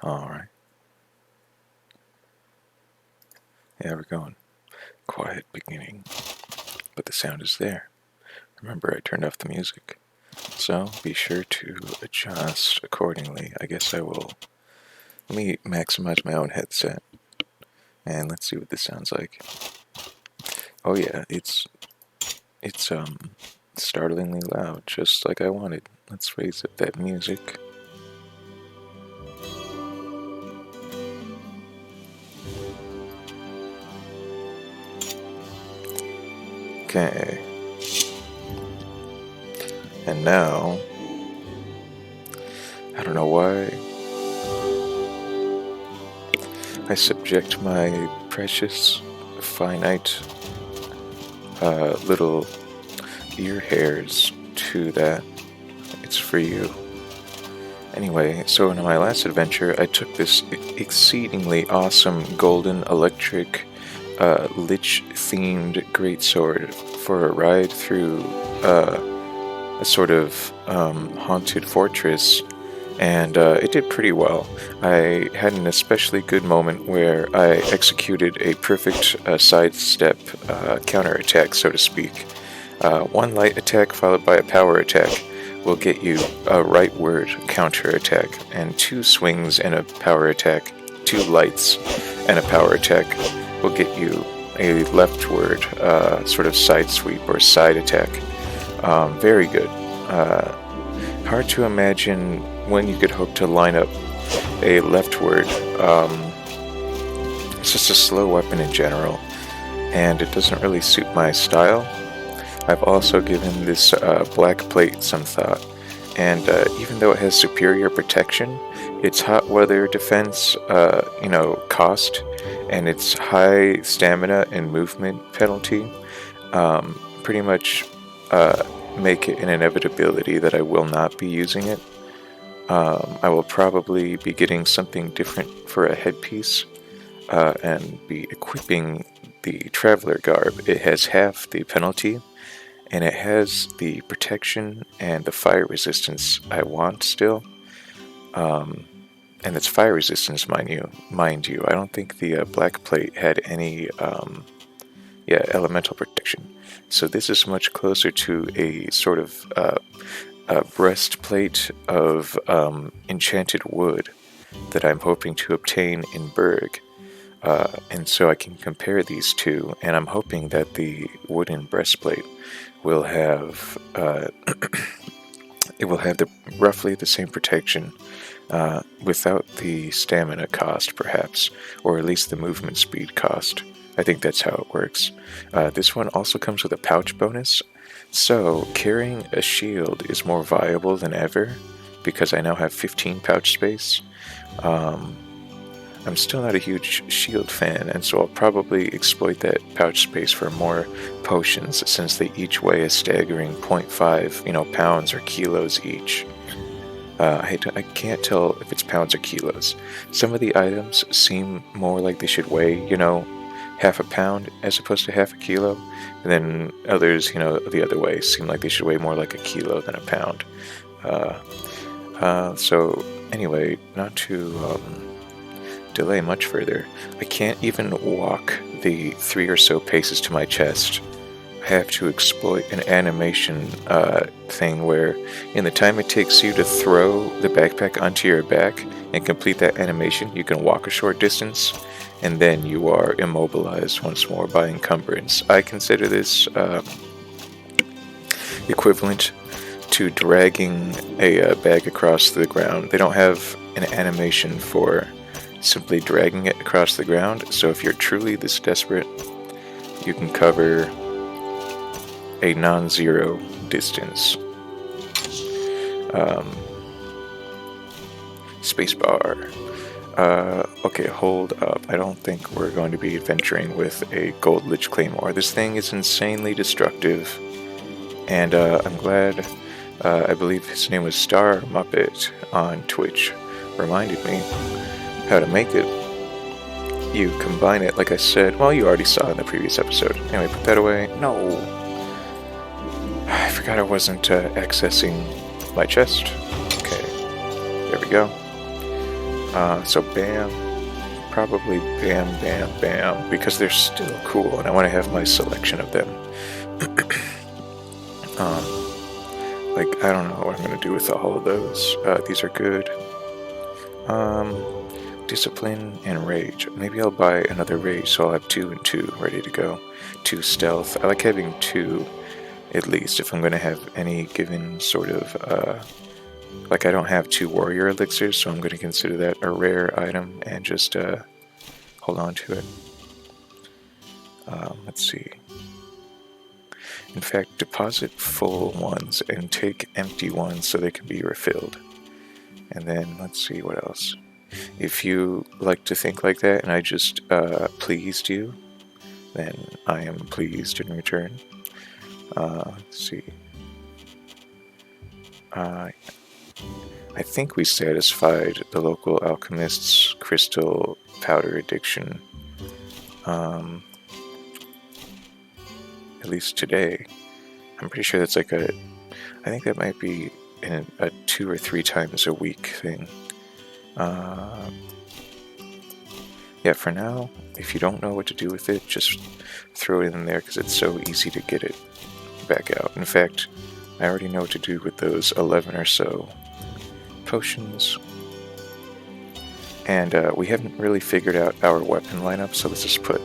Alright. Yeah, we're going. Quiet beginning. But the sound is there. Remember, I turned off the music. So, be sure to adjust accordingly. I guess I will... Let me maximize my own headset. And let's see what this sounds like. Oh yeah, it's startlingly loud, just like I wanted. Let's raise up that music. Okay. And now, I don't know why I subject my precious, finite, little ear hairs to that. It's for you. Anyway, so in my last adventure, I took this exceedingly awesome golden electric lich-themed greatsword for a ride through a sort of haunted fortress, and it did pretty well. I had an especially good moment where I executed a perfect sidestep counterattack, so to speak. One light attack followed by a power attack will get you a rightward counterattack, and 2 swings and a power attack, 2 lights and a power attack will get you a leftward sort of side sweep or side attack. Very good. Hard to imagine when you could hope to line up a leftward. It's just a slow weapon in general, and it doesn't really suit my style. I've also given this black plate some thought, and even though it has superior protection, its hot weather defense, cost, and its high stamina and movement penalty, pretty much make it an inevitability that I will not be using it. I will probably be getting something different for a headpiece, and be equipping the Traveler Garb. It has half the penalty, and it has the protection and the fire resistance I want still. And it's fire resistance, mind you. I don't think the black plate had any elemental protection. So this is much closer to a sort of a breastplate of enchanted wood that I'm hoping to obtain in Berg. And so I can compare these two, and I'm hoping that the wooden breastplate will have it will have roughly the same protection, without the stamina cost, perhaps, or at least the movement speed cost. I think that's how it works. This one also comes with a pouch bonus, so carrying a shield is more viable than ever because I now have 15 pouch space. I'm still not a huge shield fan, and so I'll probably exploit that pouch space for more potions, since they each weigh a staggering 0.5, pounds or kilos each. I can't tell if it's pounds or kilos. Some of the items seem more like they should weigh, half a pound as opposed to half a kilo, and then others, the other way, seem like they should weigh more like a kilo than a pound. So anyway, not to delay much further, I can't even walk the 3 or so paces to my chest. I have to exploit an animation thing where, in the time it takes you to throw the backpack onto your back and complete that animation, you can walk a short distance, and then you are immobilized once more by encumbrance. I consider this equivalent to dragging a bag across the ground. They don't have an animation for simply dragging it across the ground, so if you're truly this desperate, you can cover a non-zero distance. Spacebar. Okay, hold up. I don't think we're going to be adventuring with a Gold Lich Claymore. This thing is insanely destructive, and I'm glad, I believe his name was Star Muppet on Twitch, reminded me how to make it. You combine it, like I said, well, you already saw in the previous episode. Anyway, put that away. No. I forgot I wasn't accessing my chest. Okay, there we go. So bam, probably bam, bam, bam, because they're still cool, and I want to have my selection of them. Like, I don't know what I'm going to do with all of those. These are good. Discipline and rage. Maybe I'll buy another rage, so I'll have 2 and 2 ready to go. 2 stealth. I like having 2 at least if I'm going to have any given sort of, like I don't have 2 warrior elixirs, so I'm going to consider that a rare item and just hold on to it. Let's see. In fact, deposit full ones and take empty ones so they can be refilled. And then let's see what else. If you like to think like that and I just pleased you, then I am pleased in return. Let's see. I think we satisfied the local alchemist's crystal powder addiction. At least today. I'm pretty sure that's like I think that might be a 2 or 3 times a week thing. Yeah, for now, if you don't know what to do with it, just throw it in there because it's so easy to get it back out. In fact, I already know what to do with those 11 or so potions. And we haven't really figured out our weapon lineup, so let's just put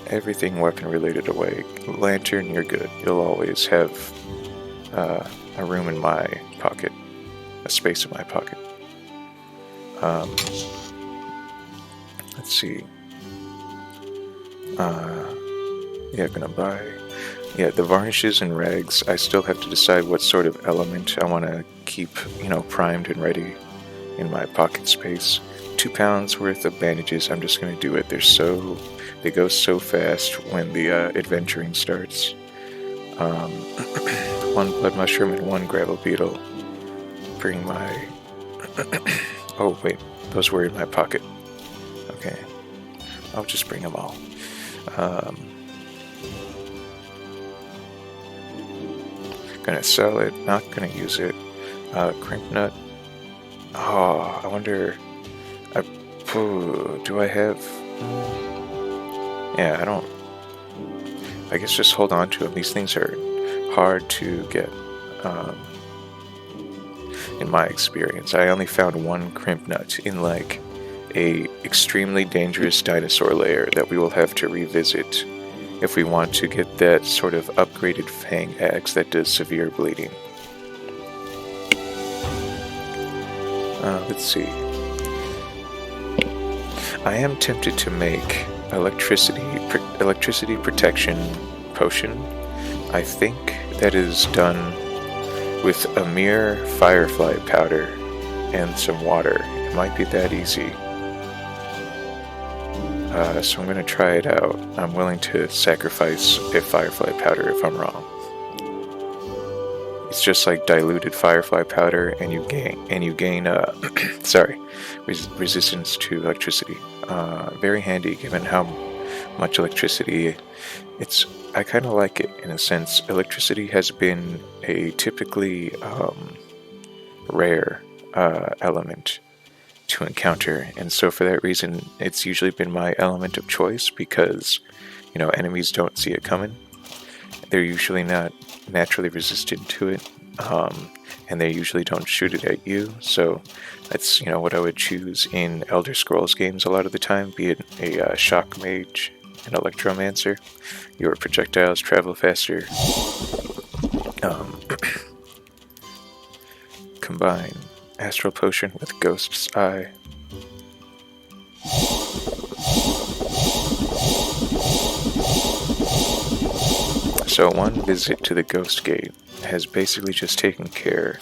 everything weapon related away. Lantern, you're good. You'll always have a room in my pocket, a space in my pocket. Let's see. Yeah, gonna buy. Yeah, the varnishes and rags. I still have to decide what sort of element I want to keep, primed and ready in my pocket space. 2 pounds worth of bandages. I'm just gonna do it. They go so fast when the adventuring starts. 1 blood mushroom and 1 gravel beetle. Bring my. Oh wait, those were in my pocket. Okay, I'll just bring them all. Gonna sell it. Not gonna use it. Crimp nut. Oh, I wonder. Do I have? Yeah, I don't. I guess just hold on to them. These things are hard to get. In my experience, I only found 1 crimp nut in like a extremely dangerous dinosaur lair that we will have to revisit if we want to get that sort of upgraded fang axe that does severe bleeding. Let's see. I am tempted to make electricity protection potion. I think that is done with a mere firefly powder and some water. It might be that easy. So I'm going to try it out. I'm willing to sacrifice a firefly powder if I'm wrong. It's just like diluted firefly powder, and you gain resistance to electricity. Very handy given how much electricity. I kind of like it in a sense. Electricity has been a typically rare element to encounter, and so for that reason it's usually been my element of choice because enemies don't see it coming. They're usually not naturally resistant to it, and they usually don't shoot it at you, so that's what I would choose in Elder Scrolls games a lot of the time, be it a shock mage, an electromancer. Your projectiles travel faster. Combine Astral Potion with Ghost's Eye. So 1 visit to the Ghost Gate has basically just taken care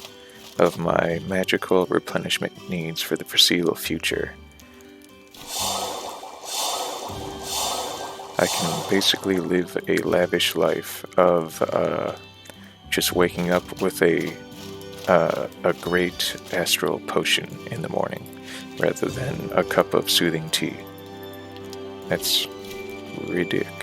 of my magical replenishment needs for the foreseeable future. I can basically live a lavish life of just waking up with a great astral potion in the morning, rather than a cup of soothing tea. That's ridiculous.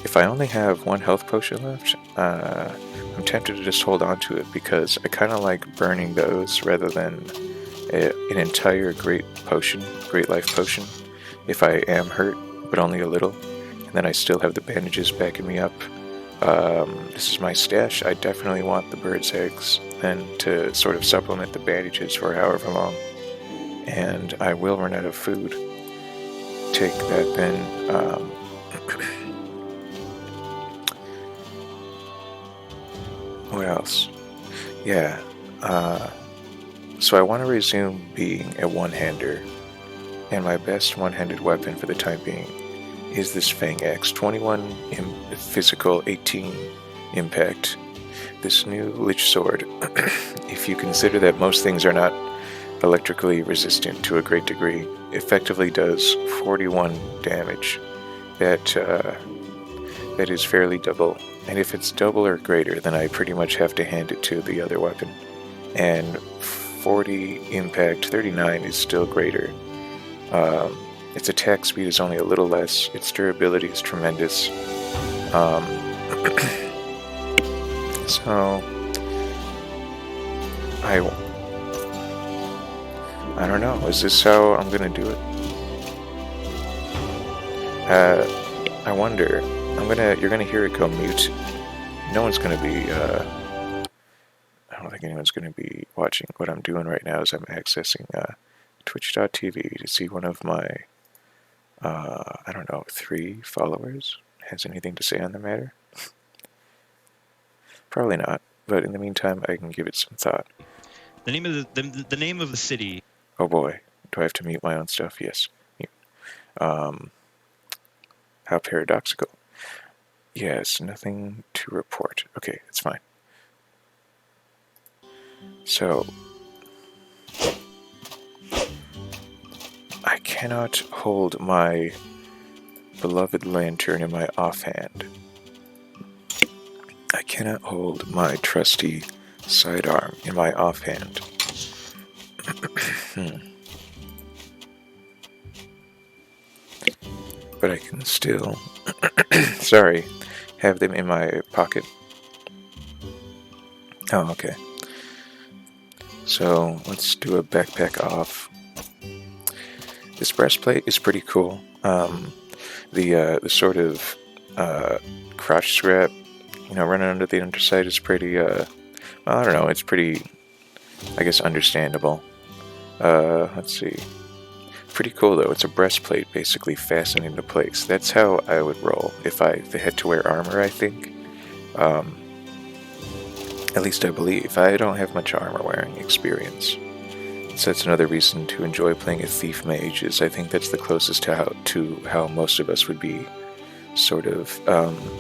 If I only have 1 health potion left, I'm tempted to just hold on to it because I kind of like burning those rather than an entire great life potion, if I am hurt, but only a little, and then I still have the bandages backing me up. This is my stash. I definitely want the bird's eggs then to sort of supplement the bandages for however long, and I will run out of food. Take that then. What else? Yeah, so I want to resume being a one-hander, and my best one-handed weapon for the time being is this Fang Axe, 21 physical, 18 impact. This new Lich Sword, if you consider that most things are not electrically resistant to a great degree, effectively does 41 damage. That is fairly double, and if it's double or greater, then I pretty much have to hand it to the other weapon. And 40 impact, 39 is still greater. Its attack speed is only a little less. Its durability is tremendous. So I don't know. Is this how I'm gonna do it? I wonder. You're gonna hear it go mute. No one's gonna be. I don't think anyone's gonna be watching what I'm doing right now as I'm accessing Twitch.tv to see one of my, I don't know, 3 followers has anything to say on the matter. Probably not, but in the meantime, I can give it some thought. The name of the name of the city. Oh boy, do I have to mute my own stuff? Yes. Mute. How paradoxical. Yes, nothing to report. Okay, it's fine. So, I cannot hold my beloved lantern in my offhand. I cannot hold my trusty sidearm in my offhand. But I can still, sorry, have them in my pocket. Oh, okay. So let's do a backpack off. This breastplate is pretty cool. The sort of crotch strap, running under the underside is pretty. Well, I don't know. It's pretty, I guess, understandable. Let's see. Pretty cool though. It's a breastplate basically fastened into place. That's how I would roll if they had to wear armor, I think. At least I believe. I don't have much armor wearing experience. So that's another reason to enjoy playing a thief mage, is I think that's the closest to how most of us would be sort of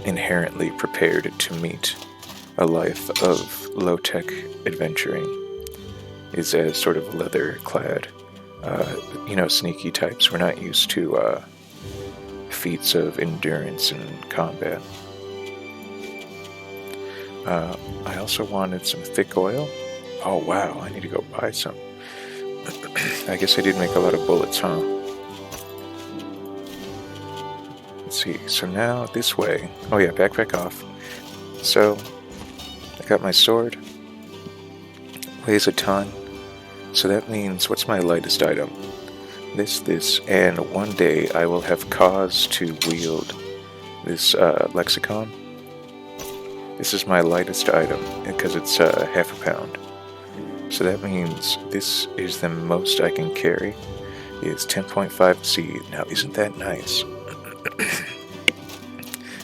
inherently prepared to meet a life of low-tech adventuring, is as sort of leather-clad, sneaky types. We're not used to feats of endurance and combat. I also wanted some thick oil. Oh wow, I need to go buy some. I guess I did make a lot of bullets, huh? Let's see, so now this way. Oh yeah, backpack off. So, I got my sword. Weighs a ton. So that means, what's my lightest item? This, and one day I will have cause to wield this lexicon. This is my lightest item, because it's half a pound. So that means this is the most I can carry. It's 10.5 C. Now, isn't that nice?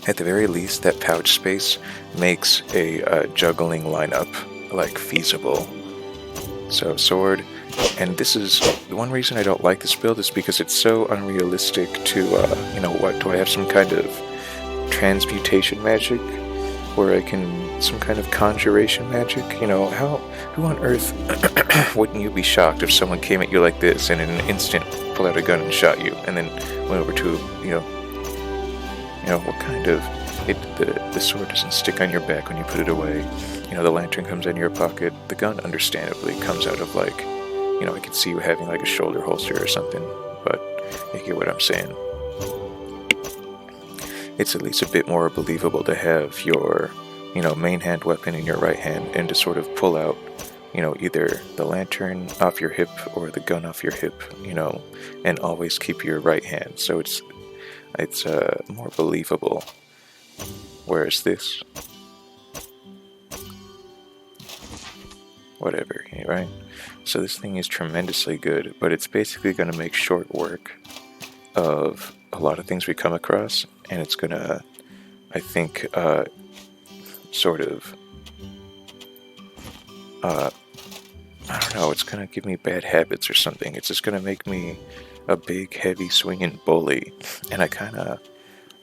At the very least, that pouch space makes a juggling lineup, feasible. So, sword. And this is the one reason I don't like this build, is because it's so unrealistic to, what? Do I have some kind of transmutation magic? Where I can, some kind of conjuration magic? Who on earth wouldn't you be shocked if someone came at you like this and in an instant pulled out a gun and shot you, and then went over to, what kind of, the sword doesn't stick on your back when you put it away. The lantern comes in your pocket. The gun, understandably, comes out of, I could see you having, a shoulder holster or something, but you get what I'm saying. It's at least a bit more believable to have your, main hand weapon in your right hand, and to sort of pull out, either the lantern off your hip or the gun off your hip, and always keep your right hand. So it's more believable. Whereas this, whatever, right? So this thing is tremendously good, but it's basically going to make short work of a lot of things we come across, and it's going to, I think, sort of, I don't know, it's going to give me bad habits or something. It's just going to make me a big, heavy, swinging bully, and I kind of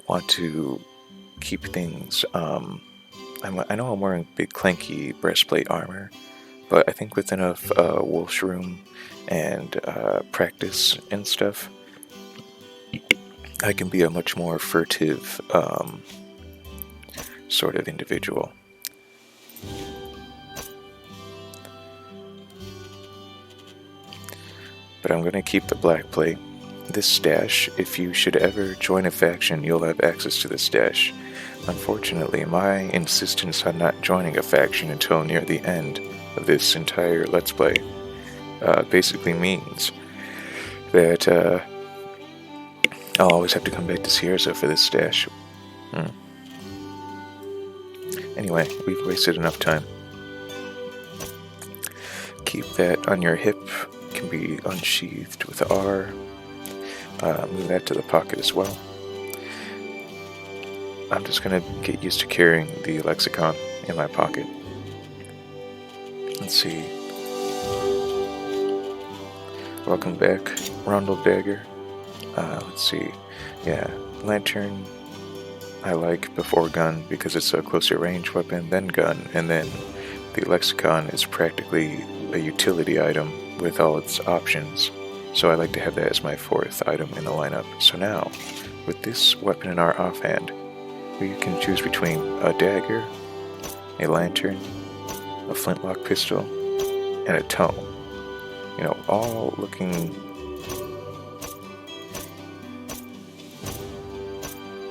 want to keep things, I know I'm wearing big, clanky breastplate armor, but I think with enough wolf's room and practice and stuff, I can be a much more furtive sort of individual. But I'm going to keep the black plate. This stash, if you should ever join a faction, you'll have access to this stash. Unfortunately, my insistence on not joining a faction until near the end of this entire Let's Play basically means that I'll always have to come back to Sierra for this stash. Anyway, we've wasted enough time. Keep that on your hip. It can be unsheathed with R. Move that to the pocket as well. I'm just going to get used to carrying the lexicon in my pocket. Let's see. Welcome back, Rondel Dagger. Let's see. Yeah, lantern I like before gun because it's a closer range weapon, then gun, and then the lexicon is practically a utility item with all its options. So I like to have that as my fourth item in the lineup. So now, with this weapon in our offhand, we can choose between a dagger, a lantern, a flintlock pistol, and a tome. All looking...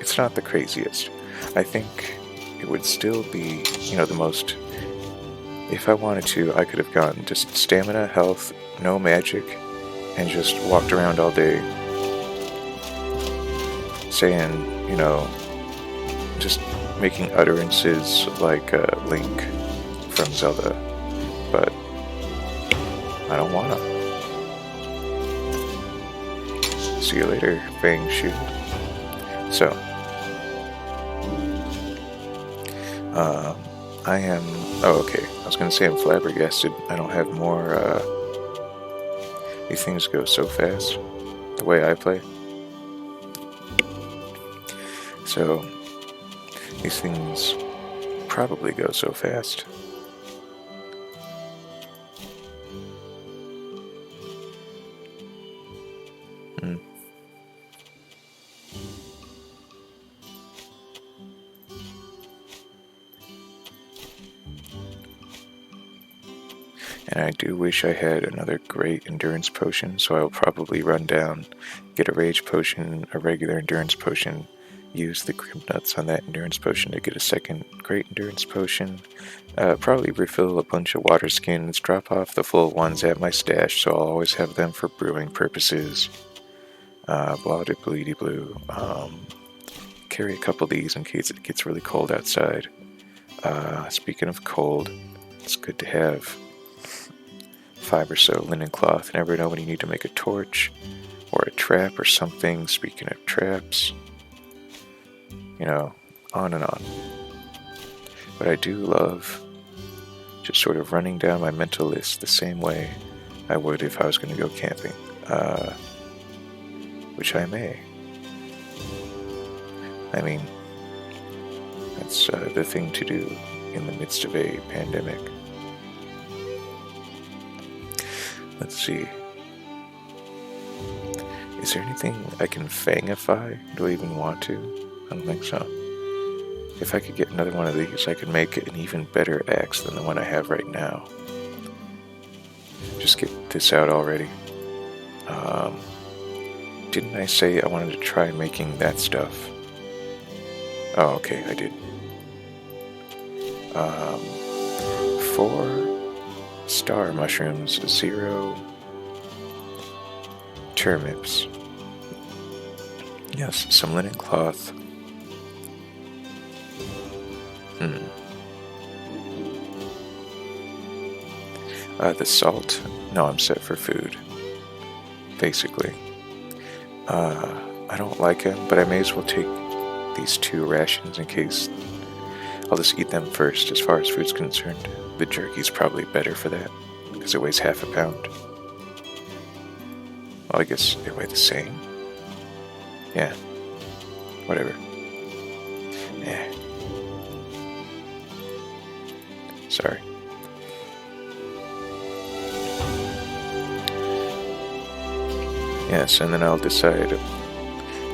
It's not the craziest. I think it would still be, the most... If I wanted to, I could have gone just stamina, health, no magic, and just walked around all day saying, just making utterances like Link from Zelda. But I don't wanna. See you later, Fang Shoot. So, I am... Oh, okay. I was gonna say I'm flabbergasted. I don't have more, These things go so fast, the way I play. So, these things probably go so fast. And I do wish I had another great endurance potion, so I'll probably run down, get a rage potion, a regular endurance potion, use the Grim Nuts on that endurance potion to get a second great endurance potion, probably refill a bunch of water skins, drop off the full ones at my stash, so I'll always have them for brewing purposes, blah de bleedy blue, carry a couple of these in case it gets really cold outside. Speaking of cold, it's good to have 5 or so linen cloth. You never know when you need to make a torch or a trap or something. Speaking of traps, on and on. But I do love just sort of running down my mental list the same way I would if I was going to go camping, which I may. I mean, that's the thing to do in the midst of a pandemic. Let's see. Is there anything I can fangify? Do I even want to? I don't think so. If I could get another one of these, I could make an even better axe than the one I have right now. Just get this out already. Didn't I say I wanted to try making that stuff? Oh, okay, I did. 4 star mushrooms, 0 turnips. Yes, some linen cloth. The salt. No, I'm set for food. Basically. I don't like them, but I may as well take these 2 rations in case. I'll just eat them first as far as food's concerned. The jerky's probably better for that, because it weighs half a pound. Well, I guess they weigh the same. Yeah. Whatever. Yeah. Sorry. Yes, and then I'll decide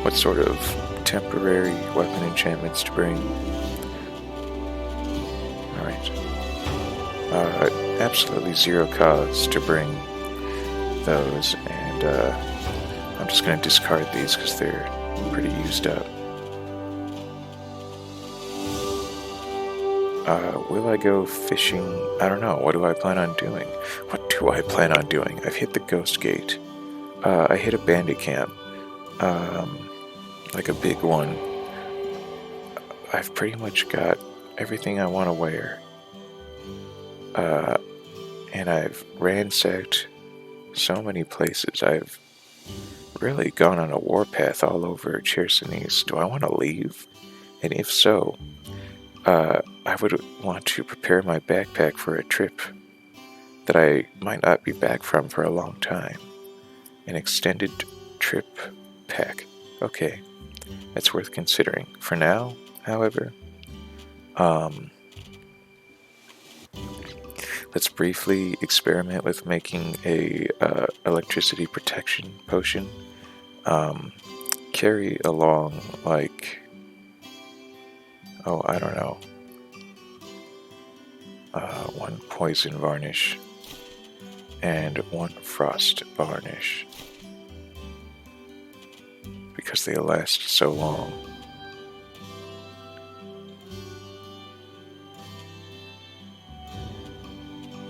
what sort of temporary weapon enchantments to bring. Alright. Absolutely 0 cost to bring those, and I'm just going to discard these because they're pretty used up. Will I go fishing? I don't know. What do I plan on doing? What do I plan on doing? I've hit the Ghost Gate. I hit a bandit camp. Like a big one. I've pretty much got everything I want to wear. And I've ransacked so many places. I've really gone on a warpath all over Chersonese. Do I want to leave? And if so, I would want to prepare my backpack for a trip that I might not be back from for a long time. An extended trip pack. Okay, that's worth considering. For now, however, let's briefly experiment with making a electricity protection potion. Carry along, like, I don't know, 1 poison varnish and 1 frost varnish, because they last so long.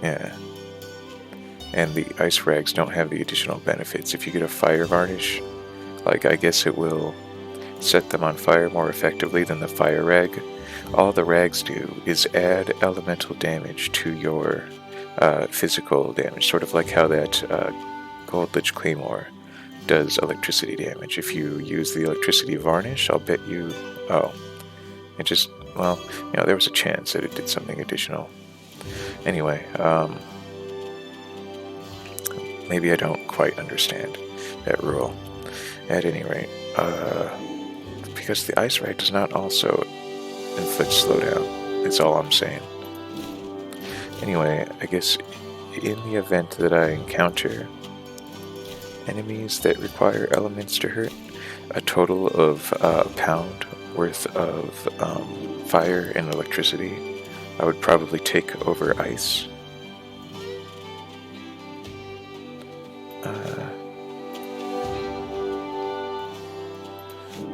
Yeah. And the ice rags don't have the additional benefits. If you get a fire varnish, like, I guess it will set them on fire more effectively than the fire rag. All the rags do is add elemental damage to your physical damage, sort of like how that Gold Lich Claymore does electricity damage. If you use the electricity varnish, I'll bet you... it just... well, there was a chance that it did something additional. Anyway, maybe I don't quite understand that rule. At any rate, because the ice rag does not also inflict slowdown. That's all I'm saying. Anyway, I guess in the event that I encounter enemies that require elements to hurt, a total of a pound worth of fire and electricity, I would probably take over ice.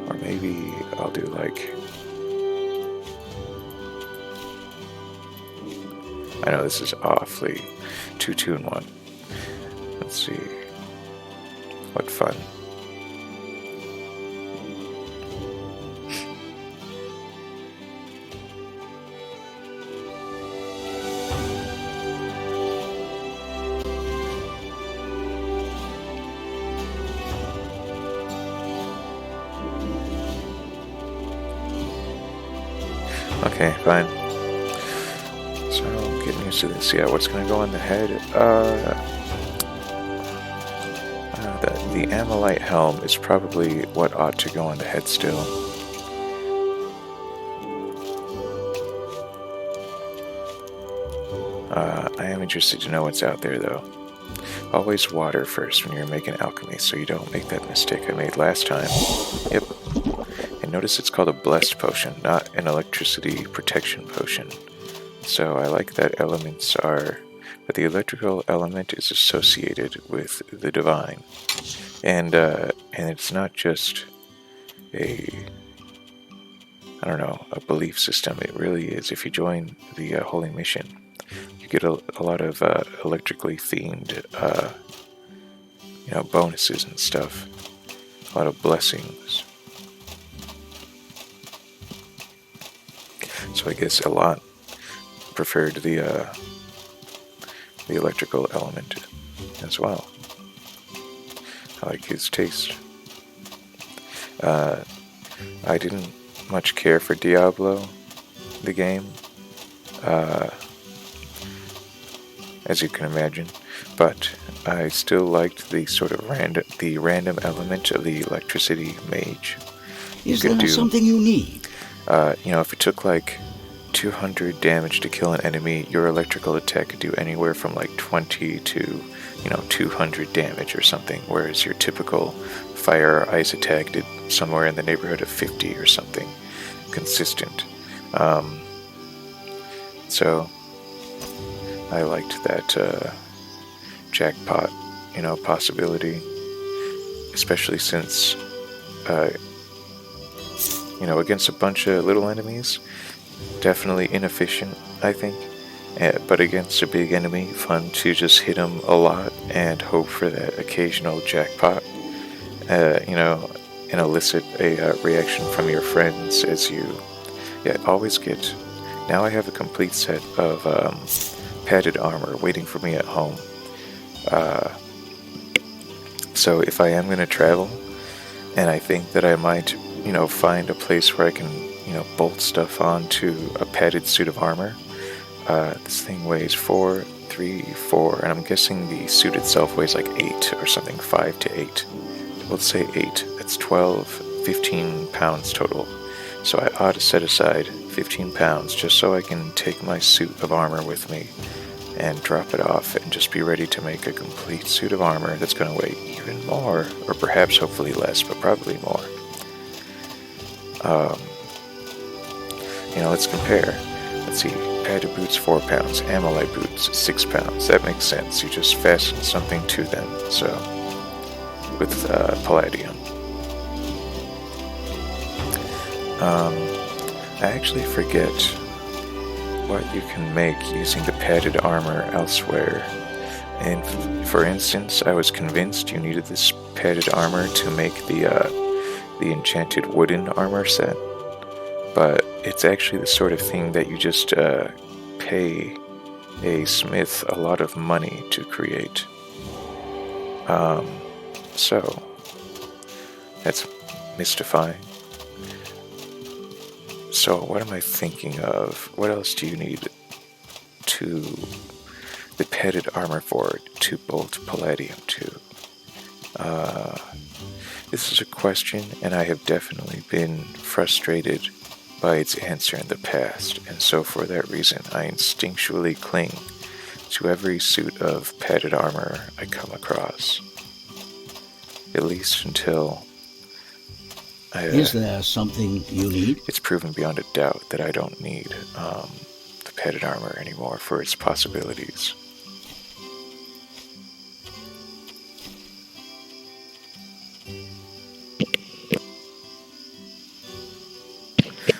Or maybe I'll do like... I know this is awfully 2-2-1. Let's see. What fun. Okay, fine. So, getting used to this. Yeah, what's gonna go on the head? The Amalite helm is probably what ought to go on the head still. I am interested to know what's out there, though. Always water first when you're making alchemy, so you don't make that mistake I made last time. Yep. And notice it's called a blessed potion, not an electricity protection potion. So I like that elements are... but the electrical element is associated with the divine. And it's not just a I don't know, a belief system. It really is. If you join the Holy Mission, you get a lot of electrically themed, bonuses and stuff. A lot of blessings. So I guess a lot preferred the electrical element as well. I like his taste. I didn't much care for Diablo, the game, as you can imagine, but I still liked the sort of random element of the electricity mage. Is there something you need? If it took like 200 damage to kill an enemy, your electrical attack could do anywhere from like 20 to 200 damage or something, whereas your typical fire or ice attack did somewhere in the neighborhood of 50 or something, consistent. So I liked that jackpot, possibility, especially since, against a bunch of little enemies, definitely inefficient, I think. But against a big enemy, fun to just hit them a lot and hope for that occasional jackpot, and elicit a reaction from your friends as you, always get. Now I have a complete set of padded armor waiting for me at home. So if I am going to travel, and I think that I might, find a place where I can, bolt stuff onto a padded suit of armor. This thing weighs 4, and I'm guessing the suit itself weighs like 8 or something, 5 to 8. Let's say 8. That's 12, 15 pounds total. So I ought to set aside 15 pounds just so I can take my suit of armor with me and drop it off and just be ready to make a complete suit of armor that's going to weigh even more, or perhaps hopefully less, but probably more. Let's compare. Let's see, padded boots 4 pounds, amylite boots 6 pounds. That makes sense. You just fasten something to them. So, with palladium. I actually forget what you can make using the padded armor elsewhere. And for instance, I was convinced you needed this padded armor to make the enchanted wooden armor set. But it's actually the sort of thing that you just pay a smith a lot of money to create. So that's mystifying. So what am I thinking of? What else do you need the padded armor for to bolt palladium to? This is a question, and I have definitely been frustrated by its answer in the past, and so for that reason I instinctually cling to every suit of padded armor I come across. At least until is there something you need? It's proven beyond a doubt that I don't need the padded armor anymore for its possibilities.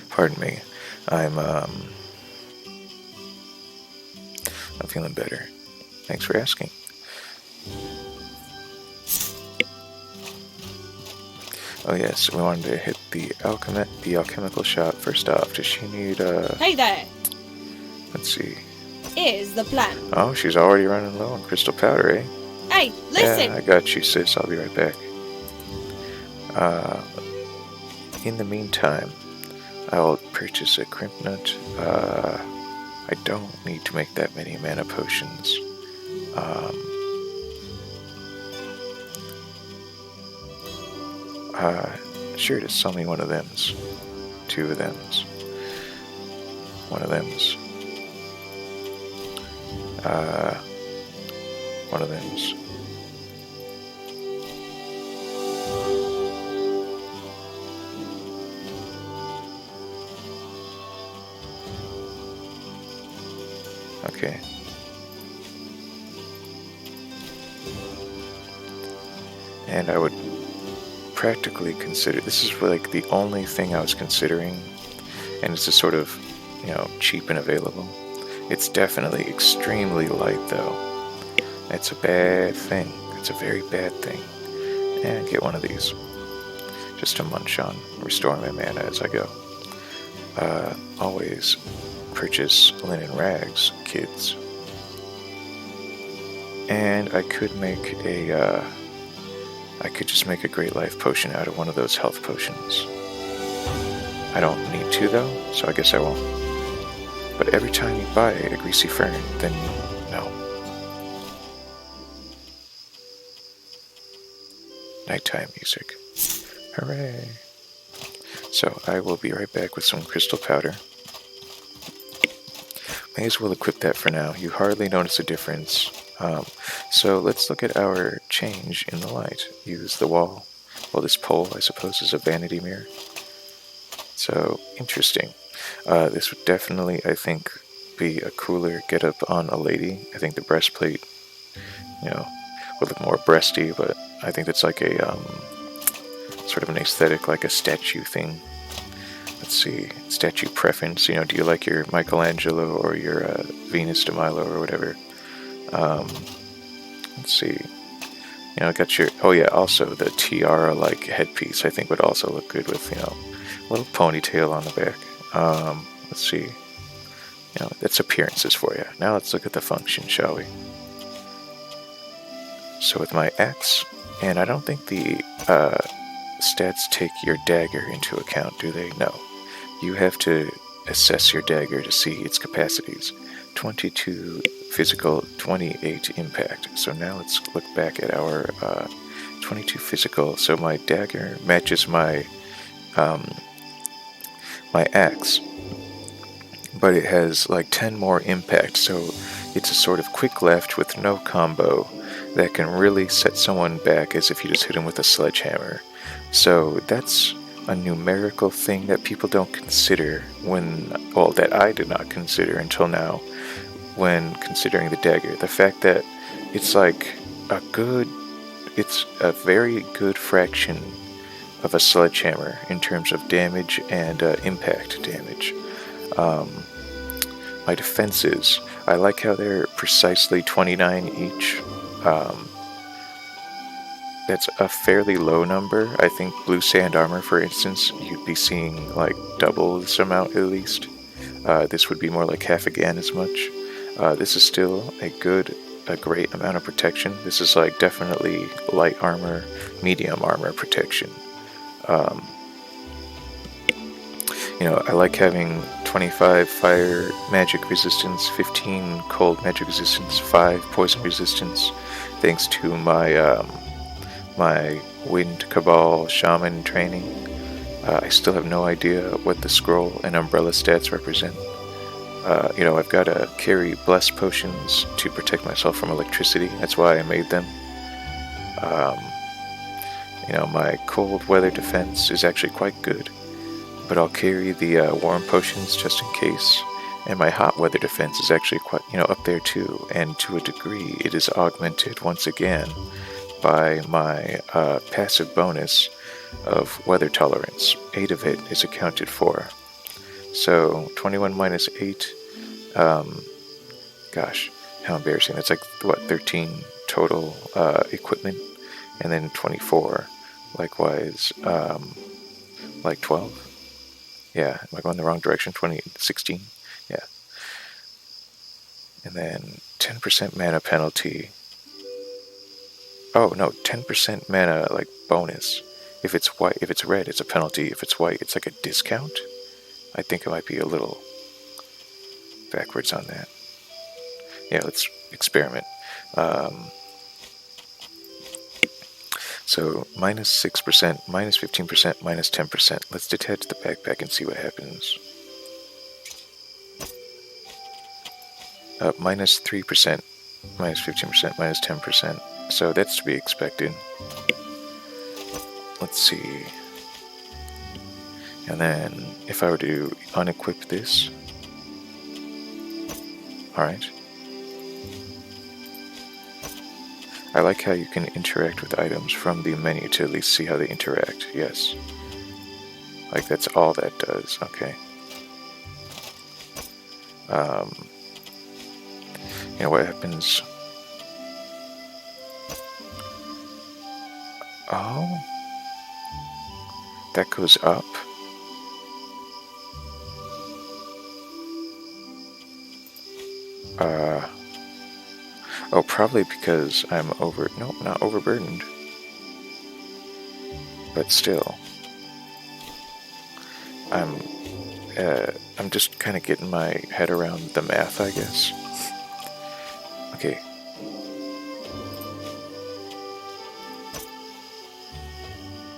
Pardon me. I'm feeling better. Thanks for asking. Oh yes, we wanted to hit the alchemical shop first off. Does she need Hey there! Let's see. Here's the plan. Oh, she's already running low on crystal powder, eh? Hey, listen! Yeah, I got you, sis. I'll be right back. In the meantime, I'll purchase a crimp nut. I don't need to make that many mana potions. Sure, just sell me one of thems. 2 of thems. One of thems. One of thems. Okay. And I would practically consider, this is like the only thing I was considering and it's just sort of, cheap and available. It's definitely extremely light, though. It's a bad thing. It's a very bad thing. And get one of these, just to munch on, restore my mana as I go. Always purchase linen rags, kids. And I could just make a great life potion out of one of those health potions. I don't need to, though, so I guess I won't. But every time you buy a greasy fern, then no. Nighttime music. Hooray! So I will be right back with some crystal powder. May as well equip that for now. You hardly notice a difference. So let's look at our change in the light. Use the wall. Well, this pole, I suppose, is a vanity mirror. So, interesting. This would definitely, I think, be a cooler get-up on a lady. I think the breastplate, would look more breasty, but I think that's like a, sort of an aesthetic, like a statue thing. Let's see, statue preference. Do you like your Michelangelo or your Venus de Milo or whatever? Let's see. Got your, also the tiara-like headpiece I think would also look good with, a little ponytail on the back. Let's see. That's appearances for you. Now let's look at the function, shall we? So with my axe, and I don't think the stats take your dagger into account, do they? No. You have to assess your dagger to see its capacities. 22 physical, 28 impact. So now let's look back at our 22 physical. So my dagger matches my my axe, but it has like 10 more impact. So it's a sort of quick left with no combo that can really set someone back as if you just hit him with a sledgehammer. So that's a numerical thing that people don't consider that I did not consider until now when considering the dagger. The fact that it's like it's a very good fraction of a sledgehammer in terms of damage and impact damage. My defenses, I like how they're precisely 29 each. That's a fairly low number. I think blue sand armor, for instance, you'd be seeing like double this amount at least. This would be more like half again as much. This is still a great amount of protection. This is like definitely light armor, medium armor protection. I like having 25 fire magic resistance, 15 cold magic resistance, 5 poison resistance, thanks to my my Wind Cabal Shaman training. I still have no idea what the scroll and umbrella stats represent. I've got to carry blessed potions to protect myself from electricity. That's why I made them. My cold weather defense is actually quite good, but I'll carry the warm potions just in case. And my hot weather defense is actually quite, up there too. And to a degree, it is augmented once again by my passive bonus of weather tolerance. 8 of it is accounted for. So 21 minus 8. Gosh, how embarrassing. That's like, 13 total equipment. And then 24. Likewise, 12. Yeah, am I going the wrong direction? 16. Yeah. And then 10% mana penalty. Oh, no, 10% mana, bonus. If it's white, if it's red, it's a penalty. If it's white, it's like a discount. I think it might be a little backwards on that. Yeah, let's experiment. So, minus 6%, minus 15%, minus 10%. Let's detach the backpack and see what happens. Minus 3%, minus 15%, minus 10%. So that's to be expected. Let's see. And then if I were to unequip this. Alright. I like how you can interact with items from the menu to at least see how they interact. Yes. That's all that does. Okay. What happens? Oh, that goes up. Oh, probably because I'm not overburdened. But still, I'm just kind of getting my head around the math, I guess. Okay.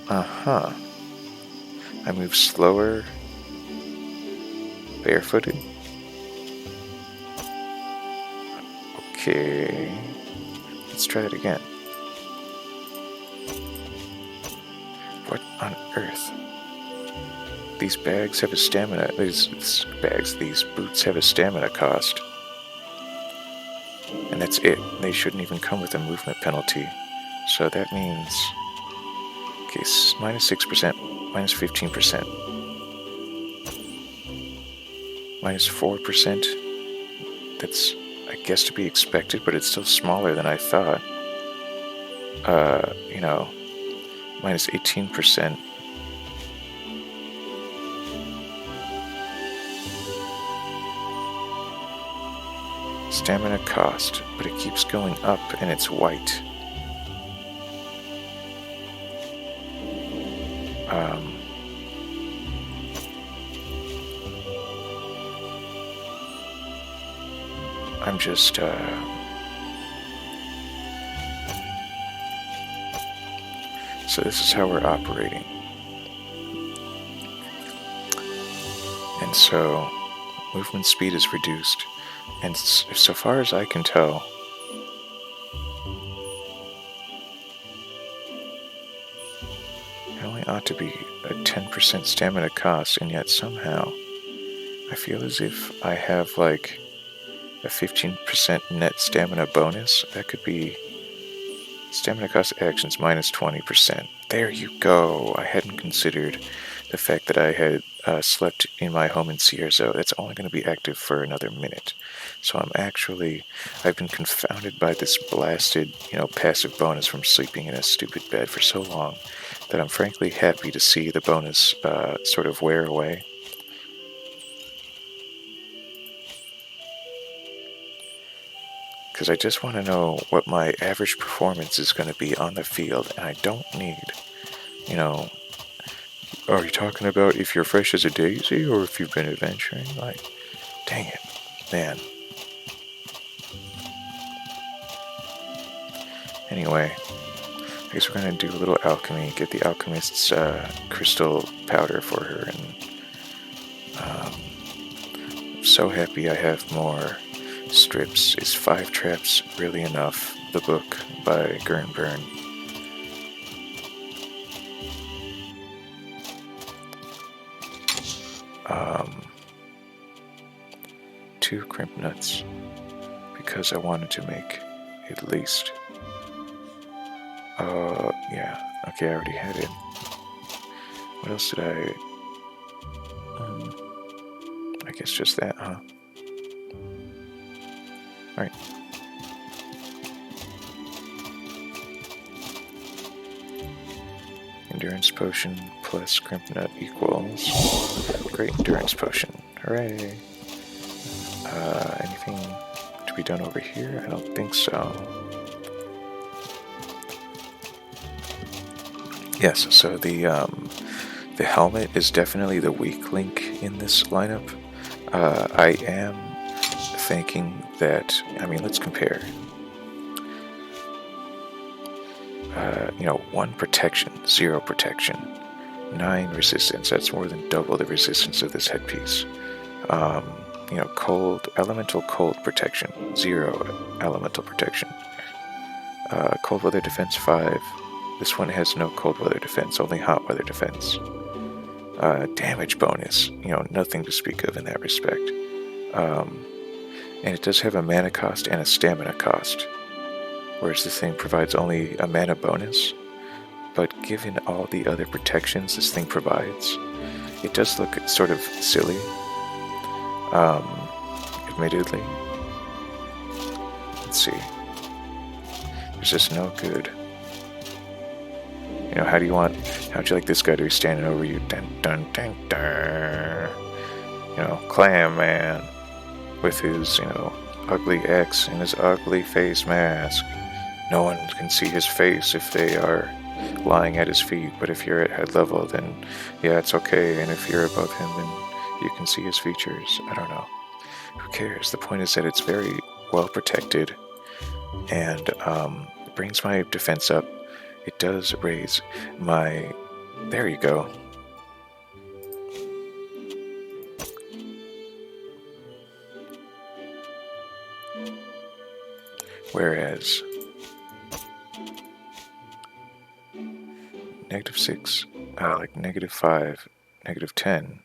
Uh-huh. I move slower, barefooted. Okay. Let's try it again. What on earth? These bags have a stamina. These boots have a stamina cost. And that's it. They shouldn't even come with a movement penalty. So that means... Okay, minus 6%, minus 15%, minus 4%. That's, I guess, to be expected, but it's still smaller than I thought. Minus 18%. Stamina cost, but it keeps going up and it's white. I'm just, so this is how we're operating. And so, movement speed is reduced. And so far as I can tell, it only ought to be a 10% stamina cost, and yet somehow I feel as if I have like a 15% net stamina bonus. That could be stamina cost actions minus 20%. There you go. I hadn't considered the fact that I had slept in my home in Cierzo. That's only going to be active for another minute. So I've been confounded by this blasted, passive bonus from sleeping in a stupid bed for so long that I'm frankly happy to see the bonus sort of wear away. Because I just want to know what my average performance is going to be on the field, and I don't need, are you talking about if you're fresh as a daisy or if you've been adventuring? Like, dang it, man. Anyway, I guess we're going to do a little alchemy, get the alchemist's crystal powder for her, and I'm so happy I have more strips. Is 5 traps really enough? The book by Gernward011. 2 crimp nuts, because I wanted to make at least... yeah. Okay, I already had it. What else did I... I guess just that, huh? Alright. Endurance potion plus crimp nut equals... Great endurance potion. Hooray! Anything to be done over here? I don't think so. Yes, so the helmet is definitely the weak link in this lineup. I am thinking that, let's compare. 1 protection, 0 protection, 9 resistance. That's more than double the resistance of this headpiece. Elemental cold protection, 0 elemental protection. Cold weather defense 5. This one has no cold weather defense, only hot weather defense. Damage bonus, nothing to speak of in that respect. And it does have a mana cost and a stamina cost, whereas this thing provides only a mana bonus. But given all the other protections this thing provides, it does look sort of silly. admittedly. Let's see. There's just no good. You know, how'd you like this guy to be standing over you? Dun, dun, dun, dun. You know, Clam Man with his, ugly X and his ugly face mask. No one can see his face if they are lying at his feet, but if you're at head level, then yeah, it's okay, and if you're above him, then you can see his features. I don't know. Who cares? The point is that it's very well protected, and it brings my defense up. It does raise my... There you go. Whereas -6, like -5, -10.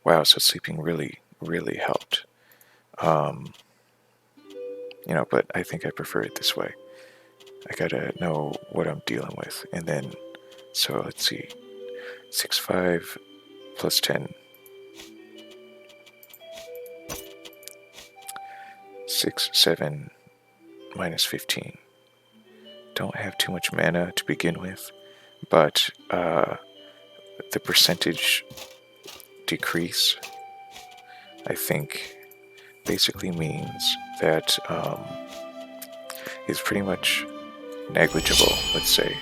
Wow, so sleeping really, really helped. But I think I prefer it this way. I gotta know what I'm dealing with. And then, so let's see. 6, 5 plus 10. 6, 7 minus 15. Don't have too much mana to begin with, but the percentage decrease, I think, basically means that is pretty much negligible, let's say.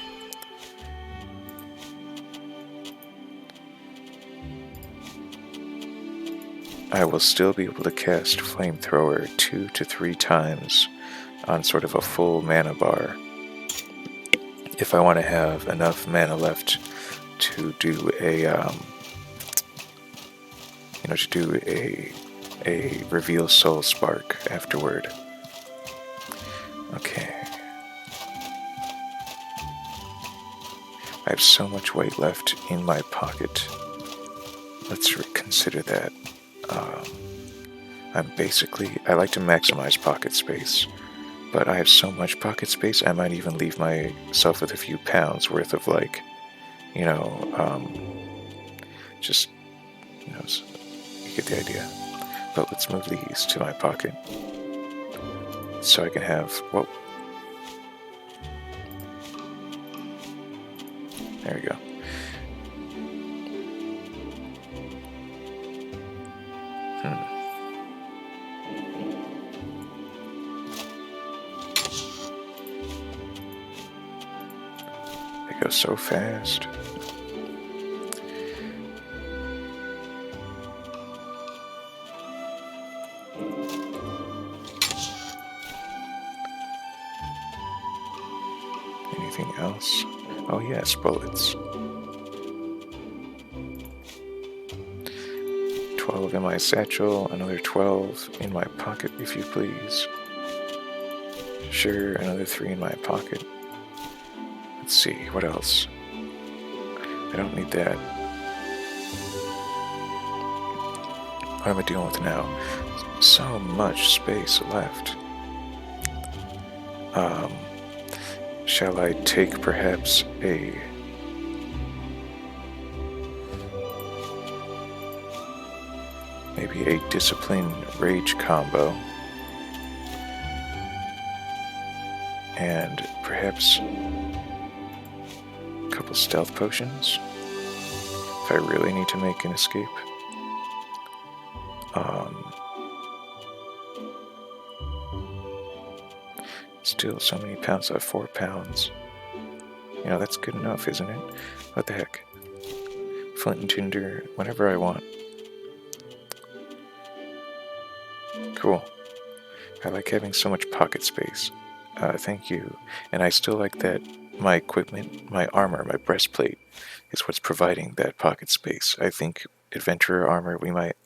I will still be able to cast Flamethrower 2 to 3 times on sort of a full mana bar if I want to have enough mana left to do a reveal soul spark afterward. Okay. I have so much weight left in my pocket. Let's consider that. I like to maximize pocket space, but I have so much pocket space, I might even leave myself with a few pounds worth of, just, you get the idea. But let's move these to my pocket so I can have, whoa. There we go. They go so fast. Anything else? Oh yes, bullets. 12 in my satchel, another 12 in my pocket, if you please. Sure, another 3 in my pocket. Let's see, what else? I don't need that. What am I dealing with now? So much space left. Shall I take perhaps maybe a discipline rage combo, and perhaps a couple stealth potions if I really need to make an escape. Still so many pounds. I have 4 pounds. That's good enough, isn't it? What the heck? Flint and tinder whenever I want. Cool. I like having so much pocket space. Thank you. And I still like that my equipment, my armor, my breastplate is what's providing that pocket space. I think adventurer armor we might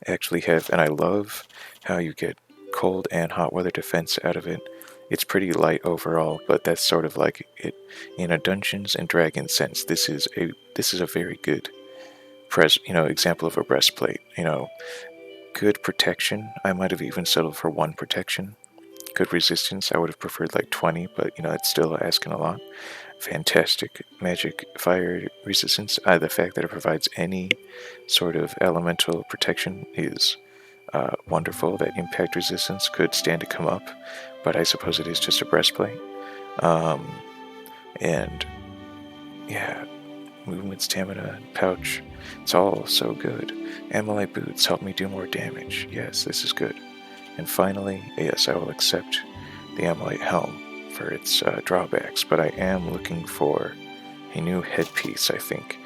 actually have, and I love how you get cold and hot weather defense out of it. It's pretty light overall, but that's sort of like it in a Dungeons and Dragons sense. This is a very good example of a breastplate. Good protection. I might have even settled for 1 protection. Good resistance. I would have preferred like 20, but it's still asking a lot. Fantastic magic fire resistance. The fact that it provides any sort of elemental protection is wonderful that impact resistance could stand to come up, but I suppose it is just a breastplate. And yeah, movement, stamina, pouch, it's all so good. Ammolite boots help me do more damage. Yes, this is good. And finally, yes, I will accept the Ammolite helm for its drawbacks, but I am looking for a new headpiece, I think.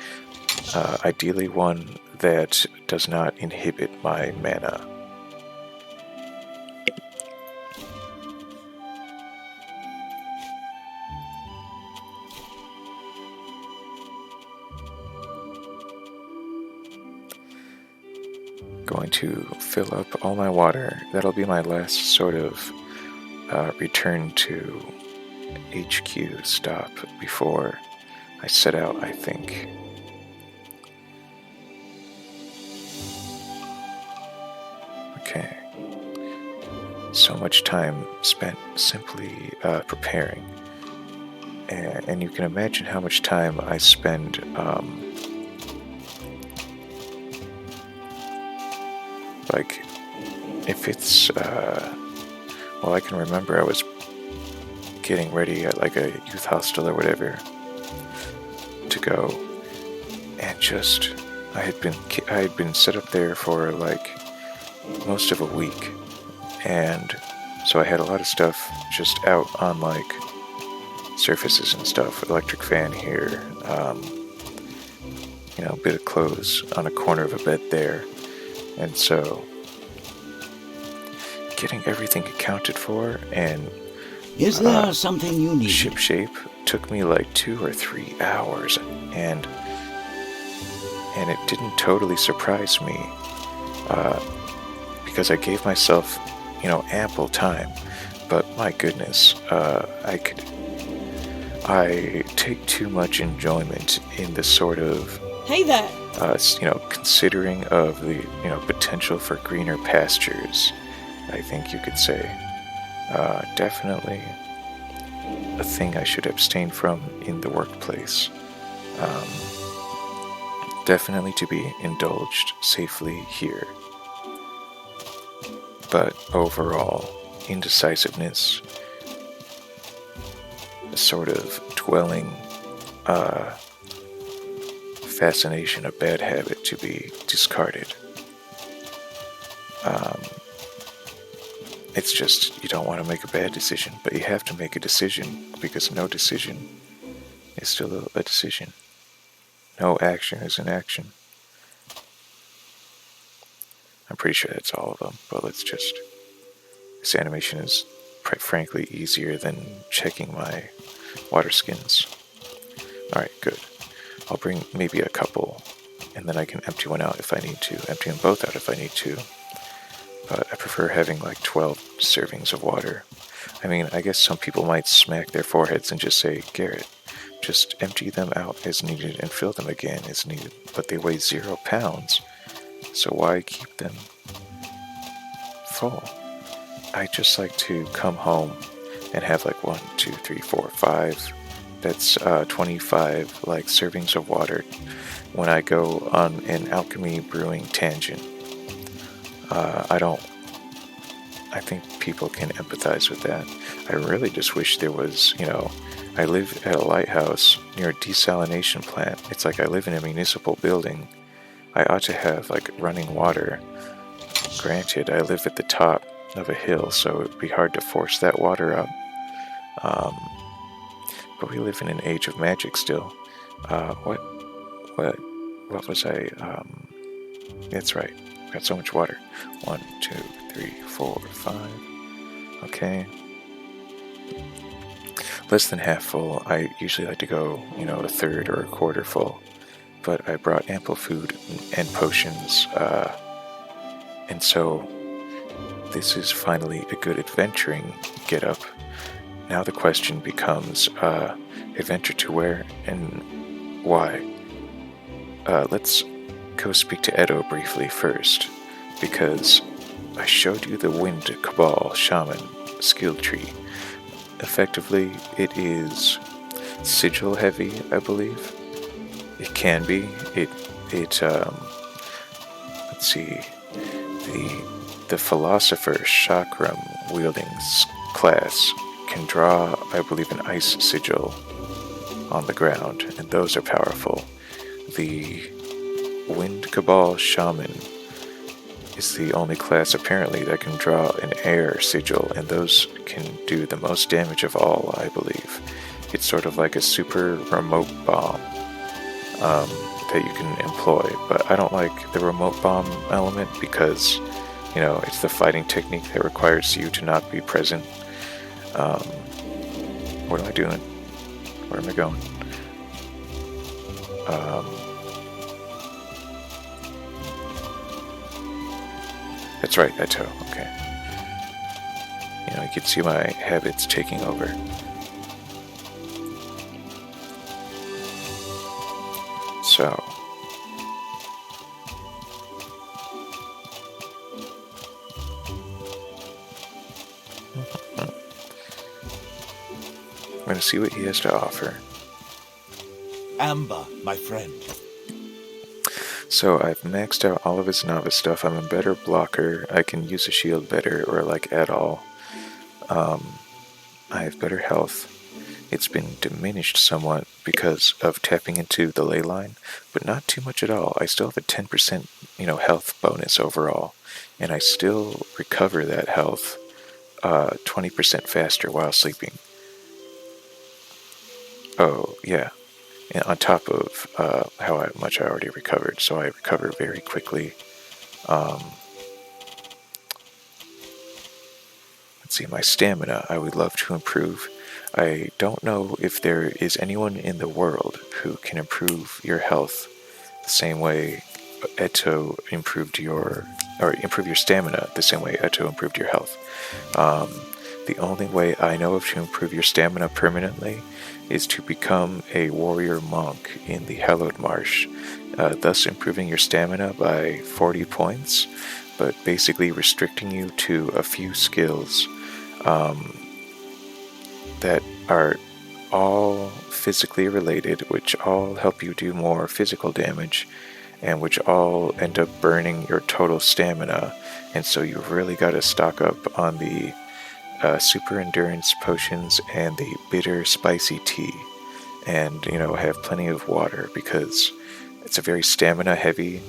Ideally one that does not inhibit my mana. Going to fill up all my water. That'll be my last sort of return to HQ stop before I set out, I think. Okay. So much time spent simply preparing. And you can imagine how much time I spend like, if it's, well, I can remember I was getting ready at like a youth hostel or whatever to go, and just, I had been set up there for like most of a week, and so I had a lot of stuff just out on like surfaces and stuff, electric fan here, you know, a bit of clothes on a corner of a bed there. And so, getting everything accounted for and is there something you need? Ship shape took me like 2 or 3 hours, and it didn't totally surprise me because I gave myself, you know, ample time. But my goodness, I take too much enjoyment in the sort of, Hey there. you know, considering of the, you know, potential for greener pastures, I think you could say. Definitely a thing I should abstain from in the workplace. Definitely to be indulged safely here. But overall, indecisiveness, a sort of dwelling fascination, a bad habit to be discarded. It's just, you don't want to make a bad decision, but you have to make a decision, because no decision is still a decision. No action is an action. I'm pretty sure that's all of them, but let's just... This animation is, frankly, easier than checking my water skins. Alright, good. I'll bring maybe a couple, and then I can empty one out if I need to, empty them both out if I need to. But I prefer having like 12 servings of water. I mean, I guess some people might smack their foreheads and just say, Garrett, just empty them out as needed and fill them again as needed. But they weigh 0 pounds, so why keep them full? I just like to come home and have like 1, 2, 3, 4, 5. That's 25 like servings of water when I go on an alchemy brewing tangent. I think people can empathize with that. I really just wish there was, you know, I live at a lighthouse near a desalination plant. It's like I live in a municipal building. I ought to have like running water. Granted, I live at the top of a hill, so it'd be hard to force that water up. But we live in an age of magic still. What was I? That's right. Got so much water. 1, 2, 3, 4, 5. Okay. Less than half full. I usually like to go, you know, a third or a quarter full. But I brought ample food and potions. And so this is finally a good adventuring get-up. Now the question becomes, adventure to where and why? Let's go speak to Edo briefly first, because I showed you the Wind Cabal Shaman skill tree. Effectively, it is sigil heavy, I believe. It can be. Let's see. the Philosopher Chakram wielding class can draw, I believe, an ice sigil on the ground, and those are powerful. The Wind Cabal Shaman is the only class apparently that can draw an air sigil, and those can do the most damage of all, I believe. It's sort of like a super remote bomb that you can employ, but I don't like the remote bomb element because, you know, it's the fighting technique that requires you to not be present. What am I doing? Where am I going? That's right, Eto, okay. You know, you can see my habits taking over. So... I'm going to see what he has to offer. Amber, my friend. So I've maxed out all of his novice stuff. I'm a better blocker. I can use a shield better, or like at all. I have better health. It's been diminished somewhat because of tapping into the ley line, but not too much at all. I still have a 10%, health bonus overall, and I still recover that health 20% faster while sleeping. Oh, yeah. And on top of how much I already recovered, so I recover very quickly. Let's see, my stamina I would love to improve. I don't know if there is anyone in the world who can improve your health the same way Eto improve your stamina the same way Eto improved your health. The only way I know of to improve your stamina permanently is to become a warrior monk in the Hallowed Marsh, thus improving your stamina by 40 points, but basically restricting you to a few skills that are all physically related, which all help you do more physical damage, and which all end up burning your total stamina, and so you've really got to stock up on the super endurance potions and the bitter spicy tea, and have plenty of water, because it's a very stamina heavy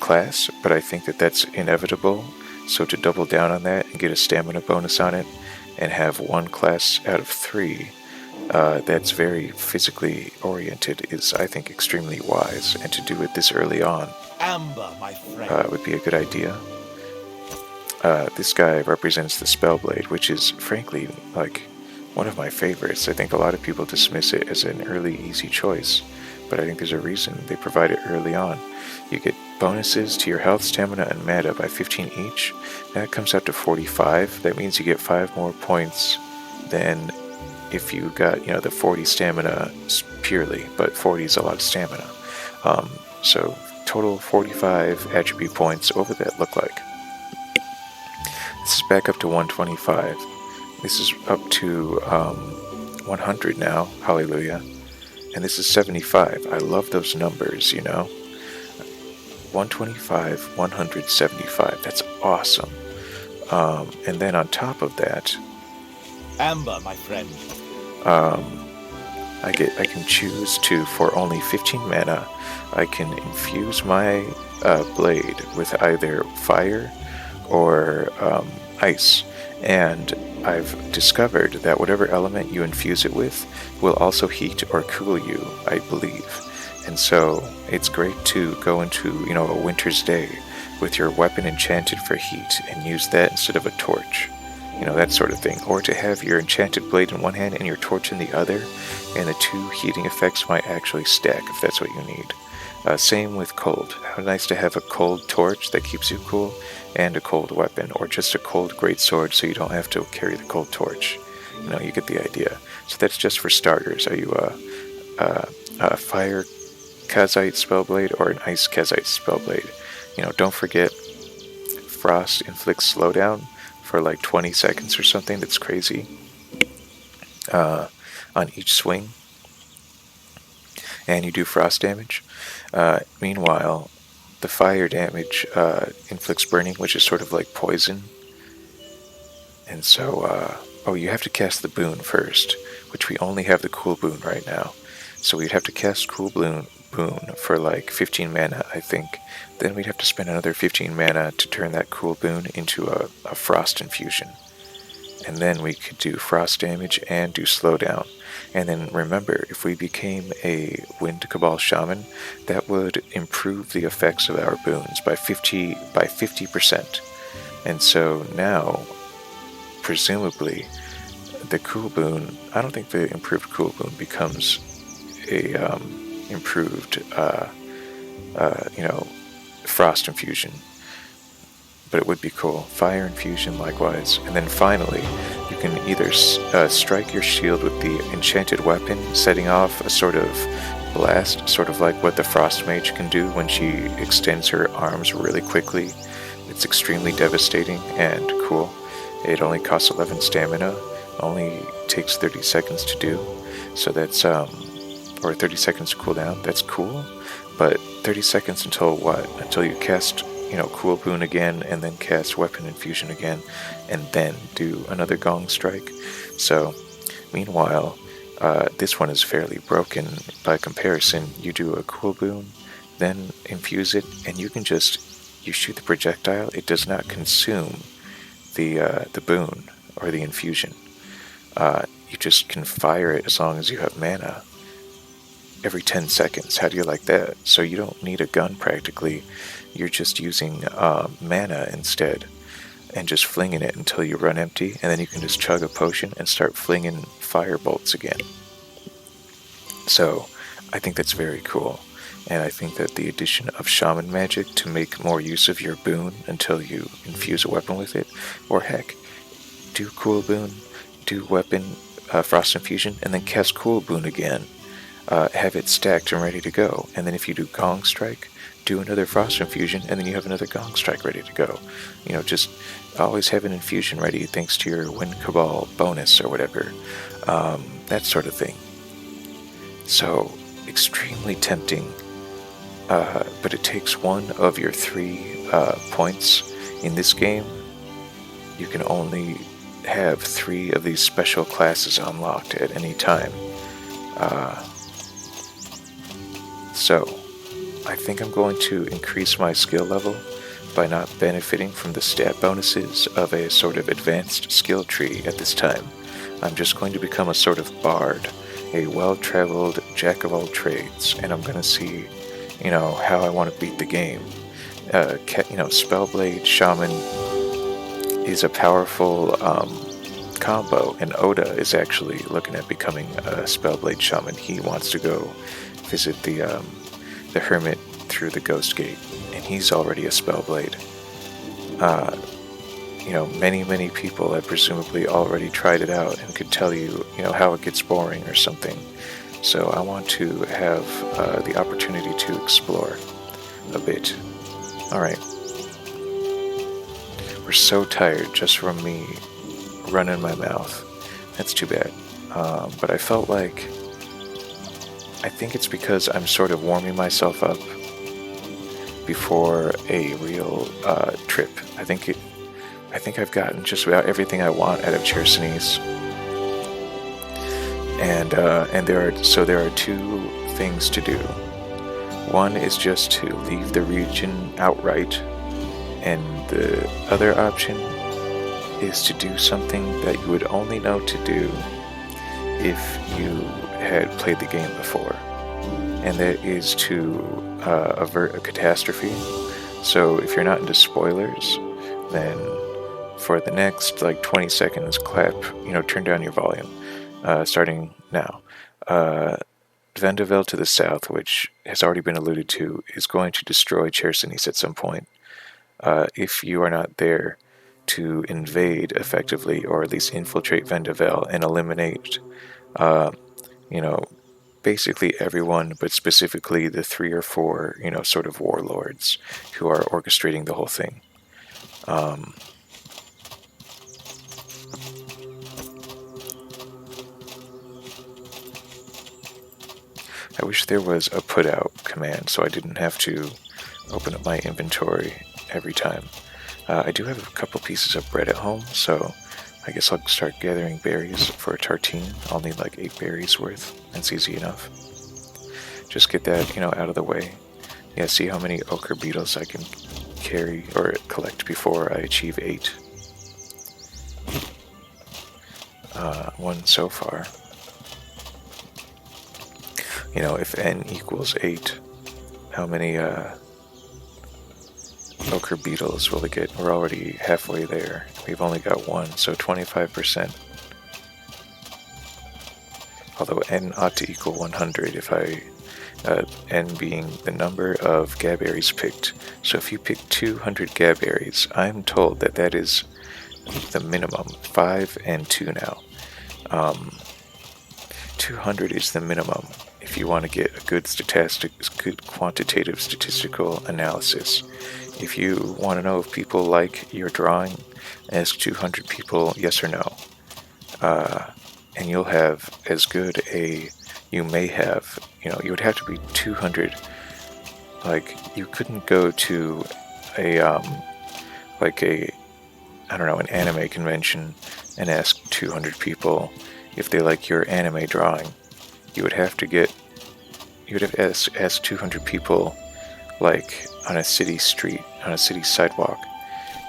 class, but I think that that's inevitable. So to double down on that and get a stamina bonus on it and have one class out of 3 that's very physically oriented is, I think, extremely wise, and to do it this early on Amber, my friend. would be a good idea. This guy represents the Spellblade, which is frankly like one of my favorites. I think a lot of people dismiss it as an early easy choice, but I think there's a reason they provide it early on. You get bonuses to your health, stamina, and mana by 15 each. That comes out to 45. That means you get 5 more points than if you got the 40 stamina purely, but 40 is a lot of stamina. So total 45 attribute points. What would that look like? This is back up to 125. This is up to 100 now. Hallelujah. And this is 75. I love those numbers, 125, 175. That's awesome. And then on top of that, Amber, my friend. I can choose to, for only 15 mana, I can infuse my blade with either fire or ice, and I've discovered that whatever element you infuse it with will also heat or cool you, I believe. And so it's great to go into a winter's day with your weapon enchanted for heat and use that instead of a torch, that sort of thing. Or to have your enchanted blade in one hand and your torch in the other, and the 2 heating effects might actually stack if that's what you need. Same with cold. How nice to have a cold torch that keeps you cool, and a cold weapon, or just a cold greatsword so you don't have to carry the cold torch. You get the idea. So that's just for starters. Are you a fire Kazite Spellblade or an ice Kazite Spellblade? Don't forget Frost inflicts slowdown for like 20 seconds or something. That's crazy. On each swing. And you do frost damage. Meanwhile, the fire damage inflicts burning, which is sort of like poison. And so, oh, you have to cast the boon first, which we only have the cool boon right now. So we'd have to cast cool boon for like 15 mana, I think. Then we'd have to spend another 15 mana to turn that cool boon into a frost infusion. And then we could do frost damage and do slowdown. And then remember, if we became a Wind Cabal Shaman, that would improve the effects of our boons by 50%. And so now, presumably, the cool boon, I don't think the improved cool boon becomes a improved, frost infusion. But it would be cool. Fire infusion likewise. And then finally, you can either strike your shield with the enchanted weapon, setting off a sort of blast, sort of like what the Frost Mage can do when she extends her arms really quickly. It's extremely devastating and cool. It only costs 11 stamina, only takes 30 seconds to do. So that's, or 30 seconds to cool down. That's cool. But 30 seconds until what? Until you cast cool boon again, and then cast weapon infusion again, and then do another gong strike. So, meanwhile, this one is fairly broken by comparison. You do a cool boon, then infuse it, and you shoot the projectile. It does not consume the boon or the infusion. You just can fire it as long as you have mana. Every 10 seconds. How do you like that? So you don't need a gun practically. You're just using mana instead, and just flinging it until you run empty, and then you can just chug a potion and start flinging fire bolts again. So I think that's very cool, and I think that the addition of shaman magic to make more use of your boon until you infuse a weapon with it, or heck, do cool boon, do weapon frost infusion, and then cast cool boon again. Have it stacked and ready to go, and then if you do gong strike, do another frost infusion, and then you have another gong strike ready to go. Just always have an infusion ready thanks to your Wind Cabal bonus or whatever. That sort of thing. So, extremely tempting, but it takes one of your 3 points. In this game, you can only have 3 of these special classes unlocked at any time. So, I think I'm going to increase my skill level by not benefiting from the stat bonuses of a sort of advanced skill tree at this time. I'm just going to become a sort of bard, a well-traveled jack of all trades, and I'm going to see, how I want to beat the game. Spellblade Shaman is a powerful combo, and Oda is actually looking at becoming a Spellblade Shaman. He wants to go visit the hermit through the Ghost Gate, and he's already a Spellblade. Many people have presumably already tried it out and could tell you, how it gets boring or something. So I want to have the opportunity to explore a bit. Alright. We're so tired just from me running my mouth. That's too bad. But I felt like, I think it's because I'm sort of warming myself up before a real trip. I think I've gotten just about everything I want out of Chersonese. And there are 2 things to do. One is just to leave the region outright, and the other option is to do something that you would only know to do if you had played the game before, and that is to avert a catastrophe. So if you're not into spoilers, then for the next 20 seconds, turn down your volume, starting now. Vendavel to the south, which has already been alluded to, is going to destroy Chersonese at some point. If you are not there to invade effectively, or at least infiltrate Vendavel and eliminate, basically everyone, but specifically the 3 or 4, sort of warlords who are orchestrating the whole thing. I wish there was a put out command so I didn't have to open up my inventory every time. I do have a couple pieces of bread at home, so I guess I'll start gathering berries for a tartine. I'll need like 8 berries worth. That's easy enough. Just get that, out of the way. Yeah, see how many ochre beetles I can carry or collect before I achieve 8. 1 so far. If n equals 8, how many ochre beetles will it get? We're already halfway there. We've only got 1, so 25%. Although n ought to equal 100 if n being the number of gaberries picked. So if you pick 200 gaberries, I'm told that is the minimum. 5 and 2 now. 200 is the minimum if you want to get a good quantitative statistical analysis. If you want to know if people like your drawing, ask 200 people yes or no. And you'll have as good you may have, you would have to be 200. Like, you couldn't go to an anime convention and ask 200 people if they like your anime drawing. You would have asked 200 people, like, on a city street, on a city sidewalk,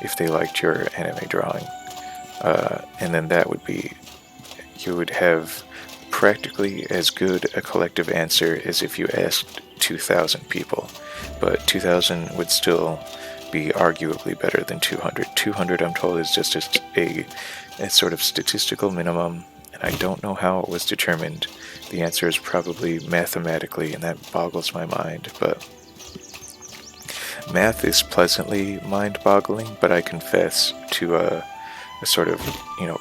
if they liked your anime drawing. And then you would have practically as good a collective answer as if you asked 2,000 people. But 2,000 would still be arguably better than 200. 200, I'm told, is just a sort of statistical minimum, and I don't know how it was determined. The answer is probably mathematically, and that boggles my mind, but math is pleasantly mind-boggling, but I confess to a sort of,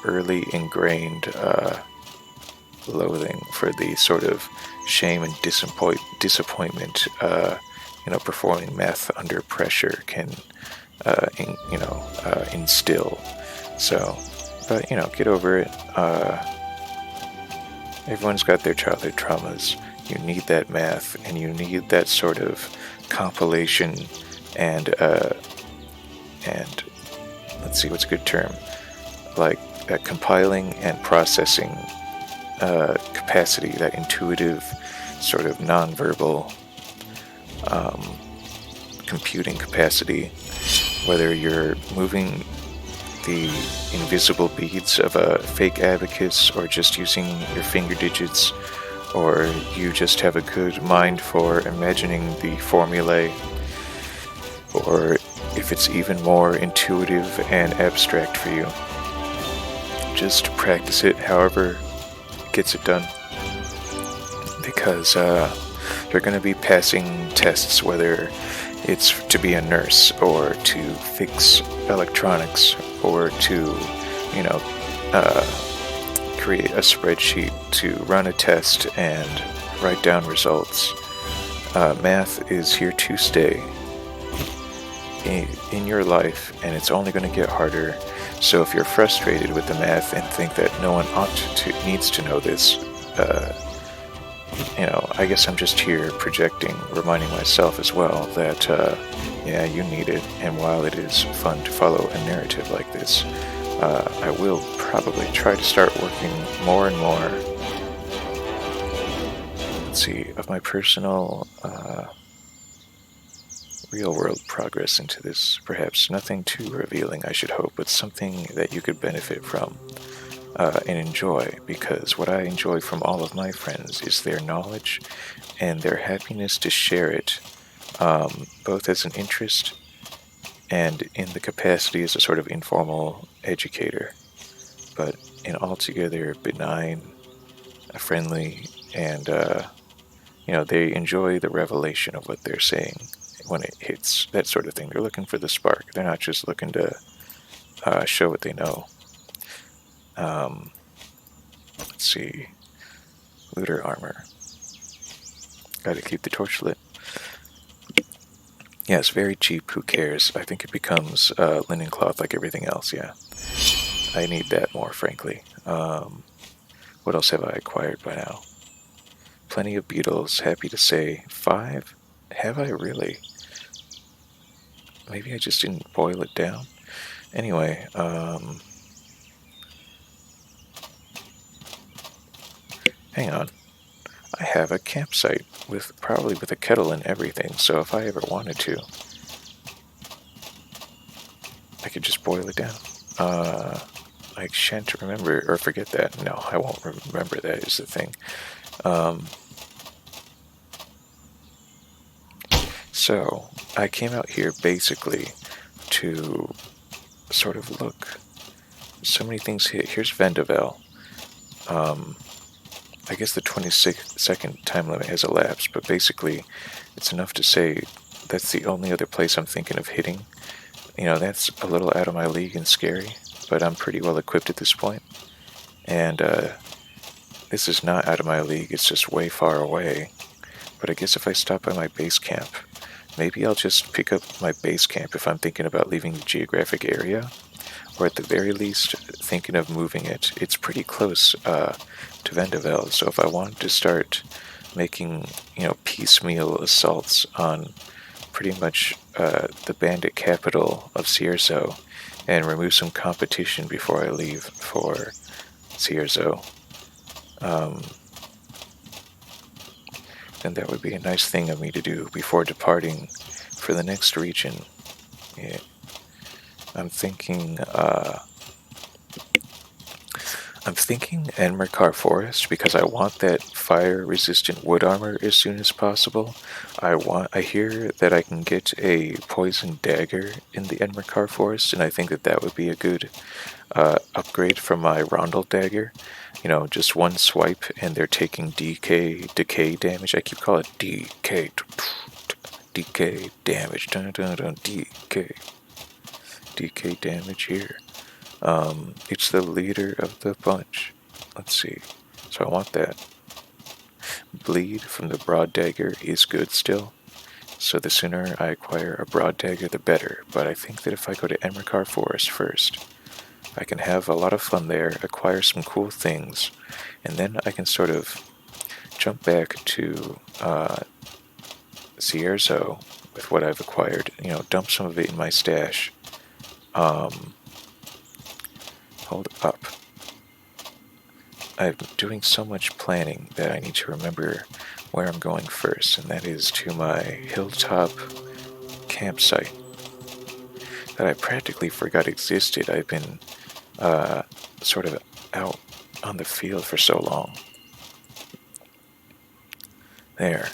early ingrained loathing for the sort of shame and disappointment, performing math under pressure can, instill. So, but, get over it. Everyone's got their childhood traumas. You need that math, and you need that sort of compilation and let's see, what's a good term? Like that compiling and processing capacity, that intuitive sort of nonverbal computing capacity, whether you're moving the invisible beads of a fake abacus or just using your finger digits, or you just have a good mind for imagining the formulae, or if it's even more intuitive and abstract for you, just practice it however it gets it done, because you're going to be passing tests, whether it's to be a nurse or to fix electronics or to create a spreadsheet, to run a test and write down results. Math is here to stay in your life, and it's only going to get harder. So if you're frustrated with the math and think that no one needs to know this, I guess I'm just here projecting, reminding myself as well that, you need it. And while it is fun to follow a narrative like this, I will probably try to start working more and more, of my personal real-world progress into this. Perhaps nothing too revealing, I should hope, but something that you could benefit from and enjoy, because what I enjoy from all of my friends is their knowledge and their happiness to share it, both as an interest and in the capacity as a sort of informal educator, but in altogether benign, friendly, and they enjoy the revelation of what they're saying when it hits, that sort of thing. They're looking for the spark. They're not just looking to show what they know. Let's see. Looter armor. Gotta keep the torch lit. Yeah, it's very cheap. Who cares? I think it becomes linen cloth like everything else, yeah. I need that more, frankly. What else have I acquired by now? Plenty of beetles, happy to say. 5? Have I really? maybe I just didn't boil it down. Anyway, hang on. I have a campsite probably with a kettle and everything, so if I ever wanted to, I could just boil it down. I shan't remember or forget that. No, I won't remember that is the thing. So I came out here basically to sort of look. So many things here. Here's Vendavel. I guess the 26-second time limit has elapsed, but basically it's enough to say that's the only other place I'm thinking of hitting. You know, that's a little out of my league and scary, but I'm pretty well equipped at this point. And this is not out of my league, it's just way far away. But I guess if I stop by my base camp, maybe I'll just pick up my base camp if I'm thinking about leaving the geographic area. Or at the very least, thinking of moving it. It's pretty close to Vendavel, so if I wanted to start making, piecemeal assaults on pretty much the bandit capital of Cierzo, and remove some competition before I leave for Cierzo, then that would be a nice thing of me to do before departing for the next region. Yeah. I'm thinking Enmerkar Forest because I want that fire-resistant wood armor as soon as possible. I hear that I can get a poison dagger in the Enmerkar Forest, and I think that would be a good upgrade from my Rondel dagger. You know, just one swipe and they're taking decay damage. I keep calling it decay damage. Dun, dun, dun, DK damage here. It's the leader of the bunch. Let's see. So I want that. Bleed from the broad dagger is good still. So the sooner I acquire a broad dagger, the better. But I think that if I go to Enmerkar Forest first, I can have a lot of fun there, acquire some cool things, and then I can sort of jump back to Cierzo with what I've acquired. You know, dump some of it in my stash. Hold up. I'm doing so much planning that I need to remember where I'm going first, and that is to my hilltop campsite that I practically forgot existed. I've been sort of out on the field for so long. There.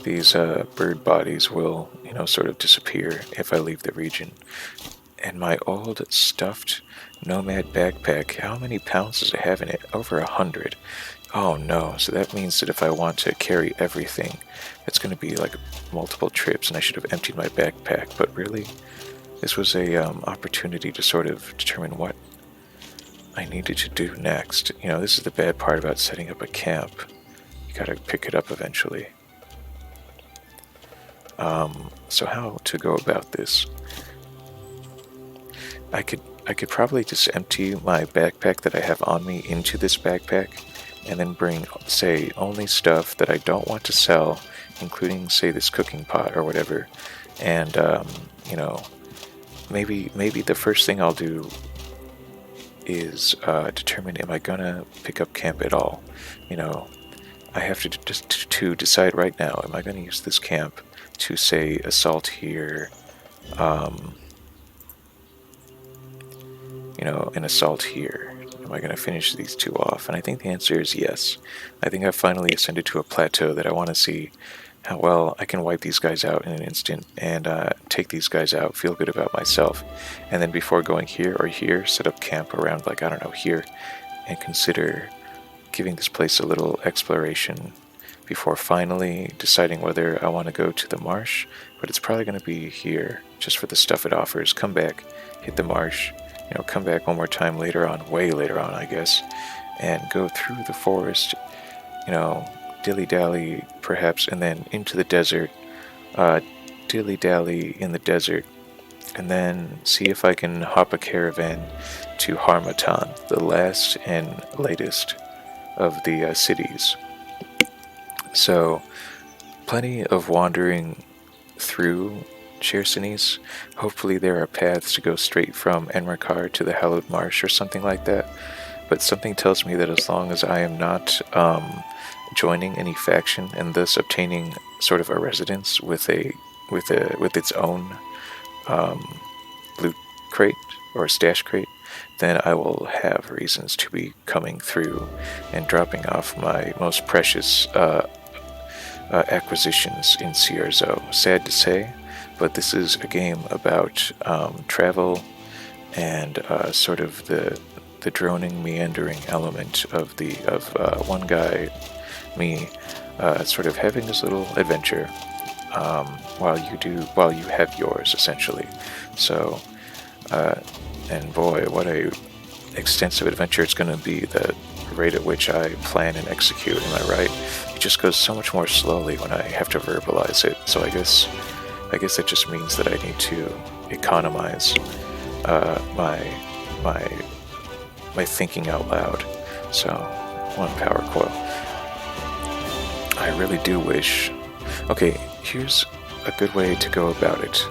These bird bodies will, sort of disappear if I leave the region. And my old stuffed nomad backpack, how many pounds does it have in it? Over 100. Oh no, so that means that if I want to carry everything, it's going to be like multiple trips, and I should have emptied my backpack. But really, this was a opportunity to sort of determine what I needed to do next. This is the bad part about setting up a camp. You gotta pick it up eventually. So how to go about this? I could probably just empty my backpack that I have on me into this backpack, and then bring, say, only stuff that I don't want to sell, including, say, this cooking pot or whatever. And maybe the first thing I'll do is determine, am I gonna pick up camp at all? I have to just to decide right now, am I gonna use this camp to, say, assault here, an assault here? Am I going to finish these two off? And I think the answer is yes. I think I've finally ascended to a plateau that I want to see how well I can wipe these guys out in an instant and take these guys out, feel good about myself. And then before going here or here, set up camp around, like, I don't know, here, and consider giving this place a little exploration before finally deciding whether I want to go to the marsh. But it's probably going to be here, just for the stuff it offers. Come back, hit the marsh, come back one more time later on, way later on, I guess, and go through the forest, dilly-dally perhaps, and then into the desert, dilly-dally in the desert, and then see if I can hop a caravan to Harmattan, the last and latest of the cities. So plenty of wandering through Chersonese. Hopefully there are paths to go straight from Enmerkar to the Hallowed Marsh or something like that. But something tells me that as long as I am not joining any faction and thus obtaining sort of a residence with its own loot crate or stash crate, then I will have reasons to be coming through and dropping off my most precious acquisitions in CRZO. Sad to say, but this is a game about travel and sort of the droning, meandering element of one guy, me, sort of having this little adventure while you have yours, essentially. So, and boy, what a extensive adventure it's going to be. The rate at which I plan and execute, am I right? It just goes so much more slowly when I have to verbalize it. So I guess that just means that I need to economize my thinking out loud. So, one power coil. I really do wish. Okay, here's a good way to go about it.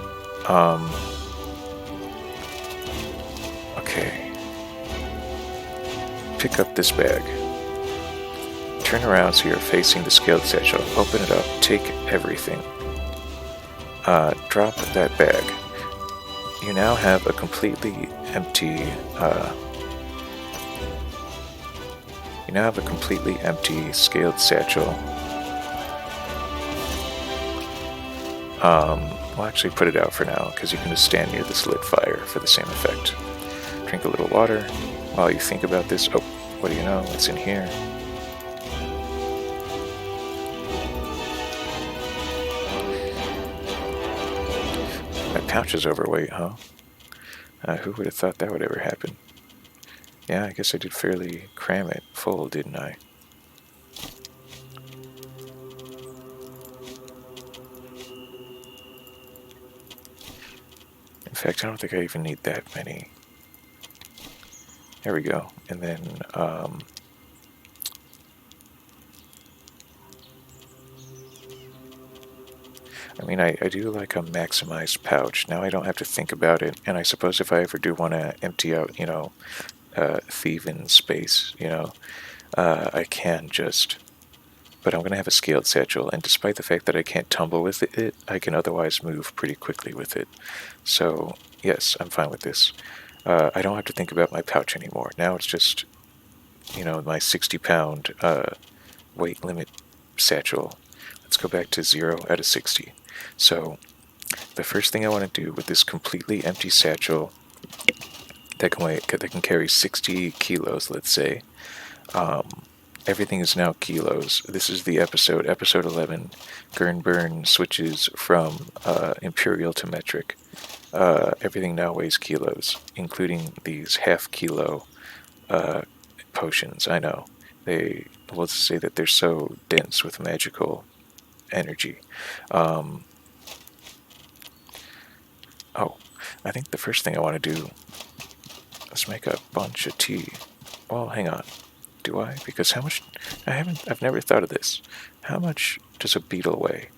Okay. Pick up this bag. Turn around so you're facing the scaled satchel. Open it up. Take everything. Drop that bag. You now have a completely empty scaled satchel. We'll actually put it out for now, because you can just stand near this lit fire for the same effect. Drink a little water while you think about this. Oh, what do you know? It's in here. That pouch is overweight, huh? Who would have thought that would ever happen? Yeah, I guess I did fairly cram it full, didn't I? In fact, I don't think I even need that many. There we go. And then, I mean, I do like a maximized pouch. Now I don't have to think about it. And I suppose if I ever do want to empty out, thieving space, I can just... But I'm going to have a scaled satchel, and despite the fact that I can't tumble with it, I can otherwise move pretty quickly with it. So, yes, I'm fine with this. I don't have to think about my pouch anymore. Now it's just, my 60-pound weight limit satchel. Let's go back to 0 out of 60. So, the first thing I want to do with this completely empty satchel that can carry 60 kilos, let's say. Everything is now kilos. This is the episode 11. Gernward011 switches from imperial to metric. Everything now weighs kilos, including these half-kilo potions. I know. We'll just say that they're so dense with magical energy. Oh, I think the first thing I want to do is make a bunch of tea. Well, hang on. Do I? Because how much... I've never thought of this. How much does a beetle weigh?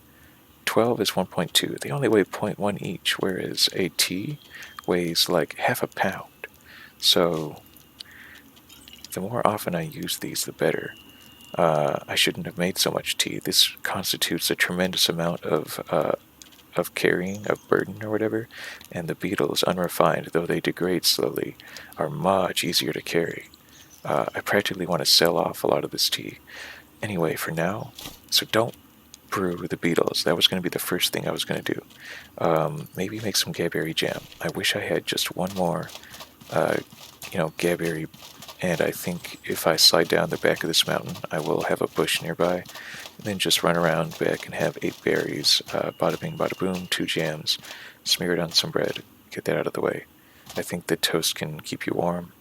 12 is 1.2. They only weigh 0.1 each, whereas a tea weighs like half a pound. So, the more often I use these, the better. I shouldn't have made so much tea. This constitutes a tremendous amount of carrying, of burden or whatever, and the beetles, unrefined, though they degrade slowly, are much easier to carry. I practically want to sell off a lot of this tea. Anyway, for now, so don't brew the beetles. That was going to be the first thing I was going to do. Maybe make some gaberry jam. I wish I had just one more, gaberry, and I think if I slide down the back of this mountain, I will have a bush nearby, and then just run around back and have 8 berries, bada bing, bada boom, 2 jams, smear it on some bread, get that out of the way. I think the toast can keep you warm.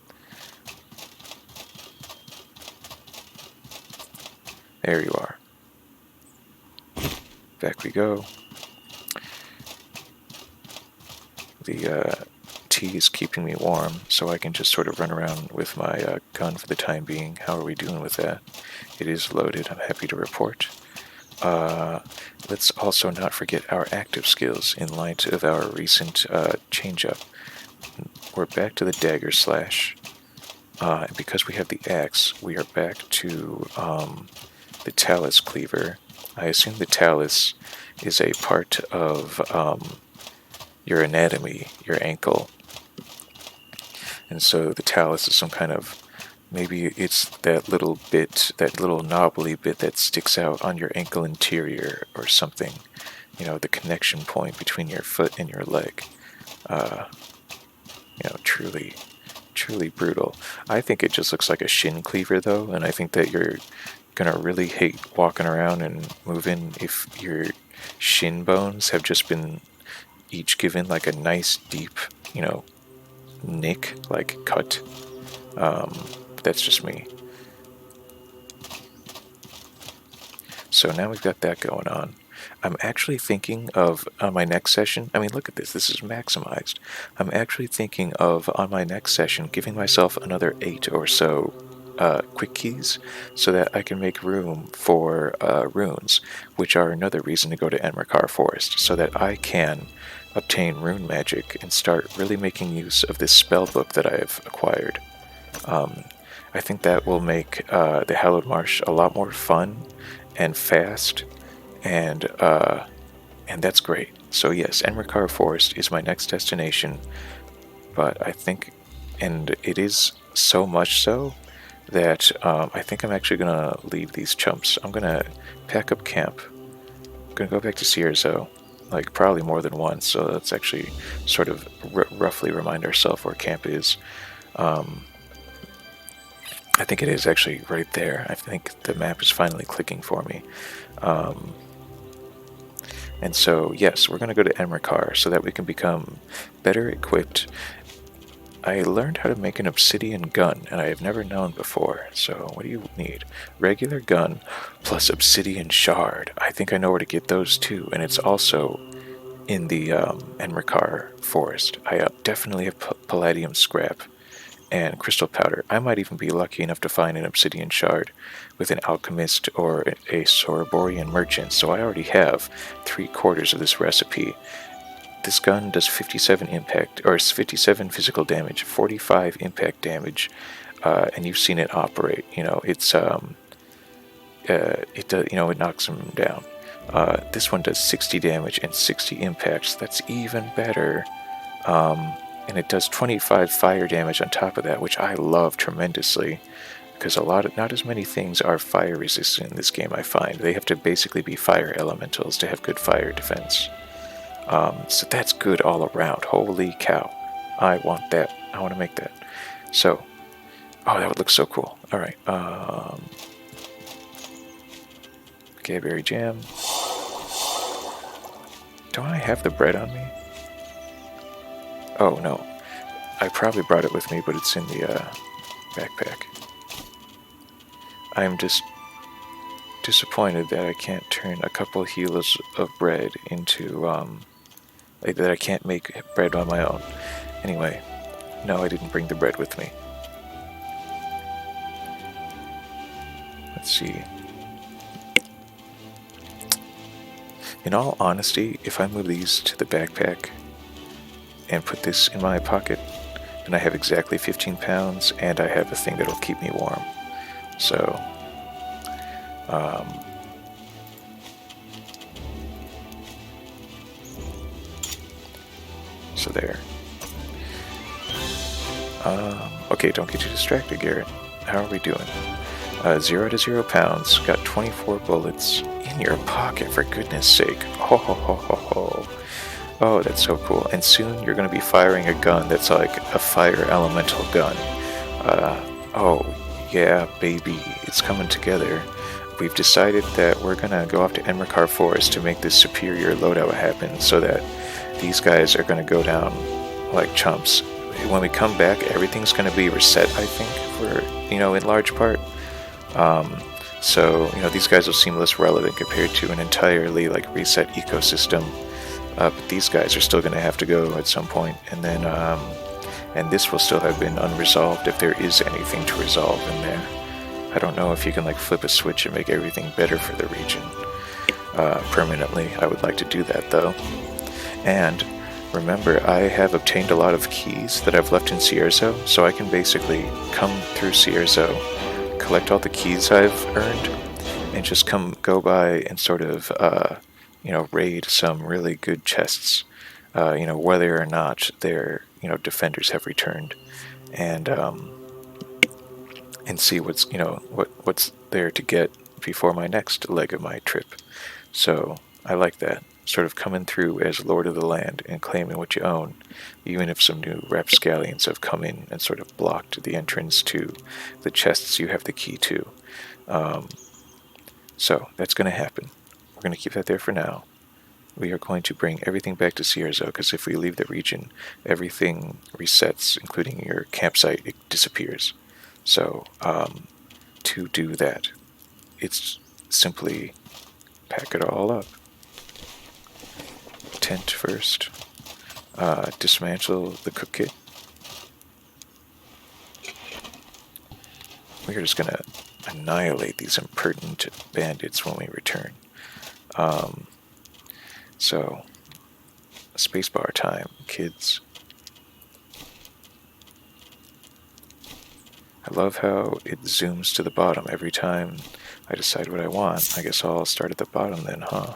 There you are. Back we go. The tea is keeping me warm, so I can just sort of run around with my gun for the time being. How are we doing with that? It is loaded, I'm happy to report. Let's also not forget our active skills in light of our recent change-up. We're back to the dagger slash. And because we have the axe, we are back to the talus cleaver. I assume the talus is a part of your anatomy, your ankle. And so the talus is some kind of, maybe it's that little bit, that little knobbly bit that sticks out on your ankle interior or something. You know, the connection point between your foot and your leg. Truly brutal. I think it just looks like a shin cleaver though, and I think that you're gonna really hate walking around and moving if your shin bones have just been each given like a nice deep, nick, like cut. That's just me. So now we've got that going on. I'm actually thinking of, on my next session, I mean, look at this is maximized. I'm actually thinking of, on my next session, giving myself another 8 or so quick keys so that I can make room for runes, which are another reason to go to Enmerkar Forest, so that I can obtain rune magic and start really making use of this spell book that I've acquired. I think that will make the Hallowed Marsh a lot more fun and fast, and that's great. So yes, Enmerkar Forest is my next destination, but I think, and it is so much so, that I think I'm actually going to leave these chumps. I'm going to pack up camp. I'm going to go back to Cierzo, like probably more than once, so let's actually sort of roughly remind ourselves where camp is. I think it is actually right there. I think the map is finally clicking for me. And so, yes, we're going to go to Enmerkar so that we can become better equipped. I learned how to make an obsidian gun, and I have never known before. So, what do you need? Regular gun plus obsidian shard. I think I know where to get those too, and it's also in the Enmerkar Forest. I definitely have palladium scrap and crystal powder. I might even be lucky enough to find an obsidian shard with an alchemist or a Soroborian merchant, so I already have 3/4 of this recipe. This gun does 57 impact, or 57 physical damage, 45 impact damage, and you've seen it operate. It does, it knocks them down. This one does 60 damage and 60 impacts. That's even better. And it does 25 fire damage on top of that, which I love tremendously, because not as many things are fire resistant in this game, I find. They have to basically be fire elementals to have good fire defense. So that's good all around. Holy cow. I want that. I want to make that. So, oh, that would look so cool. Alright, okay, berry jam. Don't I have the bread on me? Oh, no. I probably brought it with me, but it's in the backpack. I'm just disappointed that I can't turn a couple of kilos of bread into, that I can't make bread on my own. Anyway, no, I didn't bring the bread with me. Let's see. In all honesty, if I move these to the backpack and put this in my pocket, and I have exactly 15 pounds, and I have a thing that'll keep me warm. So, so there. Okay, don't get too distracted, Garrett. How are we doing? 0 to 0 pounds, got 24 bullets in your pocket, for goodness sake. Ho ho ho ho ho. Oh, that's so cool. And soon you're going to be firing a gun that's like a fire elemental gun. Oh, yeah, baby. It's coming together. We've decided that we're going to go off to Enmerkar Forest to make this superior loadout happen so that these guys are going to go down like chumps. When we come back, everything's going to be reset, I think, for, in large part. So, these guys will seem less relevant compared to an entirely, reset ecosystem. But these guys are still going to have to go at some point, and then, and this will still have been unresolved if there is anything to resolve in there. I don't know if you can, flip a switch and make everything better for the region. permanently. I would like to do that though. And remember, I have obtained a lot of keys that I've left in Cierzo, so I can basically come through Cierzo, collect all the keys I've earned, and just go by and sort of, raid some really good chests, whether or not their, defenders have returned, and see what's there to get before my next leg of my trip. So I like that. Sort of coming through as Lord of the Land and claiming what you own, even if some new rapscallions have come in and sort of blocked the entrance to the chests you have the key to. So that's going to happen. We're going to keep that there for now. We are going to bring everything back to Cierzo, because if we leave the region, everything resets, including your campsite. It disappears. So to do that, it's simply pack it all up. Tent first. Dismantle the cook kit. We're just gonna annihilate these impertinent bandits when we return. So, spacebar time, kids. I love how it zooms to the bottom every time I decide what I want. I guess I'll start at the bottom then, huh?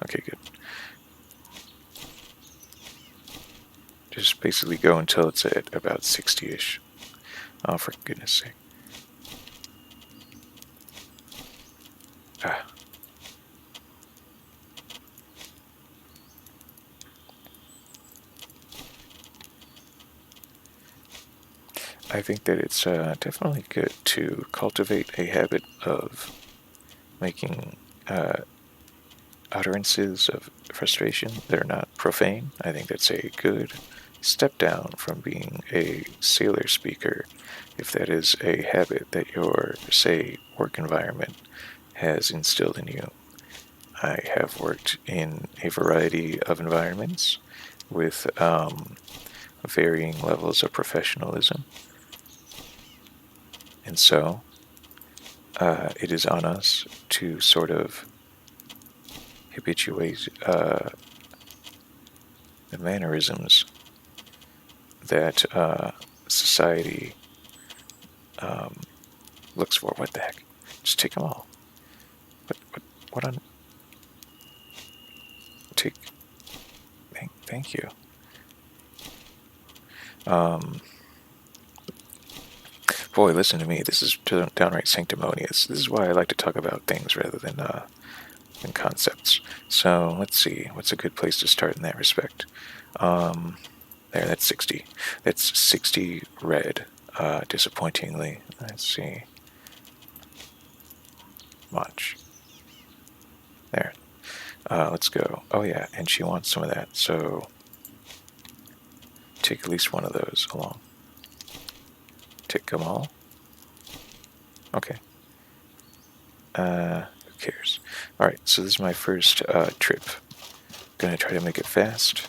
Okay, good. Just basically go until it's at about 60-ish. Oh, for goodness sake. Ah. I think that it's definitely good to cultivate a habit of making utterances of frustration that are not profane. I think that's a good step down from being a sailor speaker, if that is a habit that your, say, work environment has instilled in you. I have worked in a variety of environments with varying levels of professionalism. And so, it is on us to sort of habituate the mannerisms that society looks for. What the heck? Just take them all. What on? Take. Thank you. Boy, listen to me. This is downright sanctimonious. This is why I like to talk about things rather than concepts. So let's see. What's a good place to start in that respect? There, that's 60. That's 60 red. Disappointingly. Let's see. Much. There. Let's go. Oh yeah, and she wants some of that. So take at least one of those along. Take them all? Okay. Who cares? Alright, so this is my first trip. Gonna try to make it fast.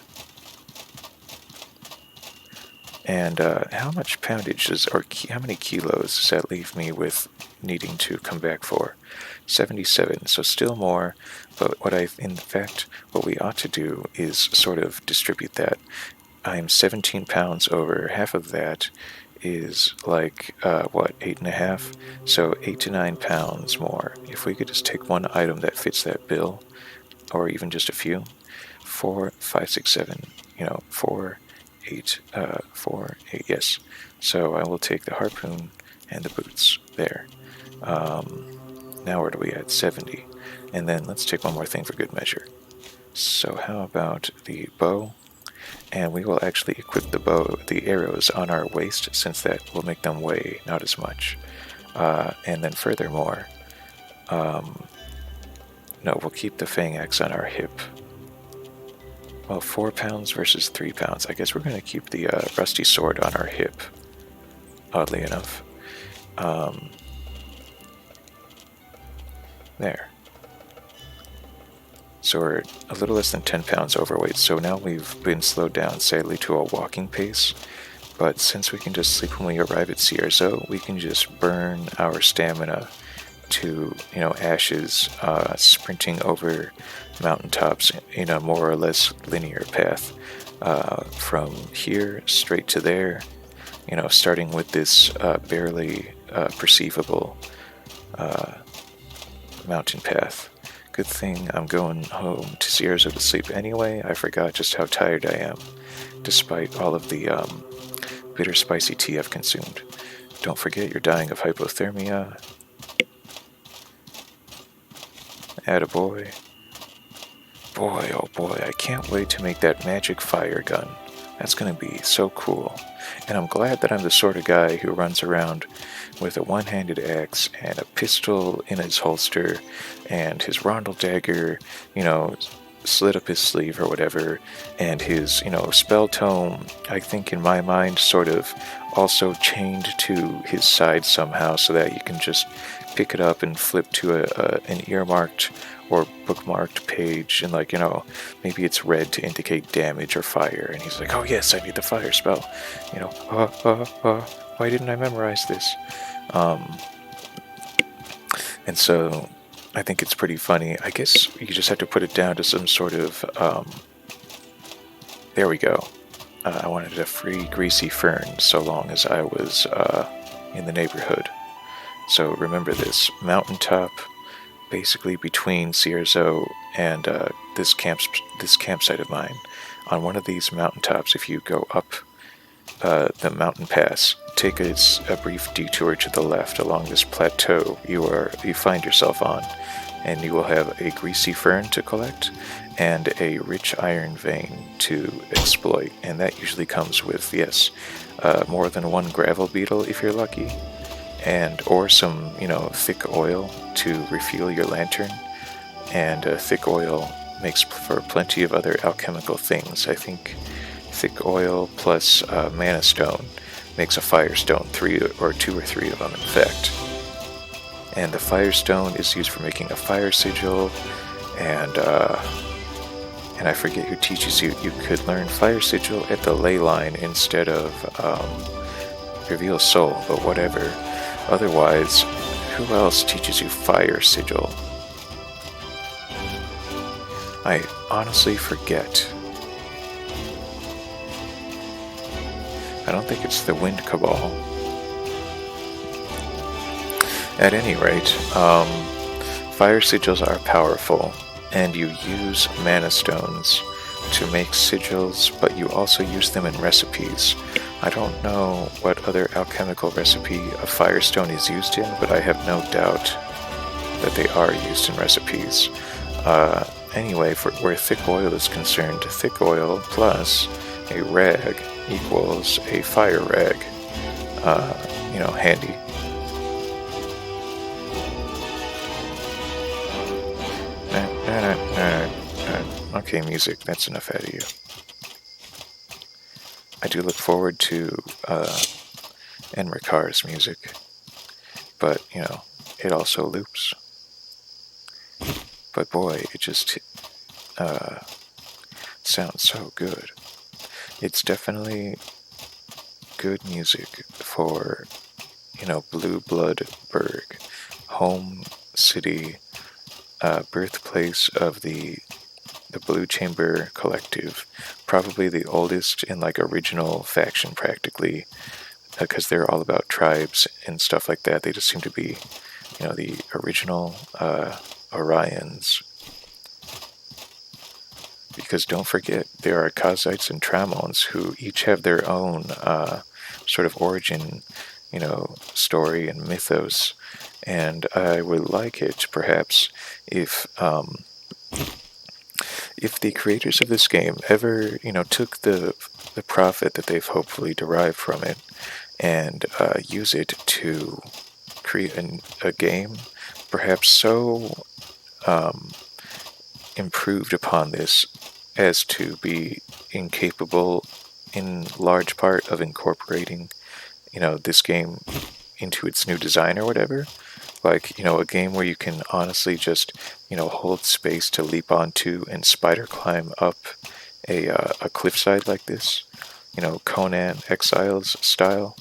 And how much poundage how many kilos does that leave me with needing to come back for? 77, so still more, but what we ought to do is sort of distribute that. I'm 17 pounds over. Half of that is like, 8.5? So 8 to 9 pounds more. If we could just take one item that fits that bill, or even just a few, 4, 5, 6, 7, 4, 8, 4, 8, yes. So I will take the harpoon and the boots there. Now where do we at? 70. And then let's take one more thing for good measure. So how about the bow? And we will actually equip the arrows on our waist, since that will make them weigh not as much. And then furthermore, no, we'll keep the fang axe on our hip. Well, 4 pounds versus 3 pounds. I guess we're going to keep the rusty sword on our hip, oddly enough. There. So we're a little less than 10 pounds overweight, so now we've been slowed down, sadly, to a walking pace. But since we can just sleep when we arrive at Cierzo, we can just burn our stamina to, ashes, sprinting over mountaintops in a more or less linear path, from here straight to there, starting with this barely perceivable mountain path. Good thing I'm going home to Cierzo to sleep anyway. I forgot just how tired I am, despite all of the bitter spicy tea I've consumed. Don't forget you're dying of hypothermia. Attaboy. Boy, oh boy, I can't wait to make that magic fire gun. That's gonna be so cool. And I'm glad that I'm the sort of guy who runs around with a one-handed axe and a pistol in his holster and his rondel dagger, slit up his sleeve or whatever, and his, spell tome, I think in my mind, sort of also chained to his side somehow so that you can just pick it up and flip to an earmarked or bookmarked page, and maybe it's red to indicate damage or fire, and he's like, oh yes, I need the fire spell, why didn't I memorize this? And so I think it's pretty funny. I guess you just have to put it down to some sort of, there we go. I wanted a free greasy fern so long as I was in the neighborhood. So remember this mountaintop, basically between Cierzo and this campsite of mine. On one of these mountaintops, if you go up the mountain pass, take a brief detour to the left along this plateau you find yourself on, and you will have a greasy fern to collect and a rich iron vein to exploit, and that usually comes with, more than one gravel beetle if you're lucky, or some, thick oil to refuel your lantern, and thick oil makes for plenty of other alchemical things. I think thick oil plus mana stone makes a firestone, 2 or 3 of them in fact. And the firestone is used for making a fire sigil, and I forget who teaches you. You could learn fire sigil at the ley line instead of reveal soul, but whatever. Otherwise, who else teaches you fire sigil? I honestly forget. I don't think it's the Wind Cabal. At any rate, fire sigils are powerful, and you use mana stones to make sigils, but you also use them in recipes. I don't know what other alchemical recipe a firestone is used in, but I have no doubt that they are used in recipes. Anyway, where thick oil is concerned, thick oil plus a rag equals a fire rag. Handy. Okay, music, that's enough out of you. I do look forward to Enmerkar's music, but, it also loops. But boy, it just sounds so good. It's definitely good music for, Blue Blood Burg, home city, birthplace of the Blue Chamber Collective, probably the oldest and original faction practically, because they're all about tribes and stuff like that. They just seem to be, the original Orions. Because don't forget, there are Kazites and Tramons who each have their own sort of origin, story and mythos. And I would like it, perhaps, if the creators of this game ever, took the profit that they've hopefully derived from it and use it to create a game, perhaps so improved upon this as to be incapable in large part of incorporating, this game into its new design or whatever. A game where you can honestly just, hold space to leap onto and spider climb up a cliffside like this. Conan Exiles style.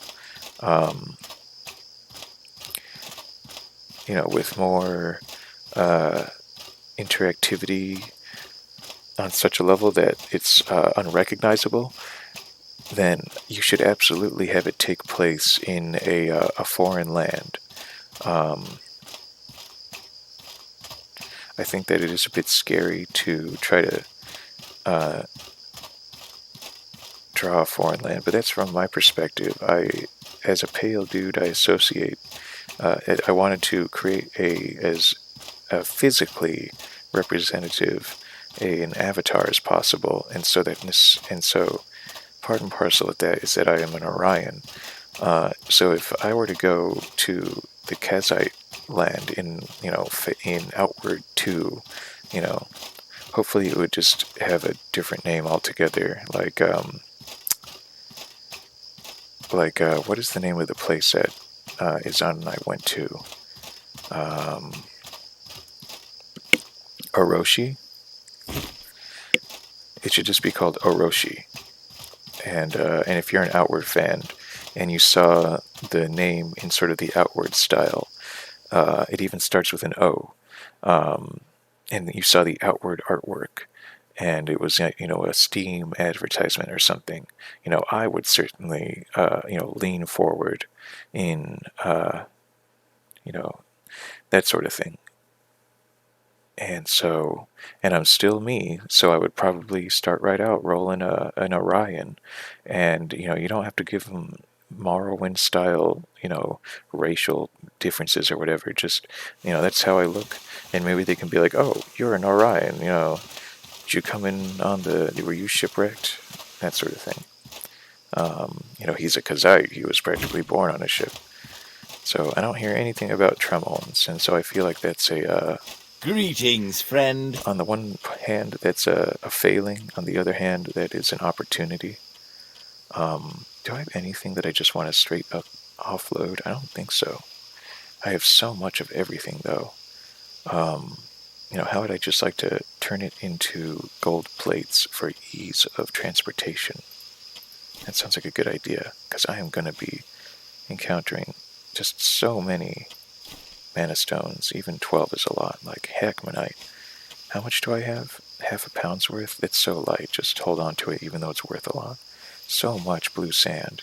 With more interactivity on such a level that it's unrecognizable, then you should absolutely have it take place in a foreign land. I think that it is a bit scary to try to draw a foreign land, but that's from my perspective. As a pale dude, I associate. I wanted to create as physically representative an avatar as possible, and so part and parcel of that is that I am an Orion. So if I were to go to the Kazite land in Outward 2, hopefully it would just have a different name altogether, like what is the name of the place that Izan and I went to? Orochi? It should just be called Orochi. And if you're an Outward fan and you saw the name in sort of the Outward style, it even starts with an O. And you saw the Outward artwork, and it was a Steam advertisement or something. I would certainly lean forward in that sort of thing. And I'm still me, so I would probably start right out rolling an Orion, and you don't have to give them Morrowind style, racial differences or whatever. Just that's how I look, and maybe they can be like, oh, you're an Orion, did you come in were you shipwrecked, that sort of thing. He's a Kazite. He was practically born on a ship. So I don't hear anything about Tremolins, and so I feel like that's a Greetings, friend. on the one hand, that's a failing. On the other hand, that is an opportunity. Do I have anything that I just want to straight up offload? I don't think so. I have so much of everything, though. How would I just like to turn it into gold plates for ease of transportation? That sounds like a good idea, because I am going to be encountering just so many mana stones. Even 12 is a lot, like Hackmanite. How much do I have? Half a pound's worth? It's so light, just hold on to it even though it's worth a lot. So much blue sand,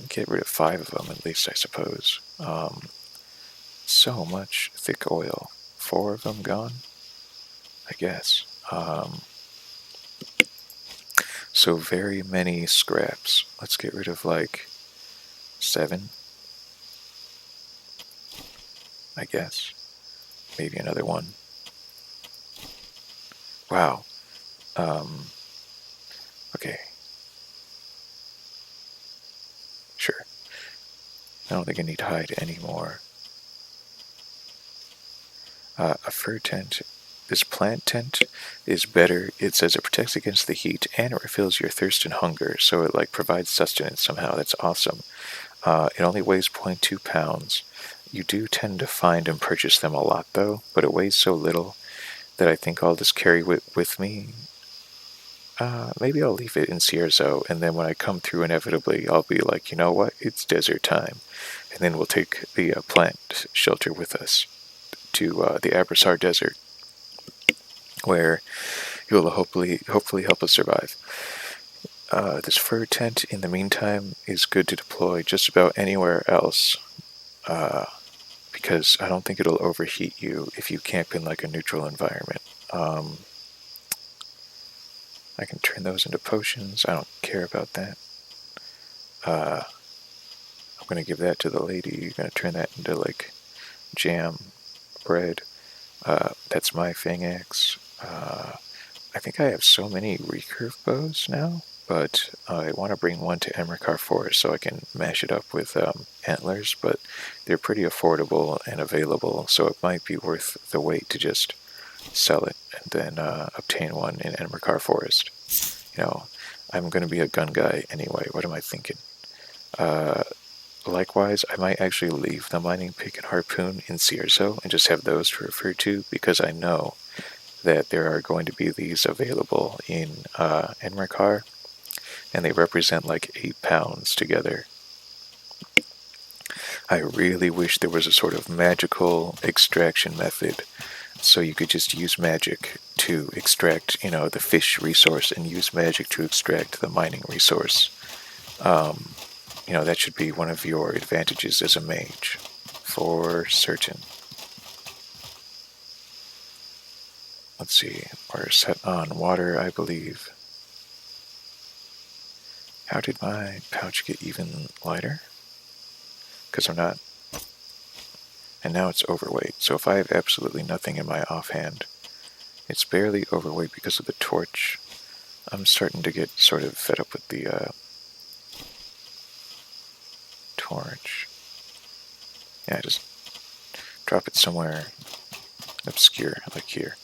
Get rid of 5 of them at least, I suppose. So much thick oil. 4 of them gone? I guess. So very many scraps. Let's get rid of 7. I guess. Maybe another one. Wow. Okay. Sure. I don't think I need hide anymore. A fur tent. This plant tent is better. It says it protects against the heat and it refills your thirst and hunger. So it provides sustenance somehow. That's awesome. It only weighs 0.2 pounds. You do tend to find and purchase them a lot though, but it weighs so little that I think I'll just carry it with me. Maybe I'll leave it in Cierzo, and then when I come through inevitably, I'll be like, you know what, it's desert time. And then we'll take the plant shelter with us to the Abrasar Desert, where you'll hopefully help us survive. This fur tent, in the meantime, is good to deploy just about anywhere else, because I don't think it'll overheat you if you camp in a neutral environment. I can turn those into potions. I don't care about that. I'm going to give that to the lady. You're going to turn that into jam bread. That's my fang axe. I think I have so many recurve bows now, but I want to bring one to Enmerkar Forest so I can mash it up with antlers, but they're pretty affordable and available, so it might be worth the wait to just sell it and then obtain one in Enmerkar Forest. I'm going to be a gun guy anyway. What am I thinking? Likewise, I might actually leave the mining pick and harpoon in Cierzo and just have those to refer to, because I know that there are going to be these available in Enmerkar. and they represent like 8 pounds together. I really wish there was a sort of magical extraction method so you could just use magic to extract, the fish resource and use magic to extract the mining resource. That should be one of your advantages as a mage, for certain. Let's see, we're set on water, I believe. How did my pouch get even lighter? Because I'm not... And now it's overweight, so if I have absolutely nothing in my offhand, it's barely overweight because of the torch. I'm starting to get sort of fed up with the torch. Yeah, just drop it somewhere obscure, like here.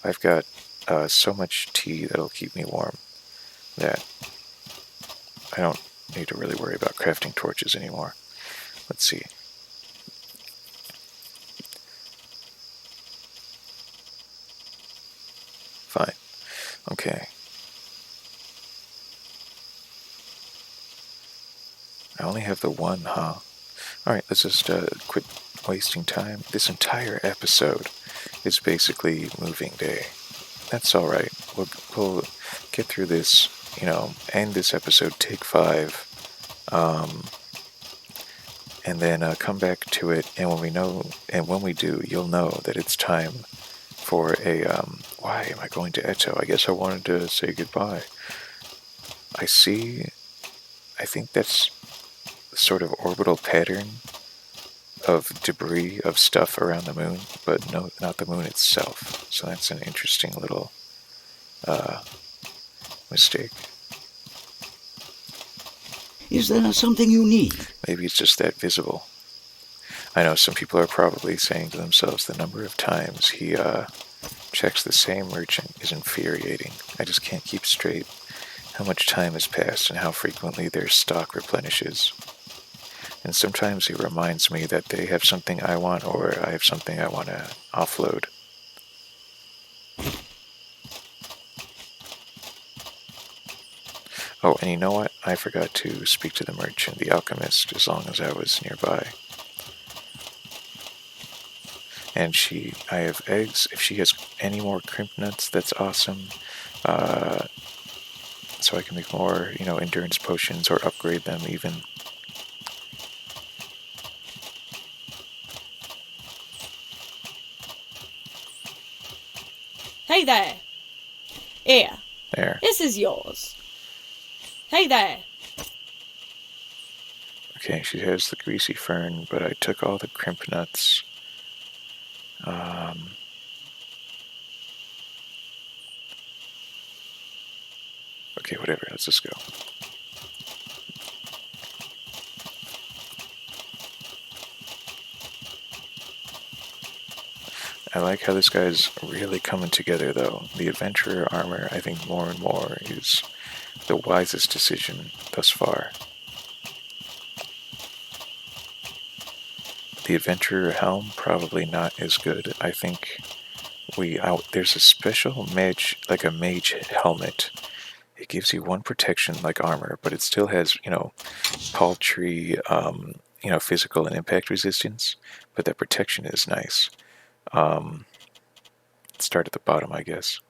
I've got so much tea that'll keep me warm that I don't need to really worry about crafting torches anymore. Let's see. Fine. Okay. I only have the one, huh? Alright, let's just quit wasting time. This entire episode is basically moving day. That's alright. We'll get through this, end this episode, take 5, and then come back to it, and when we do, you'll know that it's time for a, why am I going to Eto? I guess I wanted to say goodbye. I think that's sort of orbital pattern of debris of stuff around the moon, but no, not the moon itself. So that's an interesting little mistake. Is there something you need? Maybe it's just that visible. I know some people are probably saying to themselves the number of times he checks the same merchant is infuriating. I just can't keep straight how much time has passed and how frequently their stock replenishes. And sometimes it reminds me that they have something I want, or I have something I want to offload. Oh, and you know what? I forgot to speak to the merchant, the alchemist, as long as I was nearby. And I have eggs. If she has any more crimp nuts, that's awesome. So I can make more, endurance potions or upgrade them even. Hey there. Here. There. This is yours. Hey there. Okay, she has the greasy fern, but I took all the crimp nuts. Okay, whatever, let's just go. I like how this guy's really coming together, though. The adventurer armor, I think more and more, is the wisest decision thus far. The adventurer helm, probably not as good. I think there's a special mage, like a mage helmet. It gives you 1 protection like armor, but it still has, paltry, physical and impact resistance. But that protection is nice. Start at the bottom, I guess.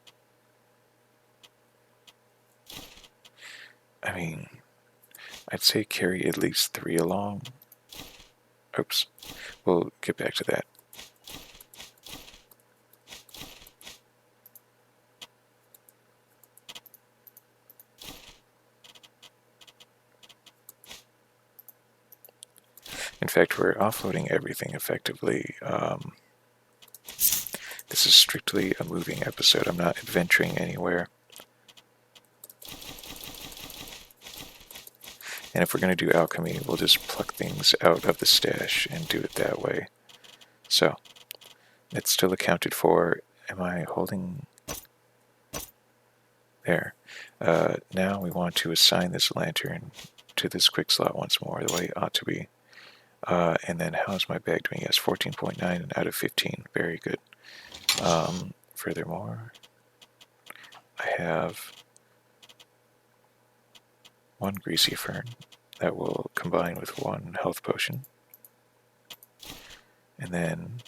I mean, I'd say carry at least 3 along. Oops. We'll get back to that. In fact, we're offloading everything effectively. This is strictly a moving episode. I'm not adventuring anywhere. And if we're going to do alchemy, we'll just pluck things out of the stash and do it that way. So, it's still accounted for. Am I holding... There. Now we want to assign this lantern to this quick slot once more, the way it ought to be. And then how's my bag doing? Yes, 14.9 out of 15. Very good. Furthermore, I have one greasy fern that will combine with one health potion. And then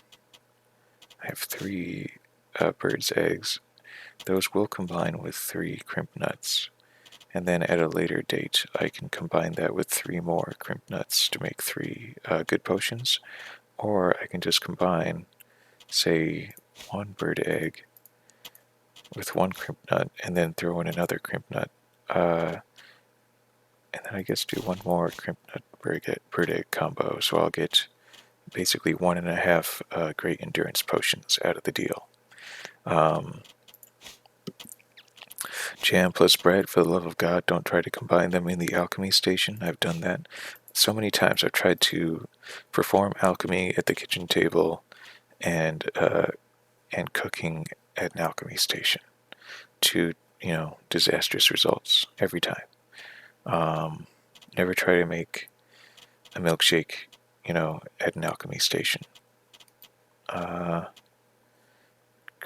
I have 3 bird's eggs. Those will combine with 3 crimp nuts. And then at a later date, I can combine that with 3 more crimp nuts to make 3 good potions. Or I can just combine, say, 1 bird egg with 1 crimp nut and then throw in another crimp nut. And then I guess do 1 more crimp nut bird egg combo. So I'll get basically 1.5 great endurance potions out of the deal. Jam plus bread, for the love of God, don't try to combine them in the alchemy station. I've done that so many times. I've tried to perform alchemy at the kitchen table and cooking at an alchemy station to, disastrous results every time. Never try to make a milkshake, at an alchemy station.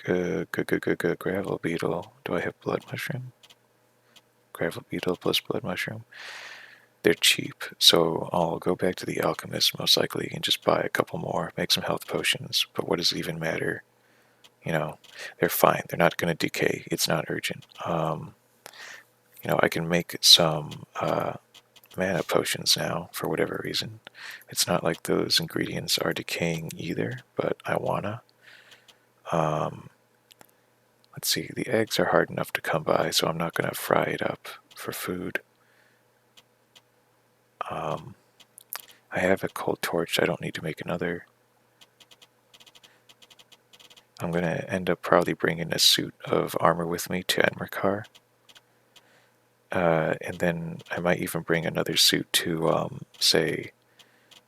Good. Gravel beetle. Do I have blood mushroom? Gravel beetle plus blood mushroom. They're cheap, so I'll go back to the alchemist most likely and just buy a couple more, make some health potions. But what does it even matter? They're fine. They're not going to decay. It's not urgent. I can make some mana potions now for whatever reason. It's not like those ingredients are decaying either, but I wanna. Let's see, the eggs are hard enough to come by, so I'm not going to fry it up for food. I have a cold torch. I don't need to make another. I'm going to end up probably bringing a suit of armor with me to Enmerkar. And then I might even bring another suit to, say,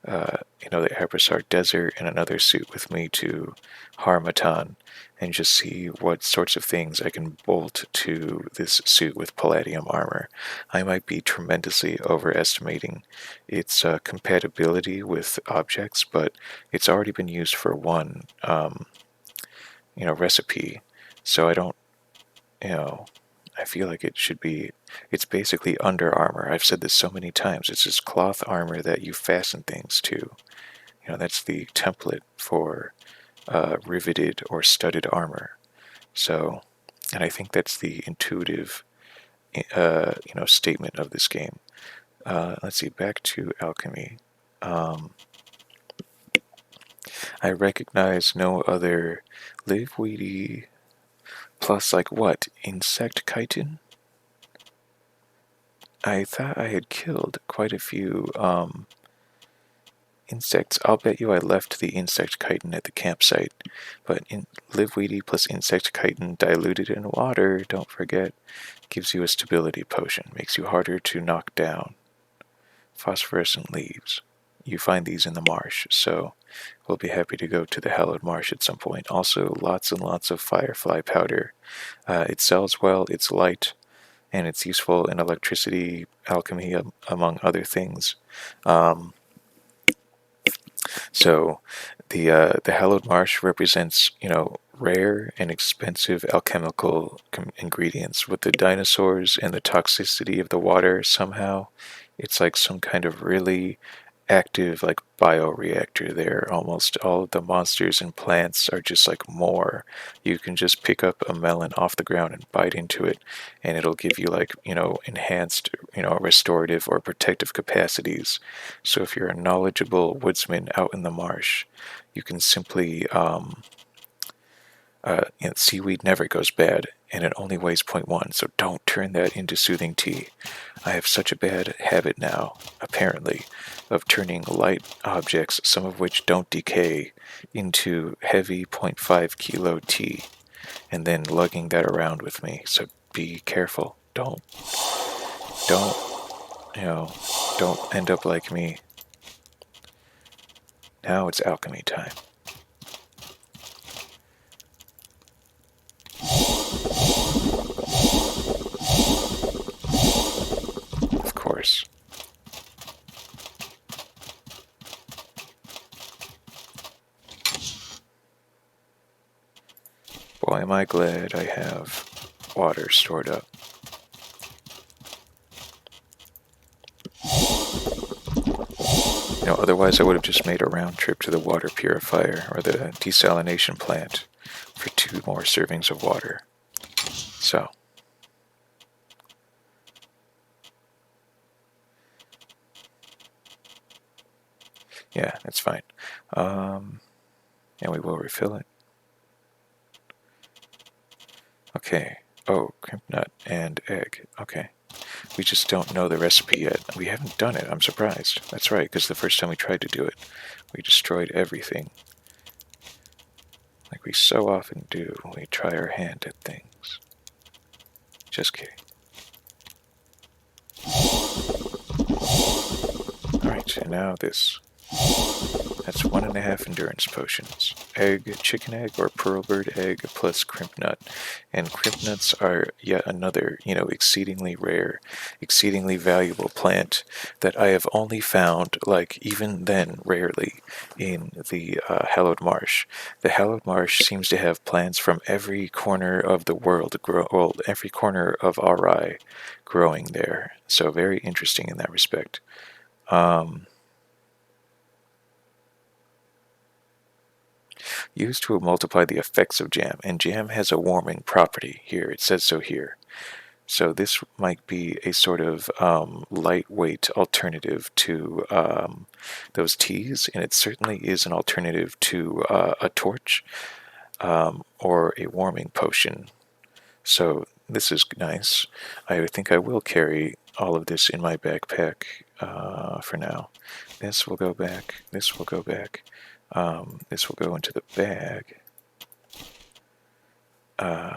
the Abrasar Desert, and another suit with me to Harmattan, and just see what sorts of things I can bolt to this suit with Palladium armor. I might be tremendously overestimating its compatibility with objects, but it's already been used for one, recipe, so I don't, I feel like it's basically under armor. I've said this so many times. It's just cloth armor that you fasten things to. That's the template for riveted or studded armor. So, and I think that's the intuitive, statement of this game. Let's see, back to alchemy. I recognize no other live-weedy plus, like, what? Insect chitin? I thought I had killed quite a few insects. I'll bet you I left the insect chitin at the campsite. But live-weedy plus insect chitin diluted in water, don't forget, gives you a stability potion, makes you harder to knock down. Phosphorescent leaves. You find these in the marsh, so we'll be happy to go to the Hallowed Marsh at some point. Also, lots and lots of firefly powder. It sells well, it's light, and it's useful in electricity, alchemy, among other things. So the Hallowed Marsh represents, rare and expensive alchemical ingredients. With the dinosaurs and the toxicity of the water, somehow it's like some kind of really active, like, bioreactor there. Almost all of the monsters and plants are just like more. You can just pick up a melon off the ground and bite into it, and it'll give you, like, enhanced, restorative or protective capacities. So if you're a knowledgeable woodsman out in the marsh, you can simply seaweed never goes bad, and it only weighs 0.1, so don't turn that into soothing tea. I have such a bad habit now, apparently, of turning light objects, some of which don't decay, into heavy 0.5 kilo tea, and then lugging that around with me. So be careful. Don't end up like me. Now it's alchemy time. Of course. Boy, am I glad I have water stored up. otherwise I would have just made a round trip to the water purifier or the desalination plant for 2 more servings of water. So, yeah, it's fine. And we will refill it. Okay. Oh, crimped nut and egg. Okay. We just don't know the recipe yet. We haven't done it. I'm surprised. That's right, because the first time we tried to do it, we destroyed everything. Like we so often do when we try our hand at things. Just kidding. Alright, and now this. That's 1.5 endurance potions. Egg, chicken egg, or pearl bird egg, plus crimp nut. And crimp nuts are yet another, exceedingly rare, exceedingly valuable plant that I have only found, like, even then, rarely, in the Hallowed Marsh. The Hallowed Marsh seems to have plants from every corner of the world, every corner of Aurai growing there. So very interesting in that respect. Used to multiply the effects of jam, and jam has a warming property here. It says so here. So this might be a sort of lightweight alternative to those teas, and it certainly is an alternative to a torch or a warming potion. So this is nice. I think I will carry all of this in my backpack for now. This will go back. This will go back. This will go into the bag. I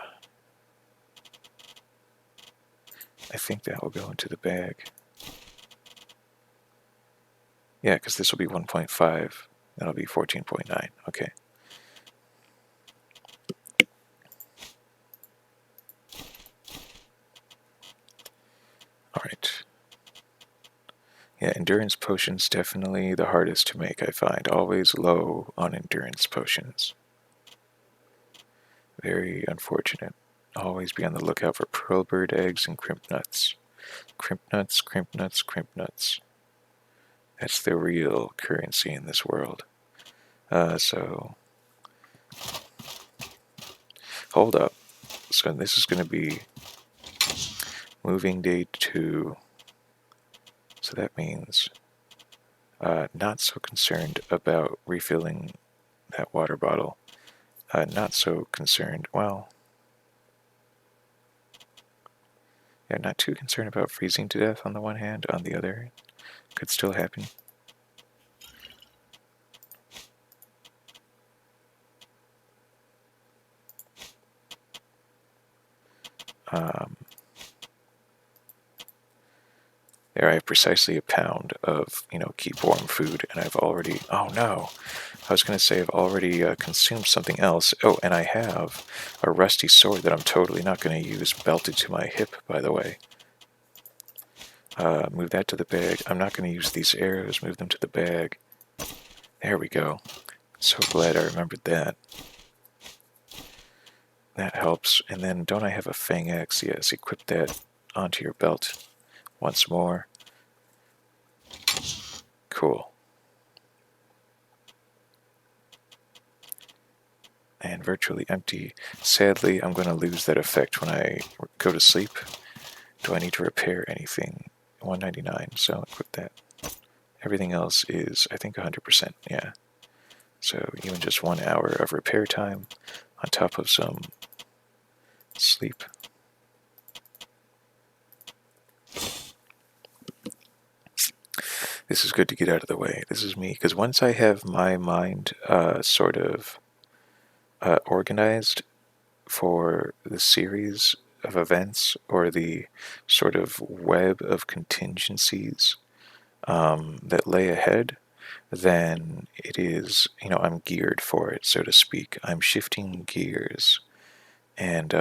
think that will go into the bag. Yeah, because this will be 1.5. That'll be 14.9. Okay. Alright. Yeah, endurance potions definitely the hardest to make, I find. Always low on endurance potions. Very unfortunate. Always be on the lookout for pearl bird eggs and crimp nuts. Crimp nuts, crimp nuts, crimp nuts. That's the real currency in this world. So hold up. So this is going to be moving day 2. So that means not so concerned about refilling that water bottle. Not so concerned, well, yeah, not too concerned about freezing to death on the one hand. On the other, could still happen. There I have precisely a pound of, keep warm food, and I've already, oh no, I was going to say I've already consumed something else. Oh, and I have a rusty sword that I'm totally not going to use, belted to my hip, by the way. Move that to the bag. I'm not going to use these arrows, move them to the bag. There we go. So glad I remembered that. That helps. And then don't I have a fang axe? Yes, equip that onto your belt once more. Cool. And virtually empty. Sadly, I'm going to lose that effect when I go to sleep. Do I need to repair anything? 199, so equip that. Everything else is, I think, 100%, yeah. So even just 1 hour of repair time on top of some sleep. This is good to get out of the way. This is me, because once I have my mind sort of organized for the series of events or the sort of web of contingencies that lay ahead, then it is, I'm geared for it, so to speak. I'm shifting gears, and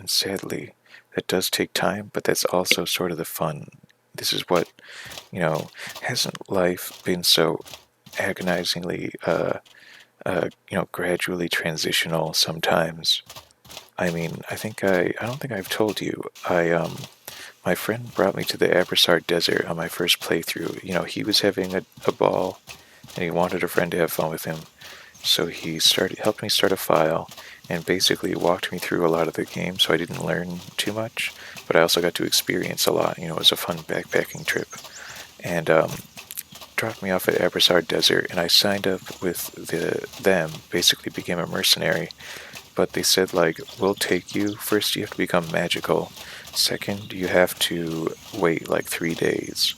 sadly, that does take time, but that's also sort of the fun. This is what, hasn't life been so agonizingly, gradually transitional sometimes? I mean, I don't think I've told you, my friend brought me to the Abrasar Desert on my first playthrough. You know, he was having a ball, and he wanted a friend to have fun with him. So he helped me start a file, and basically walked me through a lot of the game, so I didn't learn too much, but I also got to experience a lot. You know, it was a fun backpacking trip. And dropped me off at Abrasar Desert, and I signed up with them, basically became a mercenary. But they said, like, we'll take you. First, you have to become magical. Second, you have to wait like 3 days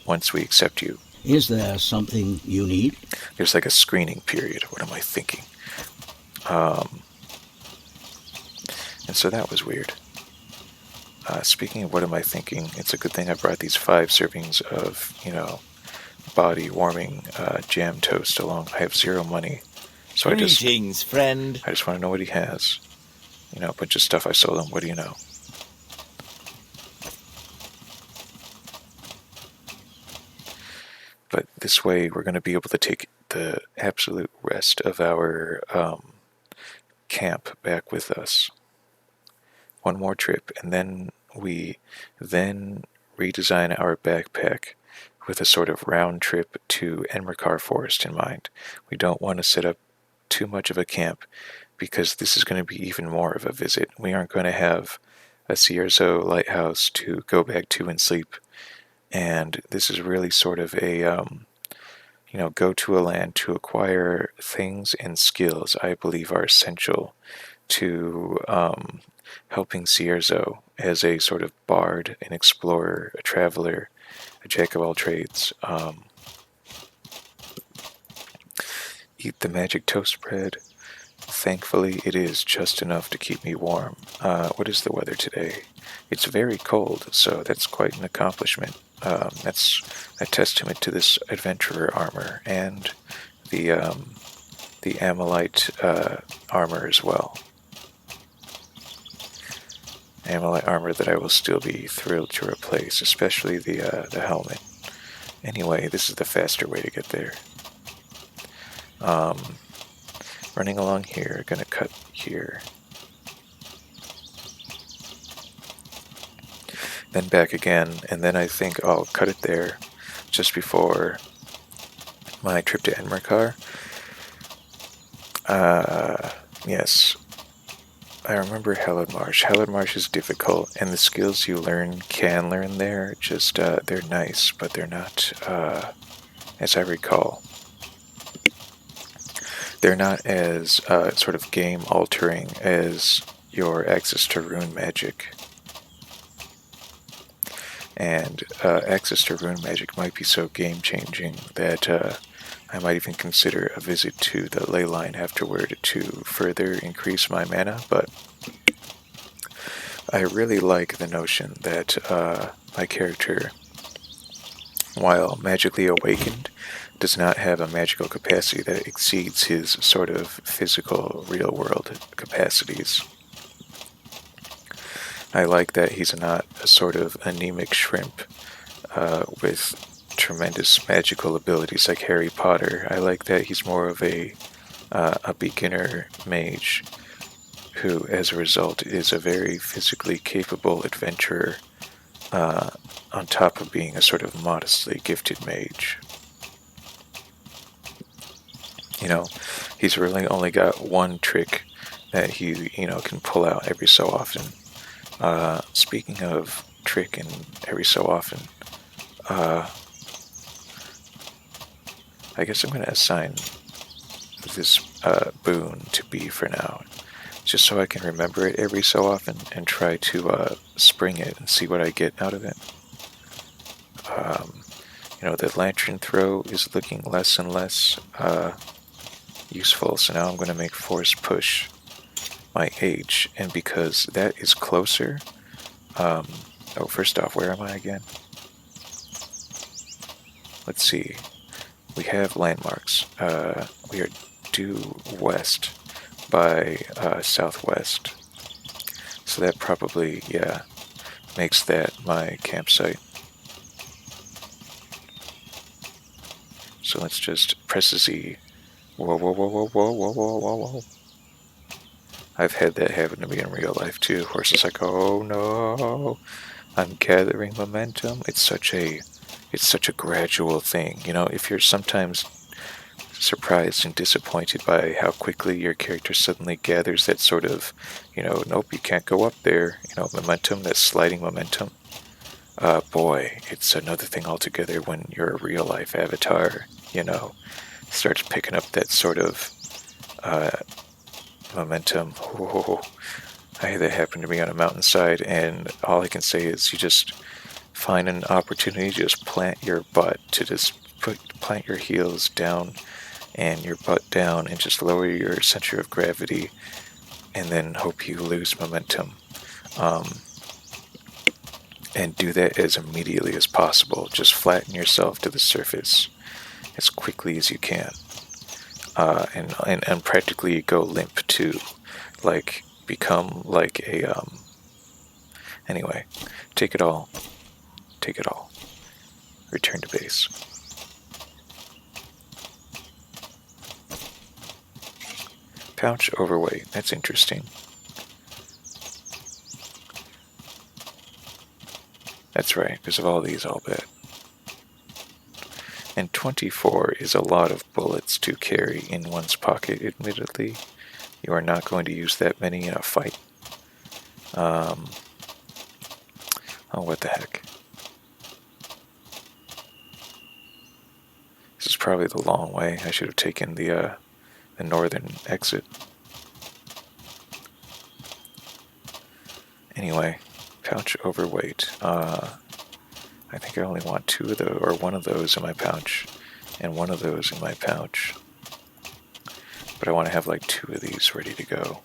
once we accept you. Is there something you need? There's like a screening period. What am I thinking? And so that was weird. Speaking of what am I thinking, it's a good thing I brought these 5 servings of, you know, body warming jam toast along. I have 0 money. So Greetings, friend. I just want to know what he has. You know, a bunch of stuff I sold him. What do you know? But this way, we're going to be able to take the absolute rest of our camp back with us. One more trip, and then we redesign our backpack with a sort of round trip to Enmerkar Forest in mind. We don't want to set up too much of a camp, because this is going to be even more of a visit. We aren't going to have a Cierzo lighthouse to go back to and sleep. And this is really sort of a, you know, go to a land to acquire things and skills I believe are essential to helping Cierzo as a sort of bard, an explorer, a traveler, a jack of all trades. Eat the magic toast bread. Thankfully, it is just enough to keep me warm. What is the weather today? It's very cold, so that's quite an accomplishment. That's a testament to this adventurer armor and the Amalite armor as well. Amalite armor that I will still be thrilled to replace, especially the helmet. Anyway, this is the faster way to get there. Running along here, gonna cut here. Then back again, and then I think I'll cut it there just before my trip to Enmerkar. Yes, I remember Hallowed Marsh. Hallowed Marsh is difficult, and the skills you can learn there, just, they're nice, but they're not, as I recall, they're not as sort of game-altering as your access to rune magic. And access to rune magic might be so game-changing that I might even consider a visit to the ley line afterward to further increase my mana, but I really like the notion that my character, while magically awakened, does not have a magical capacity that exceeds his sort of physical, real-world capacities. I like that he's not a sort of anemic shrimp with tremendous magical abilities like Harry Potter. I like that he's more of a beginner mage who, as a result, is a very physically capable adventurer on top of being a sort of modestly gifted mage. You know, he's really only got one trick that he, you know, can pull out every so often. Speaking of trick and every so often, I guess I'm going to assign this boon to B for now, just so I can remember it every so often and try to spring it and see what I get out of it. You know, the lantern throw is looking less and less useful, so now I'm going to make force push my H, and because that is closer, first off, where am I again? Let's see, we have landmarks. We are due west by southwest, so that probably, yeah, makes that my campsite. So let's just press Z. Whoa, whoa, whoa, whoa, whoa, whoa, whoa, whoa, whoa. I've had that happen to me in real life too. Horses like, oh no, I'm gathering momentum. It's such a gradual thing. If you're sometimes surprised and disappointed by how quickly your character suddenly gathers that sort of, nope, you can't go up there, momentum, that sliding momentum. Boy, it's another thing altogether when your real life avatar, starts picking up that sort of momentum. Whoa. I had that happen to me on a mountainside, and all I can say is you just find an opportunity to just plant your butt, to just plant your heels down and your butt down and just lower your center of gravity and then hope you lose momentum. And do that as immediately as possible. Just flatten yourself to the surface as quickly as you can. And practically go limp too. Like, become like a, anyway, take it all. Take it all. Return to base. Pouch overweight. That's interesting. That's right, because of all these, I'll bet. And 24 is a lot of bullets to carry in one's pocket, admittedly. You are not going to use that many in a fight. Oh, what the heck. This is probably the long way. I should have taken the northern exit. Anyway, pouch overweight. I think I only want two of those, or one of those in my pouch, and one of those in my pouch. But I want to have like two of these ready to go,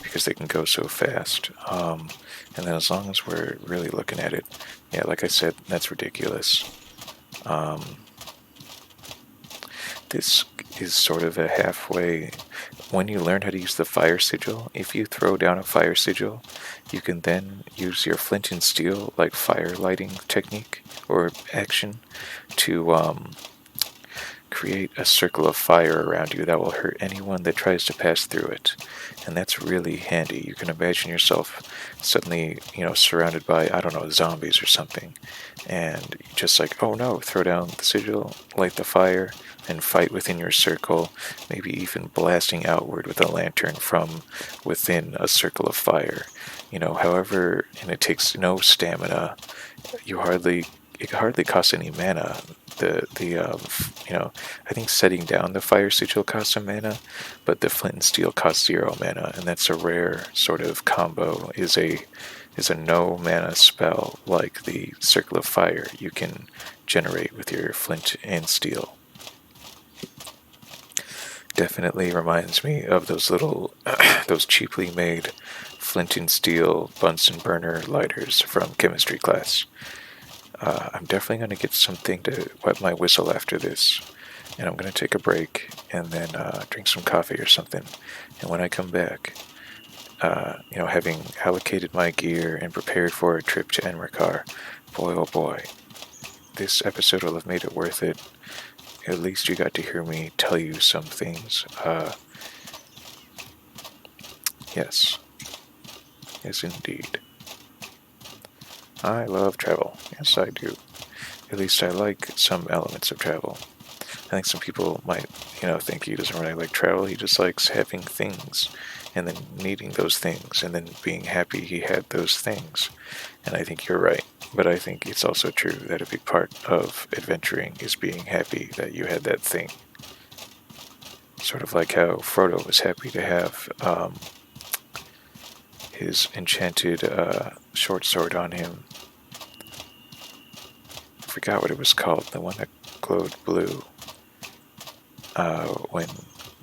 because they can go so fast. And then as long as we're really looking at it, yeah, like I said, that's ridiculous. This is sort of a halfway. When you learn how to use the fire sigil, if you throw down a fire sigil, you can then use your flint and steel, like fire lighting technique or action, to create a circle of fire around you that will hurt anyone that tries to pass through it. And that's really handy. You can imagine yourself suddenly, surrounded by, I don't know, zombies or something. And just like, oh no, throw down the sigil, light the fire, and fight within your circle, maybe even blasting outward with a lantern from within a circle of fire. However, and it takes no stamina. It hardly costs any mana. I think setting down the fire sigil costs some mana, but the flint and steel costs 0 mana, and that's a rare sort of combo. Is a no mana spell like the circle of fire you can generate with your flint and steel. Definitely reminds me of those little, those cheaply made flint and steel Bunsen burner lighters from chemistry class. I'm definitely going to get something to wet my whistle after this, and I'm going to take a break and then drink some coffee or something. And when I come back, having allocated my gear and prepared for a trip to Enmerkar, boy oh boy, this episode will have made it worth it. At least you got to hear me tell you some things. Yes indeed. I love travel. Yes, I do. At least I like some elements of travel. I think some people might, think he doesn't really like travel. He just likes having things and then needing those things and then being happy he had those things. And I think you're right. But I think it's also true that a big part of adventuring is being happy that you had that thing. Sort of like how Frodo was happy to have his enchanted short sword on him. I forgot what it was called, the one that glowed blue when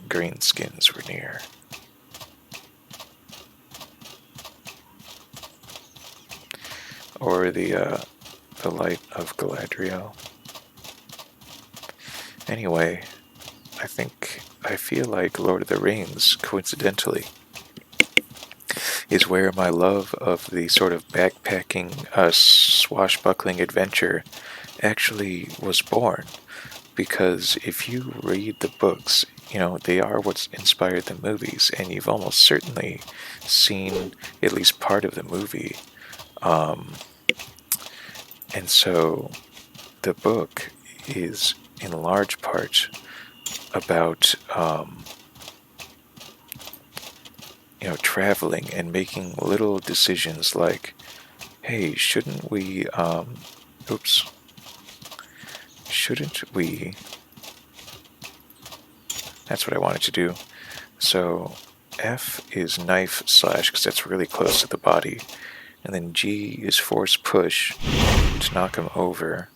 green skins were near. Or the light of Galadriel. Anyway, I feel like Lord of the Rings, coincidentally, is where my love of the sort of backpacking, swashbuckling adventure actually was born. because if you read the books, they are what's inspired the movies, and you've almost certainly seen at least part of the movie. And so the book is in large part about, traveling and making little decisions like, hey, shouldn't we, that's what I wanted to do. So F is knife slash, because that's really close to the body. And then G is force push to knock him over.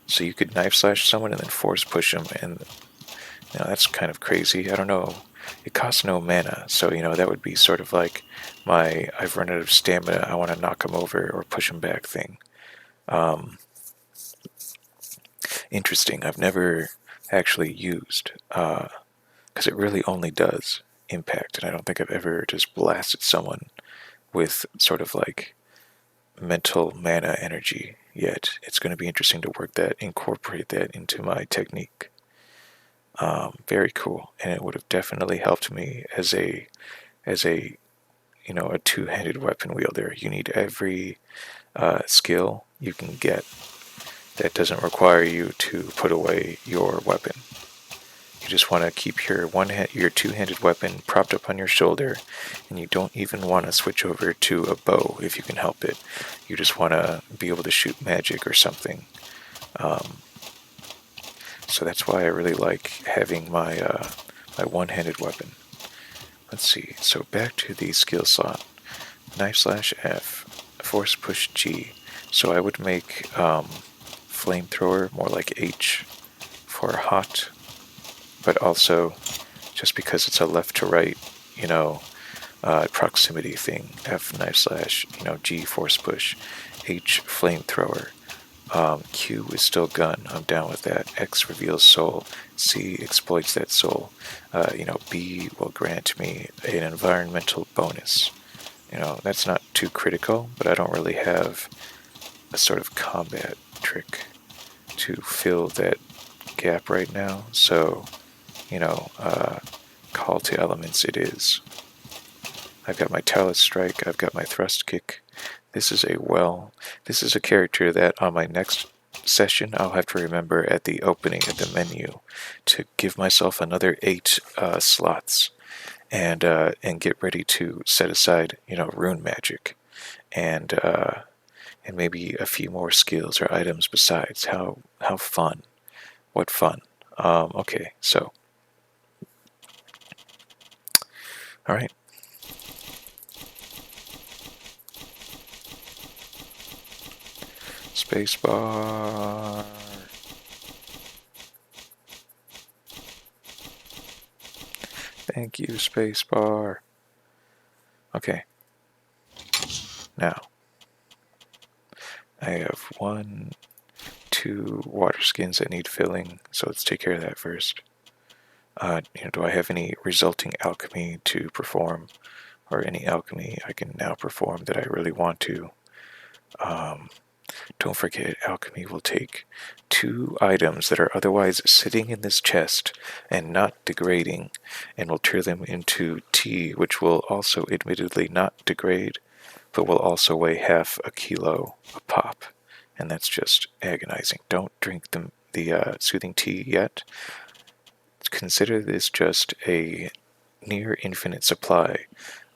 So you could knife slash someone and then force push them, and that's kind of crazy. I don't know. It costs no mana, so that would be sort of like my I've run out of stamina, I want to knock him over or push him back thing. Interesting. I've never actually used, because it really only does impact, and I don't think I've ever just blasted someone with sort of like mental mana energy yet. It's going to be interesting to incorporate that into my technique. Very cool, and it would have definitely helped me as a a two-handed weapon wielder. You need every skill you can get that doesn't require you to put away your weapon. You just want to keep your two-handed weapon propped up on your shoulder, and you don't even want to switch over to a bow if you can help it. You just want to be able to shoot magic or something. So that's why I really like having my one-handed weapon. Let's see. So back to the skill slot. Knife slash F, force push G. So I would make flamethrower more like H for hot, but also just because it's a left to right, proximity thing. F knife slash, G force push, H flamethrower. Q is still gun. I'm down with that. X reveals soul. C exploits that soul. B will grant me an environmental bonus. That's not too critical, but I don't really have a sort of combat trick to fill that gap right now. So, call to elements it is. I've got my talus strike. I've got my thrust kick. This is a character that on my next session I'll have to remember at the opening of the menu to give myself another 8 slots and get ready to set aside, rune magic and maybe a few more skills or items besides. How fun. What fun. Okay, so. Alright. Spacebar. Thank you, spacebar. Okay. Now, I have 1, 2 water skins that need filling, so let's take care of that first. Do I have any resulting alchemy to perform, or any alchemy I can now perform that I really want to? Don't forget, alchemy will take 2 items that are otherwise sitting in this chest and not degrading, and will turn them into tea, which will also admittedly not degrade, but will also weigh half a kilo a pop, and that's just agonizing. Don't drink the soothing tea yet. Consider this just a near infinite supply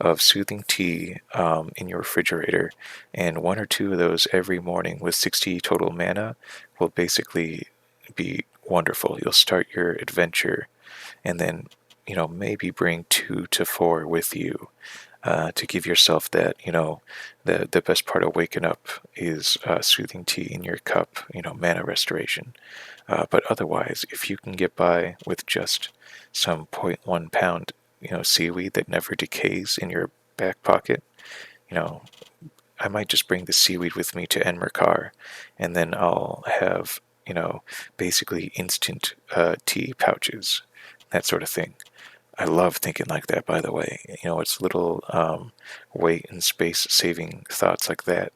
of soothing tea in your refrigerator, and 1 or 2 of those every morning with 60 total mana will basically be wonderful. You'll start your adventure and then maybe bring 2 to 4 with you to give yourself that, the best part of waking up is soothing tea in your cup, mana restoration. But otherwise, if you can get by with just some 0.1 pound seaweed that never decays in your back pocket, I might just bring the seaweed with me to Enmerkar, and then I'll have basically instant tea pouches, that sort of thing. I love thinking like that, by the way. It's little weight and space saving thoughts like that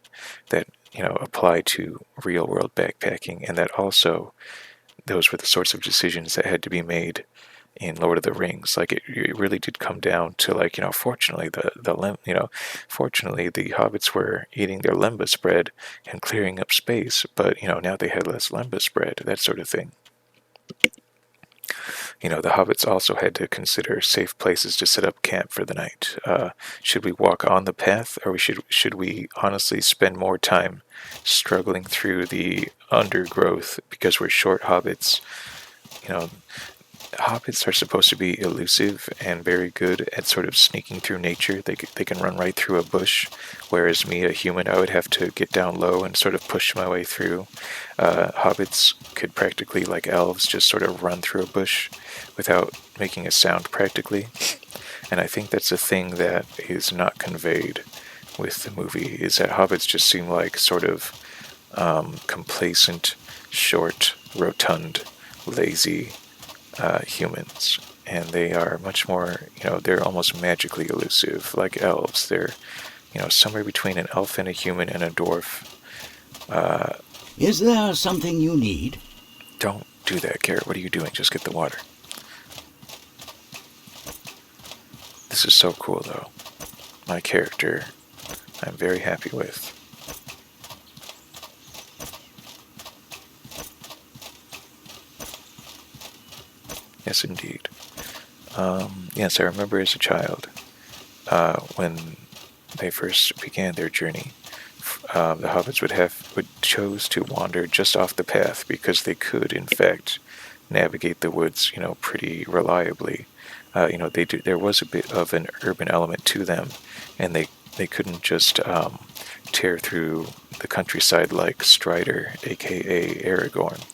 apply to real world backpacking, and that also those were the sorts of decisions that had to be made in Lord of the Rings. Like it really did come down to, like, fortunately fortunately the hobbits were eating their lembas bread and clearing up space, but now they had less lembas bread, that sort of thing. The hobbits also had to consider safe places to set up camp for the night. Should we walk on the path, or should we honestly spend more time struggling through the undergrowth because we're short hobbits? Hobbits are supposed to be elusive and very good at sort of sneaking through nature. They can run right through a bush, whereas me, a human, I would have to get down low and sort of push my way through. Hobbits could practically, like elves, just sort of run through a bush without making a sound practically. And I think that's a thing that is not conveyed with the movie, is that hobbits just seem like sort of complacent, short, rotund, lazy humans, and they are much more, they're almost magically elusive, like elves. They're, somewhere between an elf and a human and a dwarf. Is there something you need? Don't do that, Garrett. What are you doing? Just get the water. This is so cool, though. My character, I'm very happy with. Yes, indeed. Yes, I remember as a child, when they first began their journey, the hobbits would chose to wander just off the path because they could, in fact, navigate the woods, pretty reliably. There was a bit of an urban element to them, and they couldn't just tear through the countryside like Strider, aka Aragorn.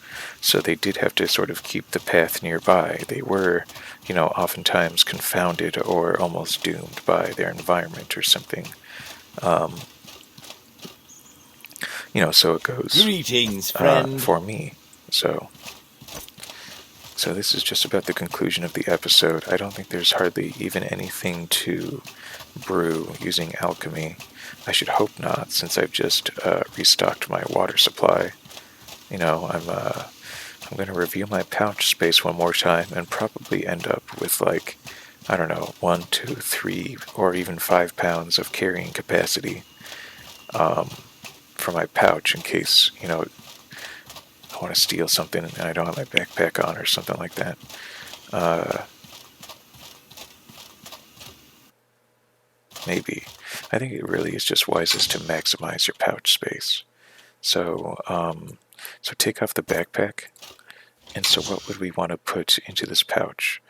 So they did have to sort of keep the path nearby. They were, oftentimes confounded or almost doomed by their environment or something. So it goes. Greetings, friend. For me. So this is just about the conclusion of the episode. I don't think there's hardly even anything to brew using alchemy. I should hope not, since I've just restocked my water supply. I'm going to review my pouch space one more time and probably end up with, like, I don't know, 1, 2, 3, or even 5 pounds of carrying capacity for my pouch in case, I want to steal something and I don't have my backpack on or something like that. Maybe. I think it really is just wisest to maximize your pouch space. So take off the backpack. And so what would we want to put into this pouch?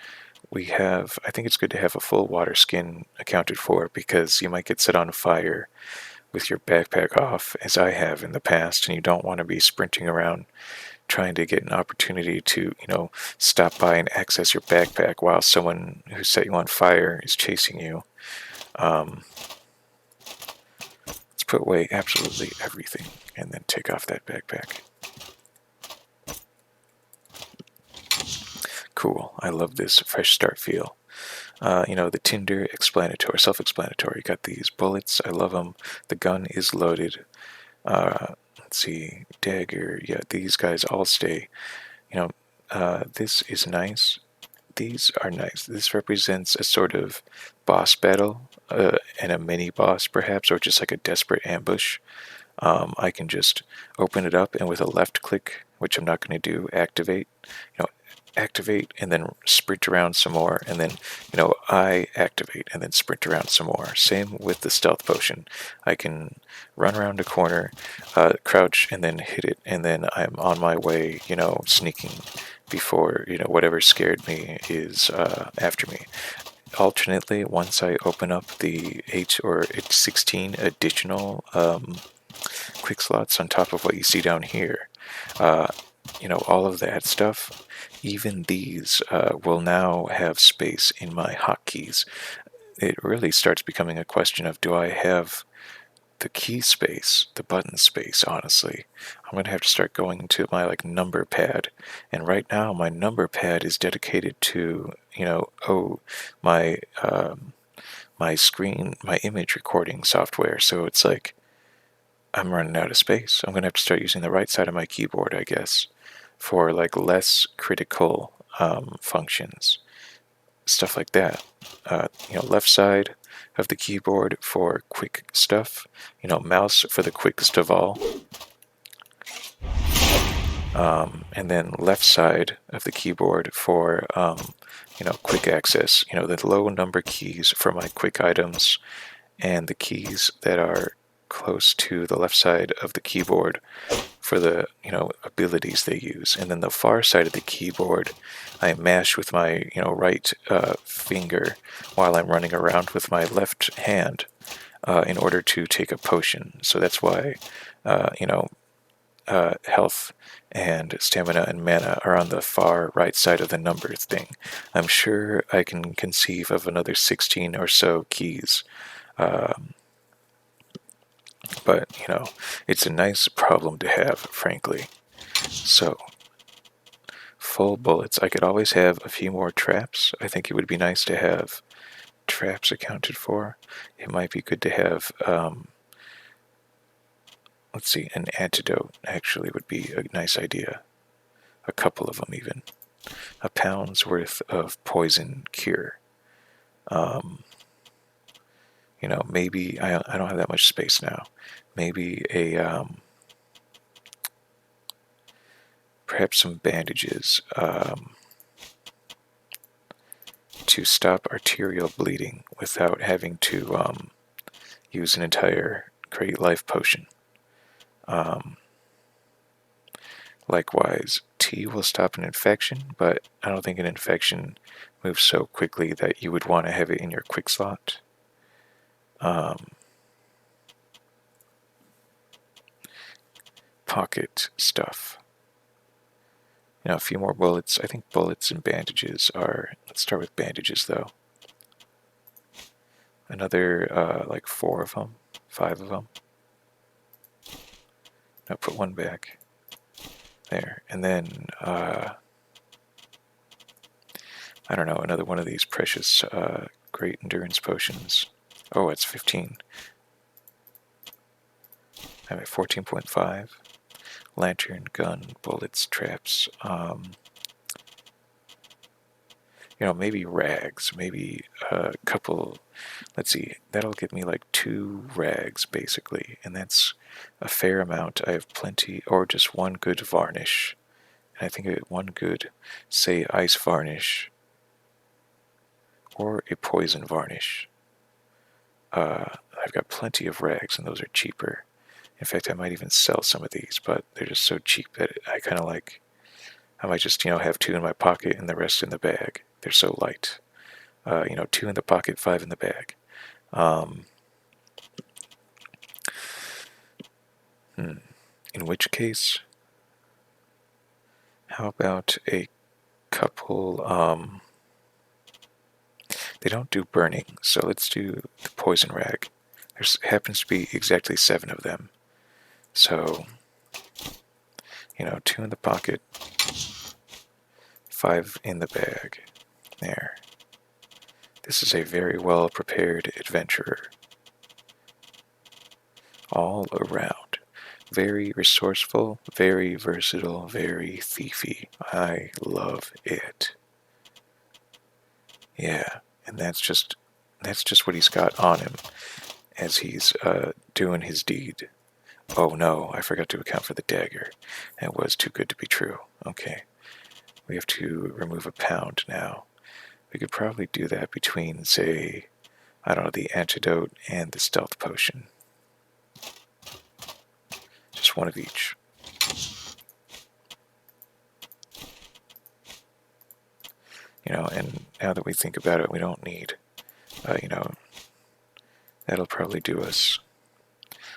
I think it's good to have a full water skin accounted for, because you might get set on fire with your backpack off, as I have in the past, and you don't want to be sprinting around trying to get an opportunity to, stop by and access your backpack while someone who set you on fire is chasing you. Let's put away absolutely everything and then take off that backpack. Cool. I love this fresh start feel. The tinder, self-explanatory. You got these bullets. I love them. The gun is loaded. Let's see. Dagger. Yeah, these guys all stay. This is nice. These are nice. This represents a sort of boss battle, and a mini boss perhaps, or just like a desperate ambush. I can just open it up and with a left click, which I'm not going to do, activate and then sprint around some more, and then I activate and then sprint around some more. Same with the stealth potion. I can run around a corner, crouch and then hit it, and then I'm on my way, sneaking before whatever scared me is after me. Alternately, once I open up the 8 or 16 additional quick slots on top of what you see down here, all of that stuff, even these will now have space in my hotkeys. It really starts becoming a question of, do I have the key space, the button space, honestly? I'm going to have to start going to my number pad. And right now my number pad is dedicated to, my screen, my image recording software. So it's like, I'm running out of space. I'm going to have to start using the right side of my keyboard, I guess. for like less critical functions, stuff like that. Left side of the keyboard for quick stuff. Mouse for the quickest of all. And then left side of the keyboard for quick access. The low number keys for my quick items, and the keys that are close to the left side of the keyboard for the abilities they use. And then the far side of the keyboard I mash with my right finger while I'm running around with my left hand in order to take a potion. So that's why health and stamina and mana are on the far right side of the number thing. I'm sure I can conceive of another 16 or so keys. But, it's a nice problem to have, frankly. So, full bullets. I could always have a few more traps. I think it would be nice to have traps accounted for. It might be good to have, let's see, an antidote actually would be a nice idea. A couple of them even. A pound's worth of poison cure. Maybe I don't have that much space now. Maybe perhaps some bandages to stop arterial bleeding without having to use an entire great life potion. Likewise, tea will stop an infection, but I don't think an infection moves so quickly that you would want to have it in your quick slot. Pocket stuff. A few more bullets. I think bullets and bandages are... Let's start with bandages, though. Another, like 4 of them. 5 of them. Now put one back. There. And then, I don't know, another one of these precious, great endurance potions. Oh, it's 15. I'm at 14.5. Lantern, gun, bullets, traps. Maybe rags. Maybe a couple. Let's see. That'll get me like 2 rags, basically. And that's a fair amount. I have plenty, or just one good varnish. And I think one good, say, ice varnish. Or a poison varnish. I've got plenty of rags, and those are cheaper. In fact, I might even sell some of these, but they're just so cheap that I kind of like... I might just, have 2 in my pocket and the rest in the bag. They're so light. 2 in the pocket, 5 in the bag. In which case, how about a couple... They don't do burning, so let's do the poison rag. There happens to be exactly 7 of them. So, 2 in the pocket, 5 in the bag. There. This is a very well prepared adventurer. All around. Very resourceful, very versatile, very thiefy. I love it. Yeah, and that's just what he's got on him as he's doing his deed. Oh no, I forgot to account for the dagger. It was too good to be true. Okay. We have to remove a pound now. We could probably do that between, say, I don't know, the antidote and the stealth potion. Just one of each. And now that we think about it, we don't need, that'll probably do us.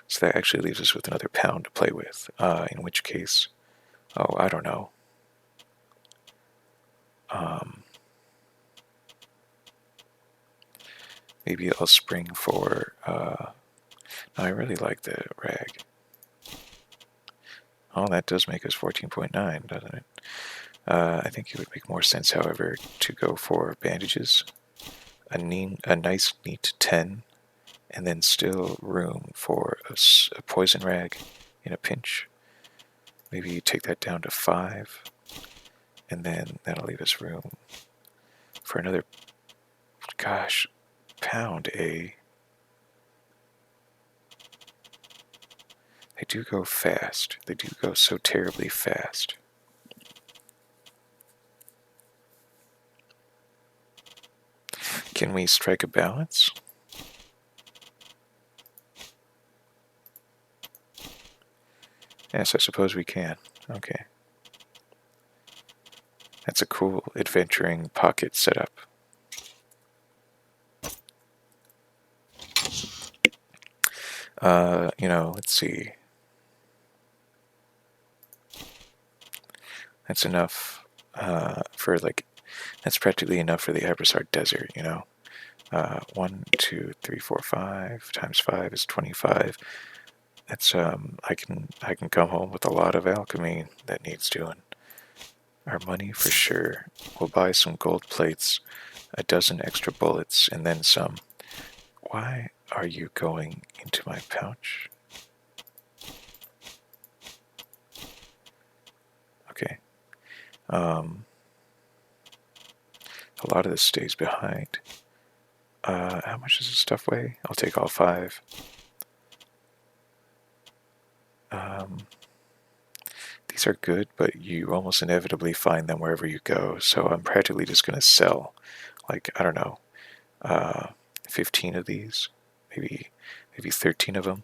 So that actually leaves us with another pound to play with, in which case, I don't know. Maybe I'll spring for, no, I really like the rag. Oh, that does make us 14.9, doesn't it? I think it would make more sense, however, to go for bandages, a nice, neat 10, and then still room for a poison rag in a pinch. Maybe take that down to 5. And then that'll leave us room for another, gosh, pound, eh? They do go fast. They do go so terribly fast. Can we strike a balance? Yes, I suppose we can. Okay. That's a cool adventuring pocket setup. Let's see. That's enough that's practically enough for the Abrasar Desert, 1, 2, 3, 4, 5 times 5 is 25. That's I can come home with a lot of alchemy that needs doing. Our money for sure. We'll buy some gold plates, a dozen extra bullets, and then some. Why are you going into my pouch? Okay. A lot of this stays behind. How much does this stuff weigh? I'll take all 5. These are good, but you almost inevitably find them wherever you go, so I'm practically just going to sell, I don't know, 15 of these, maybe 13 of them.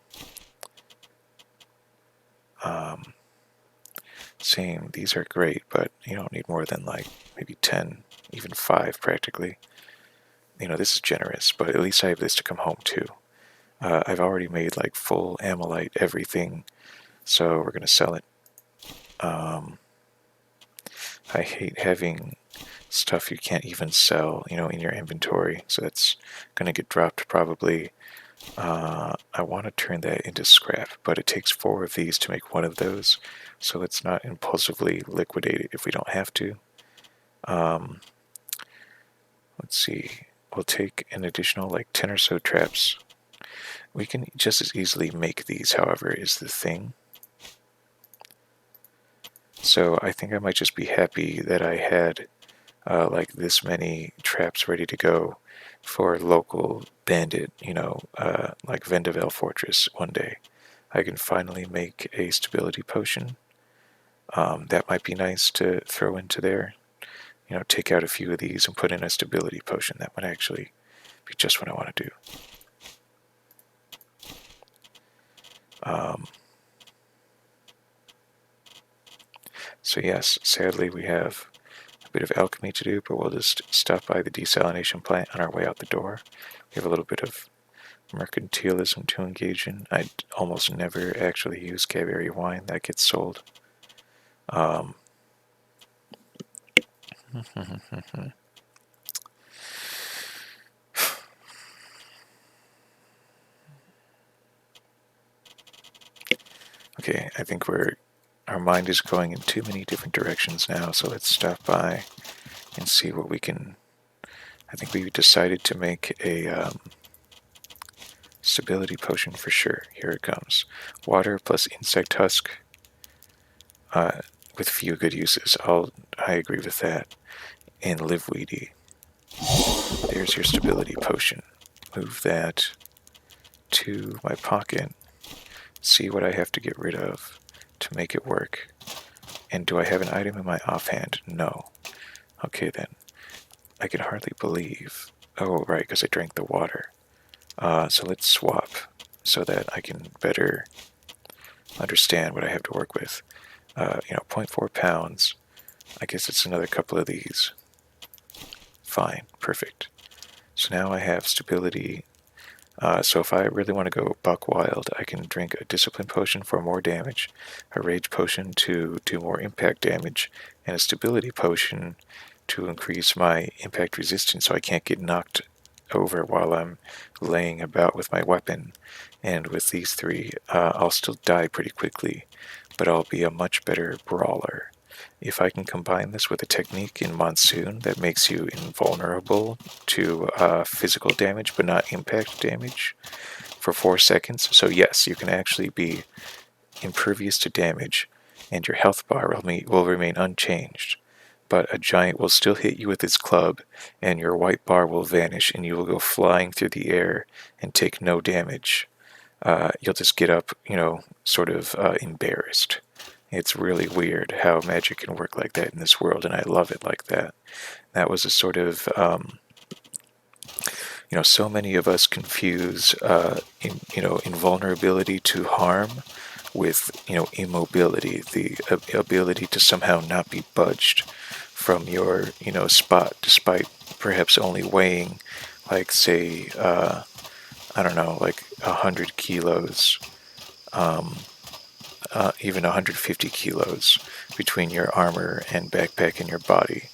Same, these are great, but you don't need more than maybe 10, even 5 practically. This is generous, but at least I have this to come home to. I've already made full amylite everything, so we're going to sell it. I hate having stuff you can't even sell, in your inventory, so that's going to get dropped probably. I want to turn that into scrap, but it takes 4 of these to make 1 of those, so let's not impulsively liquidate it if we don't have to. Let's see, we'll take an additional 10 or so traps. We can just as easily make these, however, is the thing. So I think I might just be happy that I had this many traps ready to go for local bandit, like Vendavel Fortress one day. I can finally make a stability potion. That might be nice to throw into there. Take out a few of these and put in a stability potion. That might actually be just what I want to do. So yes, sadly we have a bit of alchemy to do, but we'll just stop by the desalination plant on our way out the door. We have a little bit of mercantilism to engage in. I almost never actually use Caberry wine. That gets sold. Okay, I think our mind is going in too many different directions now, so let's stop by and see what we can. I think we decided to make a stability potion for sure. Here it comes. Water plus insect husk with few good uses. I agree with that. And liveweedy. There's your stability potion. Move that to my pocket. See what I have to get rid of to make it work. And do I have an item in my offhand? No. Okay then. I can hardly believe. Oh, right, because I drank the water. So let's swap so that I can better understand what I have to work with. 0.4 pounds. I guess it's another couple of these. Fine, perfect. So now I have stability. So if I really want to go buck wild, I can drink a discipline potion for more damage, a rage potion to do more impact damage, and a stability potion to increase my impact resistance so I can't get knocked over while I'm laying about with my weapon. And with these 3, I'll still die pretty quickly, but I'll be a much better brawler. If I can combine this with a technique in Monsoon that makes you invulnerable to physical damage but not impact damage for 4 seconds, so yes, you can actually be impervious to damage and your health bar will remain unchanged. but a giant will still hit you with his club, and your white bar will vanish, and you will go flying through the air and take no damage. You'll just get up, sort of embarrassed. It's really weird how magic can work like that in this world, and I love it like that. That was a sort of, so many of us confuse, invulnerability to harm with, immobility, the ability to somehow not be budged from your, spot, despite perhaps only weighing, like, say, I don't know, like 100 kilos, even 150 kilos between your armor and backpack and your body.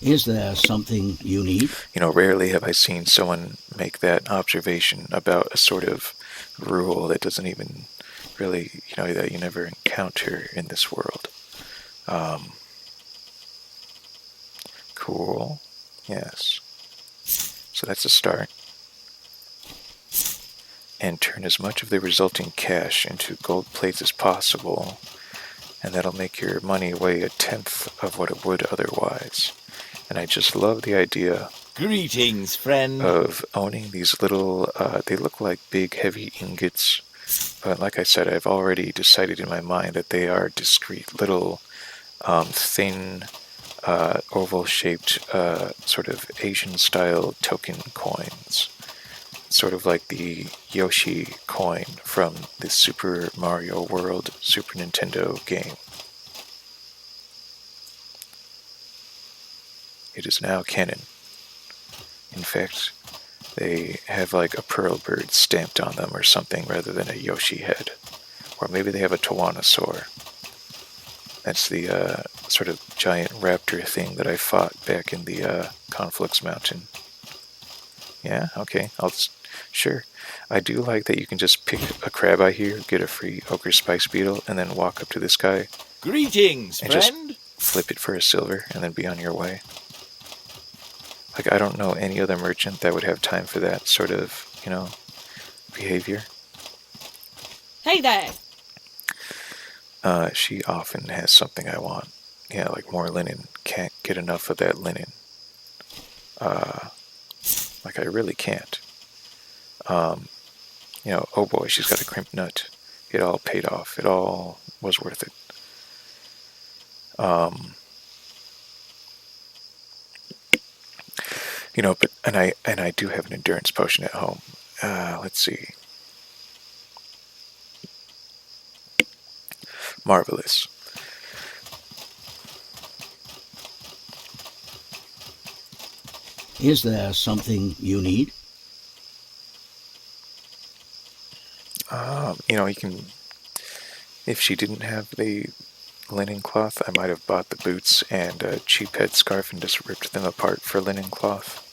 Is there something you need? Rarely have I seen someone make that observation about a sort of rule that doesn't even really, that you never encounter in this world. Cool. Yes. So that's a start. And turn as much of the resulting cash into gold plates as possible, and that'll make your money weigh 1/10 of what it would otherwise. And I just love the idea Greetings, friend. of owning these little, they look like big heavy ingots, but like I said, I've already decided in my mind that they are discrete little thin oval-shaped sort of Asian-style token coins. Sort of like the Yoshi coin from the Super Mario World Super Nintendo game. It is now canon. In fact, they have like a pearl bird stamped on them or something rather than a Yoshi head. Or maybe they have a Tawanosaur. That's the sort of giant raptor thing that I fought back in the Conflux Mountain. Yeah, okay, sure. I do like that you can just pick a crab out here, get a free ochre spice beetle, and then walk up to this guy. Greetings, and friend. Just flip it for a silver, and then be on your way. Like, I don't know any other merchant that would have time for that sort of, behavior. Hey there. She often has something I want. Yeah, like more linen. Can't get enough of that linen. Like, I really can't. Oh boy, she's got a crimped nut. It all paid off. It all was worth it. But I do have an endurance potion at home. Let's see. Marvelous. Is there something you need? You can. If she didn't have the linen cloth, I might have bought the boots and a cheap head scarf and just ripped them apart for linen cloth.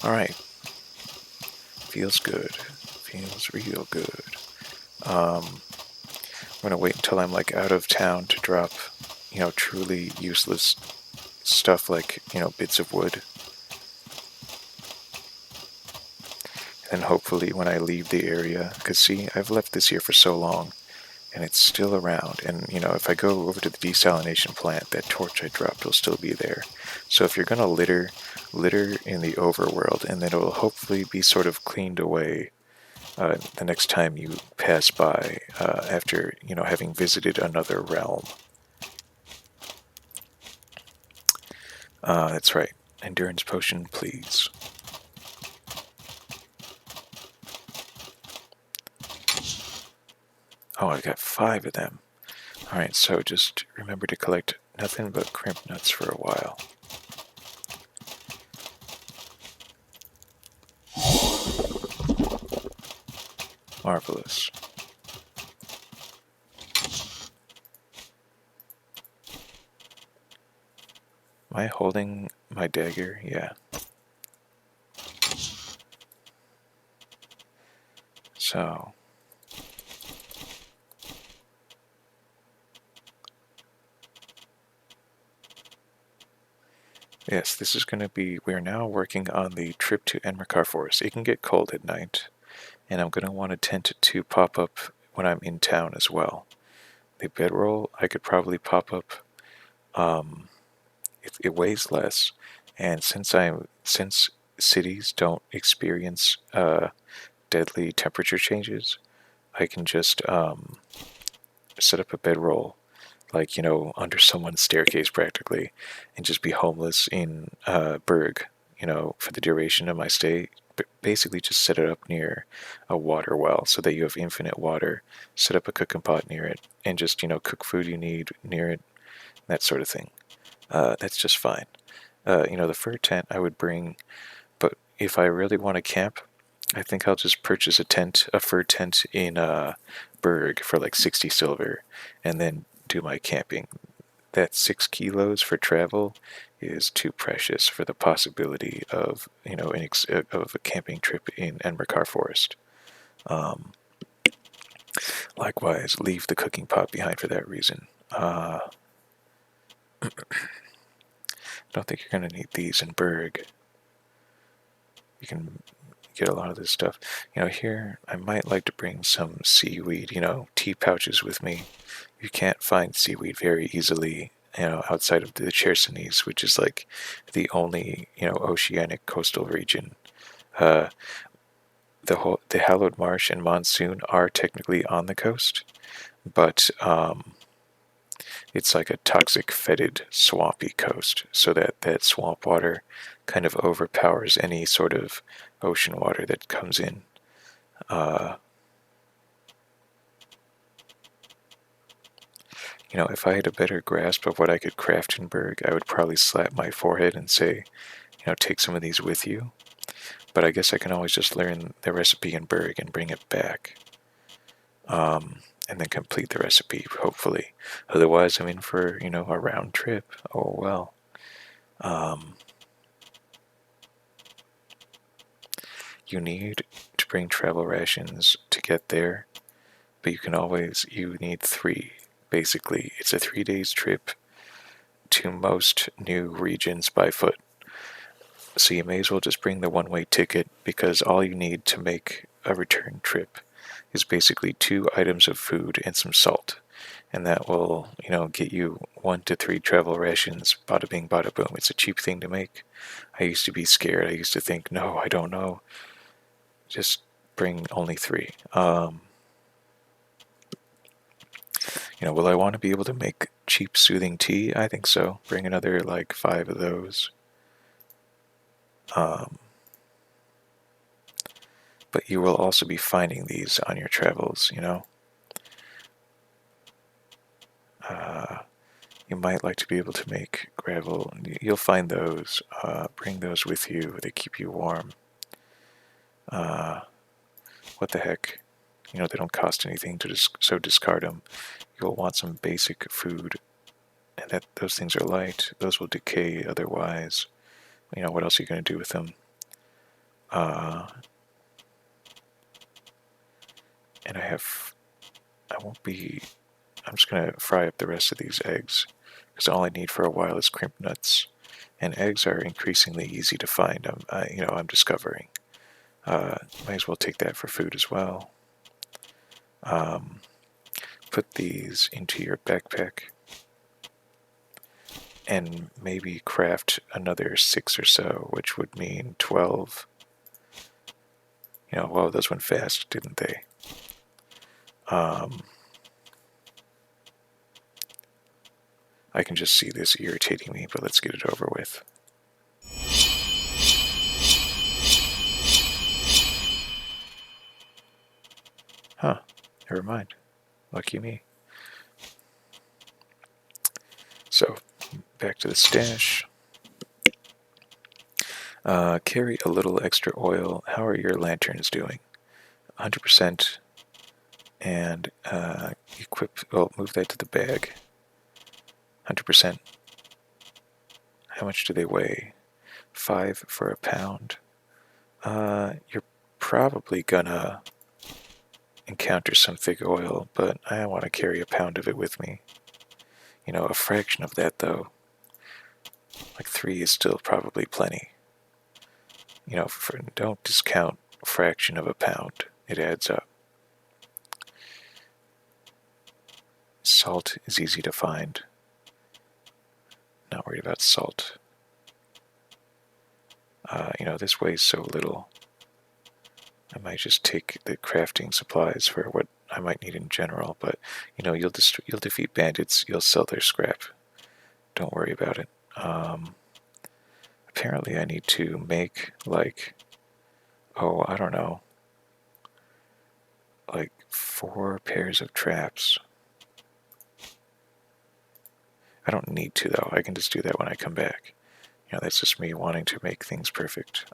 Alright. Feels good. Feels real good. I'm gonna wait until I'm like out of town to drop, truly useless stuff like, bits of wood. And hopefully when I leave the area, because see, I've left this here for so long, and it's still around, and if I go over to the desalination plant, that torch I dropped will still be there. So if you're going to litter in the overworld, and then it will hopefully be sort of cleaned away the next time you pass by, after, having visited another realm. That's right. Endurance potion, please. Oh, I got 5 of them. Alright, so just remember to collect nothing but crimp nuts for a while. Marvelous. Am I holding my dagger? Yeah. So... yes, this is going to be... we're now working on the trip to Enmerkar Forest. It can get cold at night, and I'm going to want a tent to pop up when I'm in town as well. The bedroll I could probably pop up it weighs less, and since cities don't experience deadly temperature changes, I can just set up a bedroll, like, under someone's staircase practically, and just be homeless in Berg, for the duration of my stay. Basically, just set it up near a water well so that you have infinite water. Set up a cooking pot near it, and just, cook food you need near it, that sort of thing. That's just fine. The fur tent I would bring, but if I really want to camp, I think I'll just purchase a fur tent in Berg for like 60 silver, and then do my camping. That 6 kilos for travel is too precious for the possibility of of a camping trip in Enmerkar Forest. Likewise, leave the cooking pot behind for that reason. I don't think you're going to need these in Berg. You can get a lot of this stuff. Here I might like to bring some seaweed, tea pouches with me. You can't find seaweed very easily, outside of the Chersonese, which is like the only, oceanic coastal region. The Hallowed Marsh and Monsoon are technically on the coast, but it's like a toxic, fetid, swampy coast, so that swamp water kind of overpowers any sort of ocean water that comes in. If I had a better grasp of what I could craft in Berg, I would probably slap my forehead and say, take some of these with you. But I guess I can always just learn the recipe in Berg and bring it back. And then complete the recipe, hopefully. Otherwise, I'm in for, a round trip. Oh, well. You need to bring travel rations to get there, but you need 3. Basically, it's a 3 days trip to most new regions by foot. So you may as well just bring the one-way ticket, because all you need to make a return trip is basically 2 items of food and some salt. And that will, get you 1 to 3 travel rations, bada bing, bada boom. It's a cheap thing to make. I used to be scared. I used to think, no, I don't know. Just bring only 3. Will I want to be able to make cheap, soothing tea? I think so. Bring another, 5 of those. But you will also be finding these on your travels, You might like to be able to make gravel. You'll find those. Bring those with you. They keep you warm. What the heck? They don't cost anything, so discard them. You'll want some basic food, and those things are light. Those will decay otherwise. What else are you going to do with them? And I'm just going to fry up the rest of these eggs, because all I need for a while is crimp nuts. And eggs are increasingly easy to find, I'm discovering. Might as well take that for food as well. Put these into your backpack, and maybe craft another 6 or so, which would mean 12. Well, those went fast, didn't they? I can just see this irritating me, but let's get it over with. Huh, never mind. Lucky me. So, back to the stash. Carry a little extra oil. How are your lanterns doing? 100%. And move that to the bag. 100%. How much do they weigh? 5 for a pound. You're probably gonna encounter some thick oil, but I want to carry a pound of it with me. A fraction of that, though. 3 is still probably plenty. Don't discount a fraction of a pound. It adds up. Salt is easy to find. Not worried worried about salt. This weighs so little. I might just take the crafting supplies for what I might need in general, but you'll defeat bandits, you'll sell their scrap. Don't worry about it. Apparently I need to make I don't know, 4 pairs of traps. I don't need to though, I can just do that when I come back. That's just me wanting to make things perfect.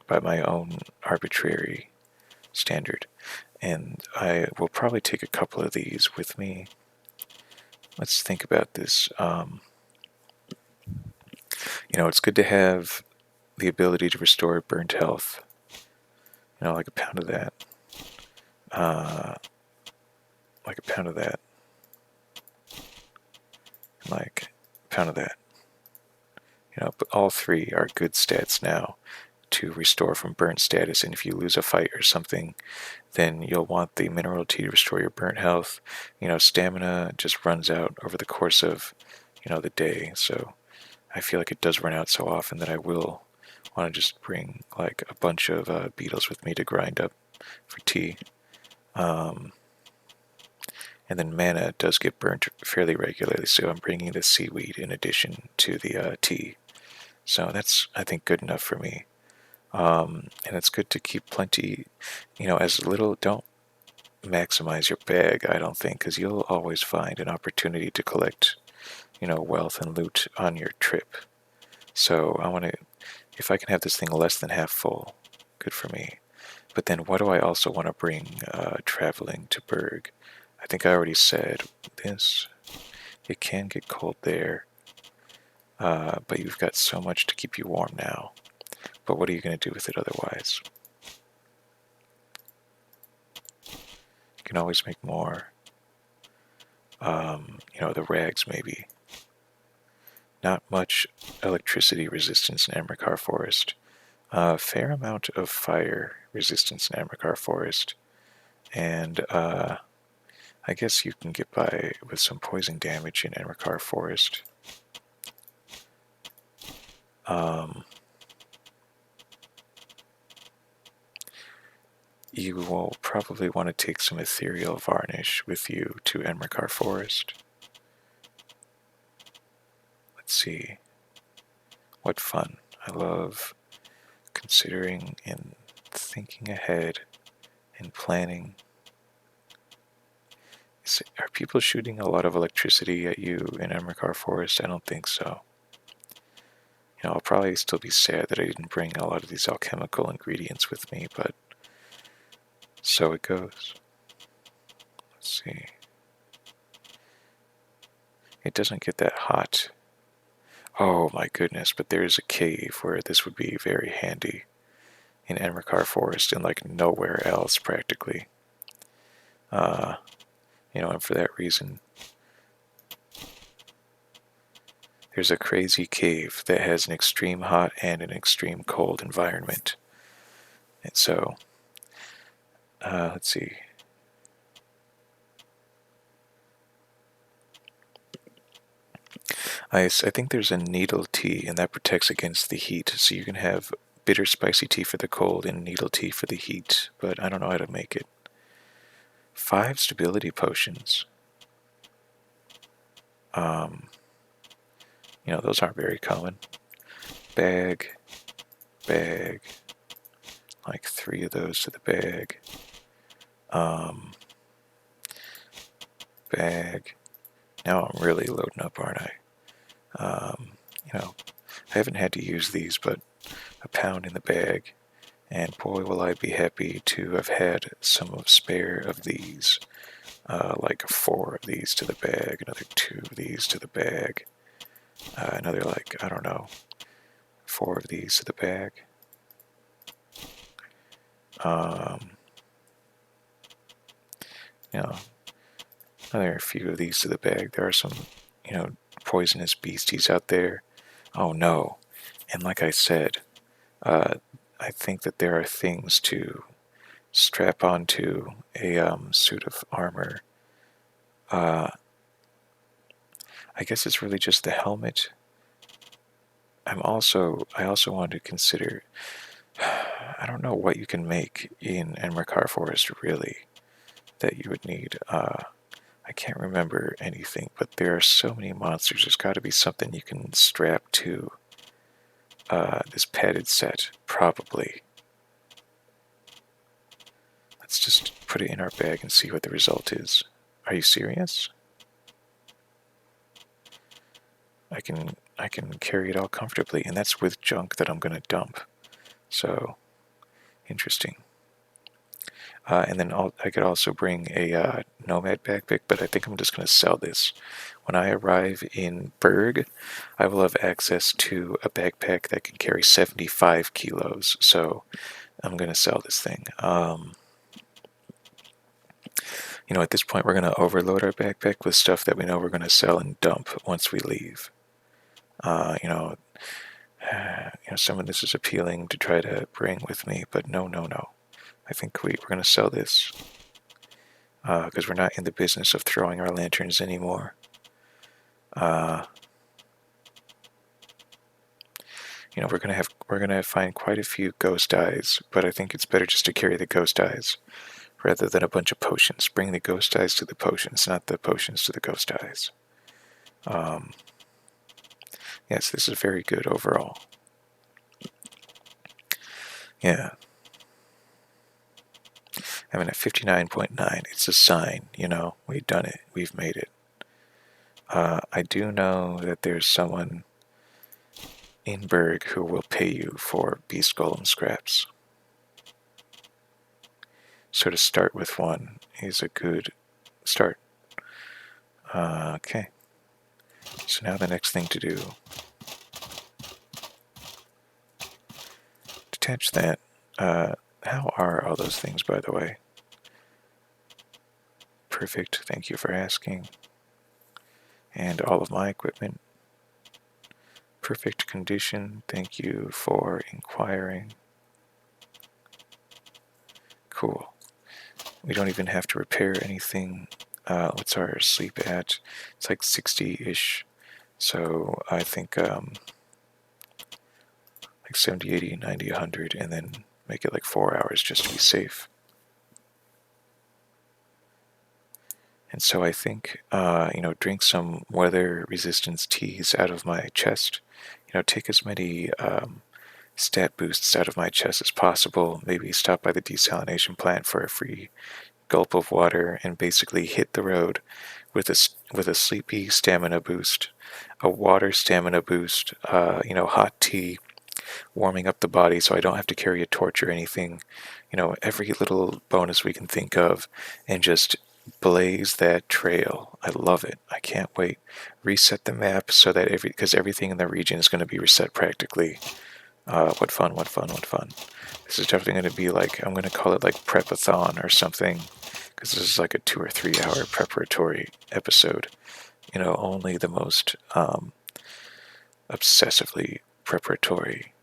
By my own arbitrary standard. And I will probably take a couple of these with me. Let's think about this. It's good to have the ability to restore burnt health. Like a pound of that. Like a pound of that. And like a pound of that. But all 3 are good stats now to restore from burnt status, and if you lose a fight or something, then you'll want the mineral tea to restore your burnt health. Stamina just runs out over the course of, the day, so I feel like it does run out so often that I will want to just bring a bunch of beetles with me to grind up for tea. And then mana does get burnt fairly regularly, so I'm bringing the seaweed in addition to the tea. So that's, I think, good enough for me. And it's good to keep plenty, as little. Don't maximize your bag, I don't think, because you'll always find an opportunity to collect, wealth and loot on your trip. So I want to, if I can have this thing less than half full, good for me. But then what do I also want to bring traveling to Berg? I think I already said this. It can get cold there, but you've got so much to keep you warm now. But what are you going to do with it otherwise? You can always make more. The rags maybe. Not much electricity resistance in Enmerkar Forest. A fair amount of fire resistance in Enmerkar Forest. And I guess you can get by with some poison damage in Enmerkar Forest. You will probably want to take some ethereal varnish with you to Enmerkar Forest. Let's see. What fun. I love considering and thinking ahead and planning. Are people shooting a lot of electricity at you in Enmerkar Forest? I don't think so. I'll probably still be sad that I didn't bring a lot of these alchemical ingredients with me, but so it goes. Let's see. It doesn't get that hot. Oh my goodness, but there's a cave where this would be very handy in Enmerkar Forest and nowhere else practically. And for that reason, there's a crazy cave that has an extreme hot and an extreme cold environment. And so, let's see. I think there's a needle tea, and that protects against the heat. So you can have bitter spicy tea for the cold and needle tea for the heat, but I don't know how to make it. 5 stability potions. Those aren't very common. Bag. 3 of those to the bag. Bag. Now I'm really loading up, aren't I? I haven't had to use these, but a pound in the bag, and boy will I be happy to have had some spare of these. 4 of these to the bag, another 2 of these to the bag, another 4 of these to the bag. Another few of these to the bag. There are some, poisonous beasties out there. Oh no. And like I said, I think that there are things to strap onto a suit of armor I guess it's really just the helmet. I also wanted to consider, I don't know what you can make in Enmerkar Forest, really, that you would need. I can't remember anything, but there are so many monsters. There's got to be something you can strap to this padded set, probably. Let's just put it in our bag and see what the result is. Are you serious? I can carry it all comfortably, and that's with junk that I'm going to dump. So, interesting. And then I could also bring a nomad backpack, but I think I'm just going to sell this. When I arrive in Berg, I will have access to a backpack that can carry 75 kilos, so I'm going to sell this thing. At this point, we're going to overload our backpack with stuff that we know we're going to sell and dump once we leave. Some of this is appealing to try to bring with me, but no. I think we're going to sell this because we're not in the business of throwing our lanterns anymore. We're gonna find quite a few ghost eyes, but I think it's better just to carry the ghost eyes rather than a bunch of potions. Bring the ghost eyes to the potions, not the potions to the ghost eyes. Yes, this is very good overall. Yeah. I mean, at 59.9, it's a sign, we've done it, we've made it. I do know that there's someone in Berg who will pay you for beast golem scraps. So to start with one is a good start. Okay. So now the next thing to do. Detach that. How are all those things, by the way? Perfect, thank you for asking. And all of my equipment. Perfect condition, thank you for inquiring. Cool. We don't even have to repair anything. What's our sleep at? It's like 60-ish. So I think like 70, 80, 90, 100, and then make it like 4 hours just to be safe. And so I think, drink some weather resistance teas out of my chest. Take as many stat boosts out of my chest as possible. Maybe stop by the desalination plant for a free gulp of water and basically hit the road with a sleepy stamina boost, a water stamina boost, hot tea, warming up the body so I don't have to carry a torch or anything. Every little bonus we can think of, and just blaze that trail. I love it. I can't wait. Reset the map so that because everything in the region is going to be reset practically. What fun. This is definitely going to be like, I'm going to call it like Prepathon or something, because this is like a 2 or 3 hour preparatory episode. Only the most obsessively preparatory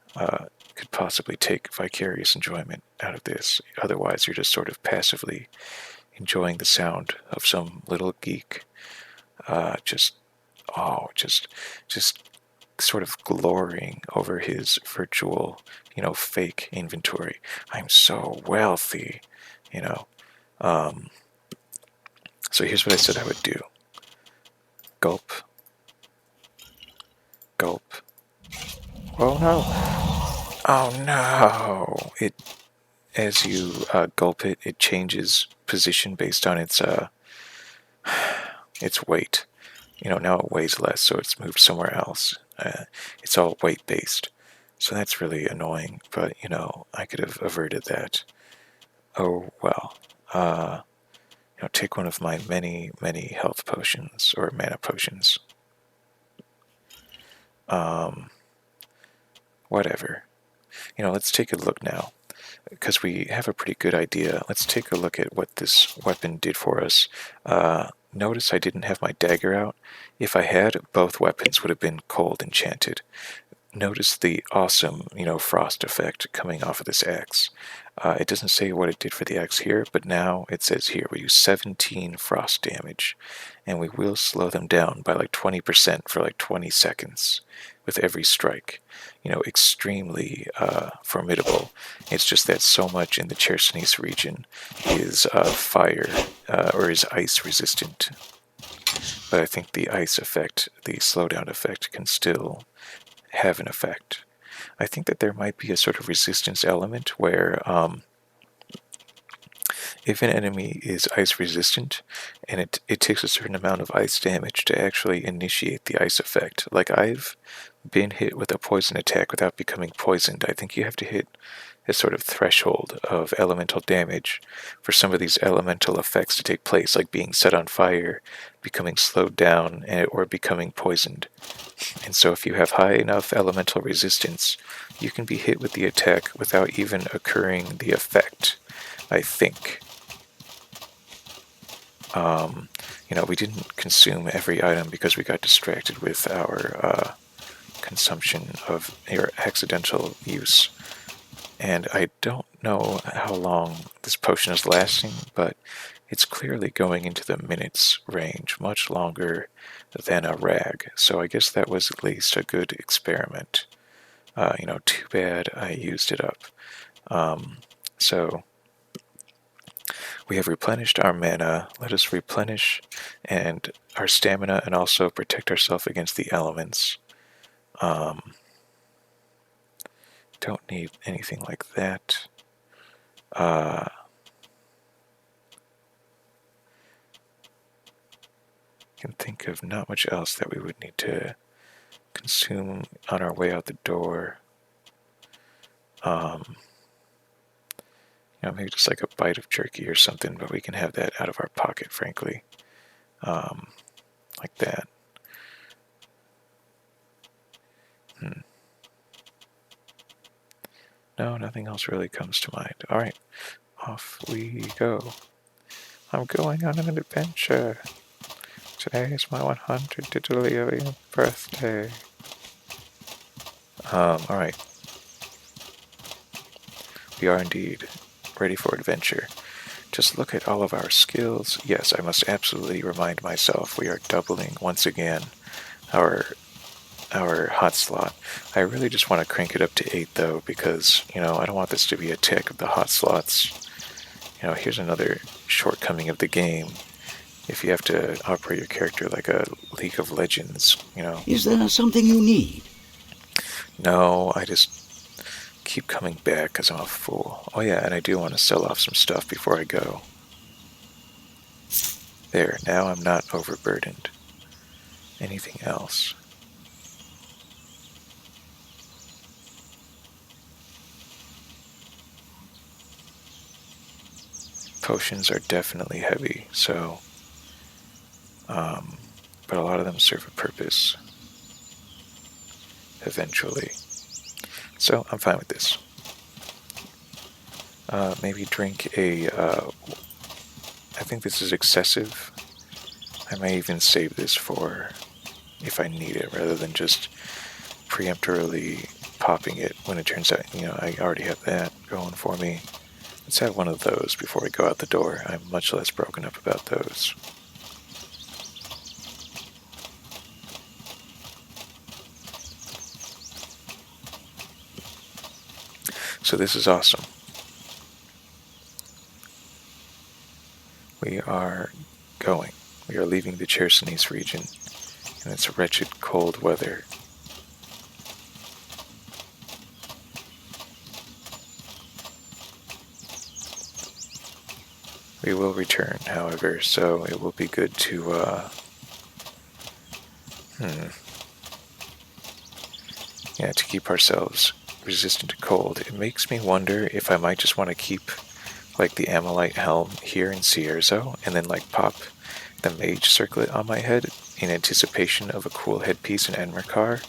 could possibly take vicarious enjoyment out of this. Otherwise, you're just sort of passively enjoying the sound of some little geek just sort of glorying over his virtual, fake inventory. I'm so wealthy, So here's what I said I would do. Gulp. Gulp. Oh no! Oh no! As you gulp it, it changes position based on its weight. Now it weighs less, so it's moved somewhere else. It's all weight based, so that's really annoying. But I could have averted that. Oh well. Take one of my many health potions or mana potions. Whatever. Let's take a look now, because we have a pretty good idea. Let's take a look at what this weapon did for us. Notice I didn't have my dagger out. If I had, both weapons would have been cold enchanted. notice the awesome, frost effect coming off of this axe. It doesn't say what it did for the axe here, but now it says here we use 17 frost damage, and we will slow them down by like 20% for like 20 seconds with every strike. Extremely formidable. It's just that so much in the Chersonese region is fire or is ice resistant. But I think the ice effect, the slowdown effect, can still have an effect. I think that there might be a sort of resistance element where if an enemy is ice resistant and it takes a certain amount of ice damage to actually initiate the ice effect. Like I've been hit with a poison attack without becoming poisoned. I think you have to hit a sort of threshold of elemental damage for some of these elemental effects to take place, like being set on fire, becoming slowed down, or becoming poisoned. And so if you have high enough elemental resistance, you can be hit with the attack without even occurring the effect, I think. We didn't consume every item because we got distracted with our consumption of your accidental use. And I don't know how long this potion is lasting, but it's clearly going into the minutes range, much longer than a rag. So I guess that was at least a good experiment. Too bad I used it up. So we have replenished our mana. Let us replenish and our stamina and also protect ourselves against the elements. Don't need anything like that. Can think of not much else that we would need to consume on our way out the door. Maybe just like a bite of jerky or something, but we can have that out of our pocket, frankly. Like that. No, nothing else really comes to mind. Alright, off we go. I'm going on an adventure. Today is my 100th birthday. Alright. We are indeed ready for adventure. Just look at all of our skills. Yes, I must absolutely remind myself we are doubling once again our hot slot. I really just want to crank it up to 8 though, because, I don't want this to be a tick of the hot slots. Here's another shortcoming of the game. If you have to operate your character like a League of Legends, Is there something you need? No, I just keep coming back because I'm a fool. Oh yeah, and I do want to sell off some stuff before I go. There, now I'm not overburdened. Anything else? Potions are definitely heavy, so but a lot of them serve a purpose eventually. So I'm fine with this. Maybe drink I think this is excessive. I may even save this for if I need it, rather than just preemptorily popping it when it turns out, I already have that going for me. Let's have one of those before we go out the door. I'm much less broken up about those. So this is awesome. We are going. We are leaving the Chersonese region in its wretched cold weather. We will return, however, so it will be good to, to keep ourselves resistant to cold. It makes me wonder if I might just want to keep, like, the Amalite helm here in Cierzo, and then, like, pop the mage circlet on my head in anticipation of a cool headpiece in Enmerkar,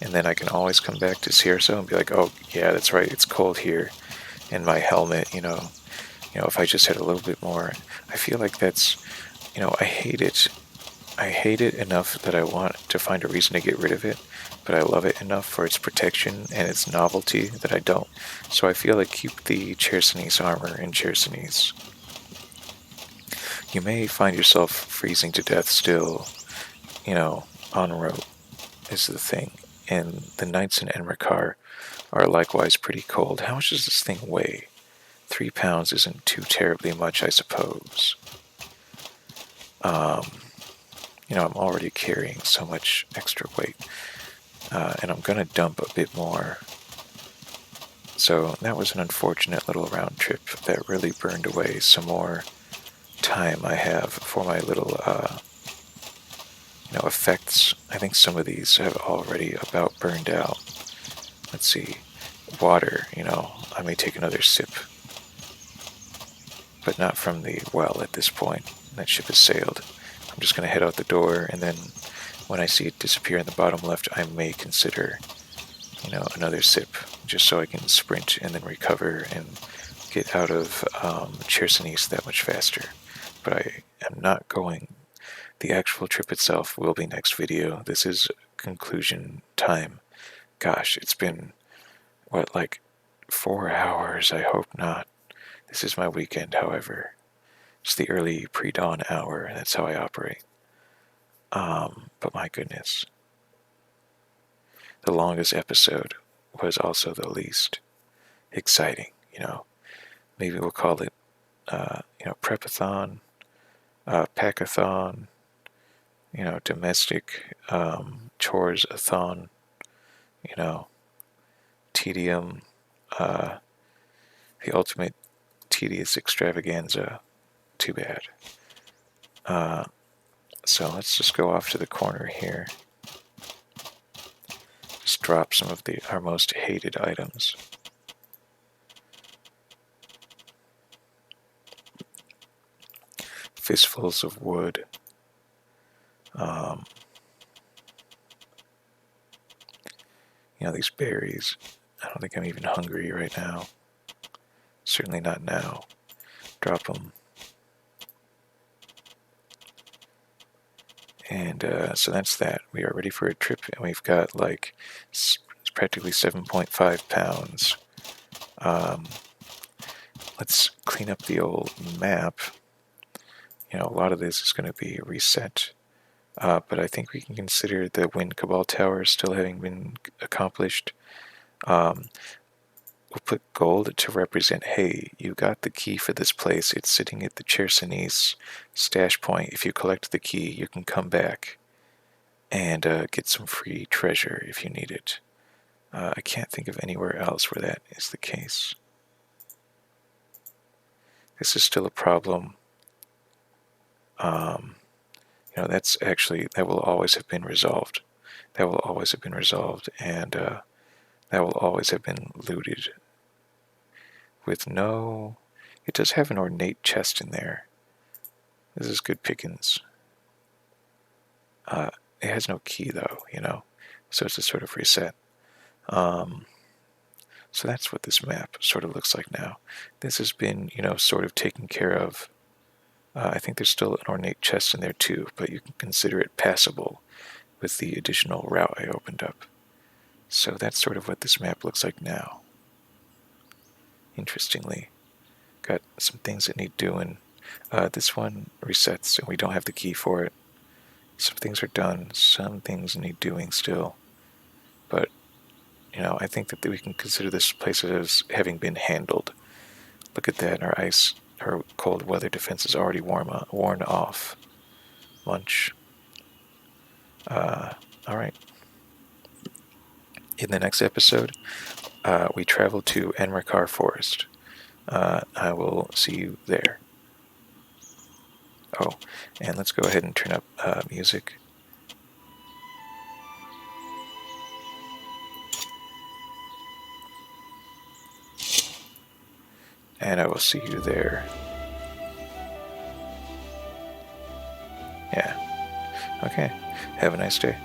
and then I can always come back to Cierzo and be like, oh, yeah, that's right, it's cold here, and my helmet, if I just had a little bit more. I feel like that's, I hate it. I hate it enough that I want to find a reason to get rid of it, but I love it enough for its protection and its novelty that I don't. So I feel like keep the Chersonese armor in Chersonese. You may find yourself freezing to death still, en route is the thing. And the nights in Enmerkar are likewise pretty cold. How much does this thing weigh? 3 pounds isn't too terribly much, I suppose. I'm already carrying so much extra weight. And I'm going to dump a bit more. So that was an unfortunate little round trip that really burned away some more time I have for my little, effects. I think some of these have already about burned out. Let's see. Water, I may take another sip. But not from the well at this point. That ship has sailed. I'm just going to head out the door, and then when I see it disappear in the bottom left, I may consider, another sip, just so I can sprint and then recover and get out of Chersonese that much faster. But I am not going. The actual trip itself will be next video. This is conclusion time. Gosh, it's been, 4 hours? I hope not. This is my weekend, however. It's the early pre-dawn hour. That's how I operate. But my goodness. The longest episode was also the least exciting, Maybe we'll call it, Prepathon, Packathon, domestic chores-a-thon, tedium, the ultimate tedious extravaganza. Too bad. So let's just go off to the corner here. Just drop some of our most hated items. Fistfuls of wood. These berries. I don't think I'm even hungry right now. Certainly not now. Drop them. And so that's that. We are ready for a trip, and we've got it's practically 7.5 pounds. Let's clean up the old map. A lot of this is going to be reset. But I think we can consider the Wind Cabal Tower still having been accomplished. We'll put gold to represent, hey, you got the key for this place. It's sitting at the Chersonese stash point. If you collect the key, you can come back and get some free treasure if you need it. I can't think of anywhere else where that is the case. This is still a problem. That will always have been resolved. That will always have been resolved, and that will always have been looted. With no... It does have an ornate chest in there. This is good pickings. It has no key, though, so it's a sort of reset. So that's what this map sort of looks like now. This has been, sort of taken care of. I think there's still an ornate chest in there too, but you can consider it passable with the additional route I opened up. So that's sort of what this map looks like now. Interestingly, got some things that need doing. This one resets and we don't have the key for it. Some things are done, some things need doing still. But, I think that we can consider this place as having been handled. Look at that, our cold weather defense is already worn off. Munch. Alright. In the next episode, we travel to Enmerkar Forest. I will see you there. Oh, and let's go ahead and turn up music. And I will see you there. Yeah. Okay. Have a nice day.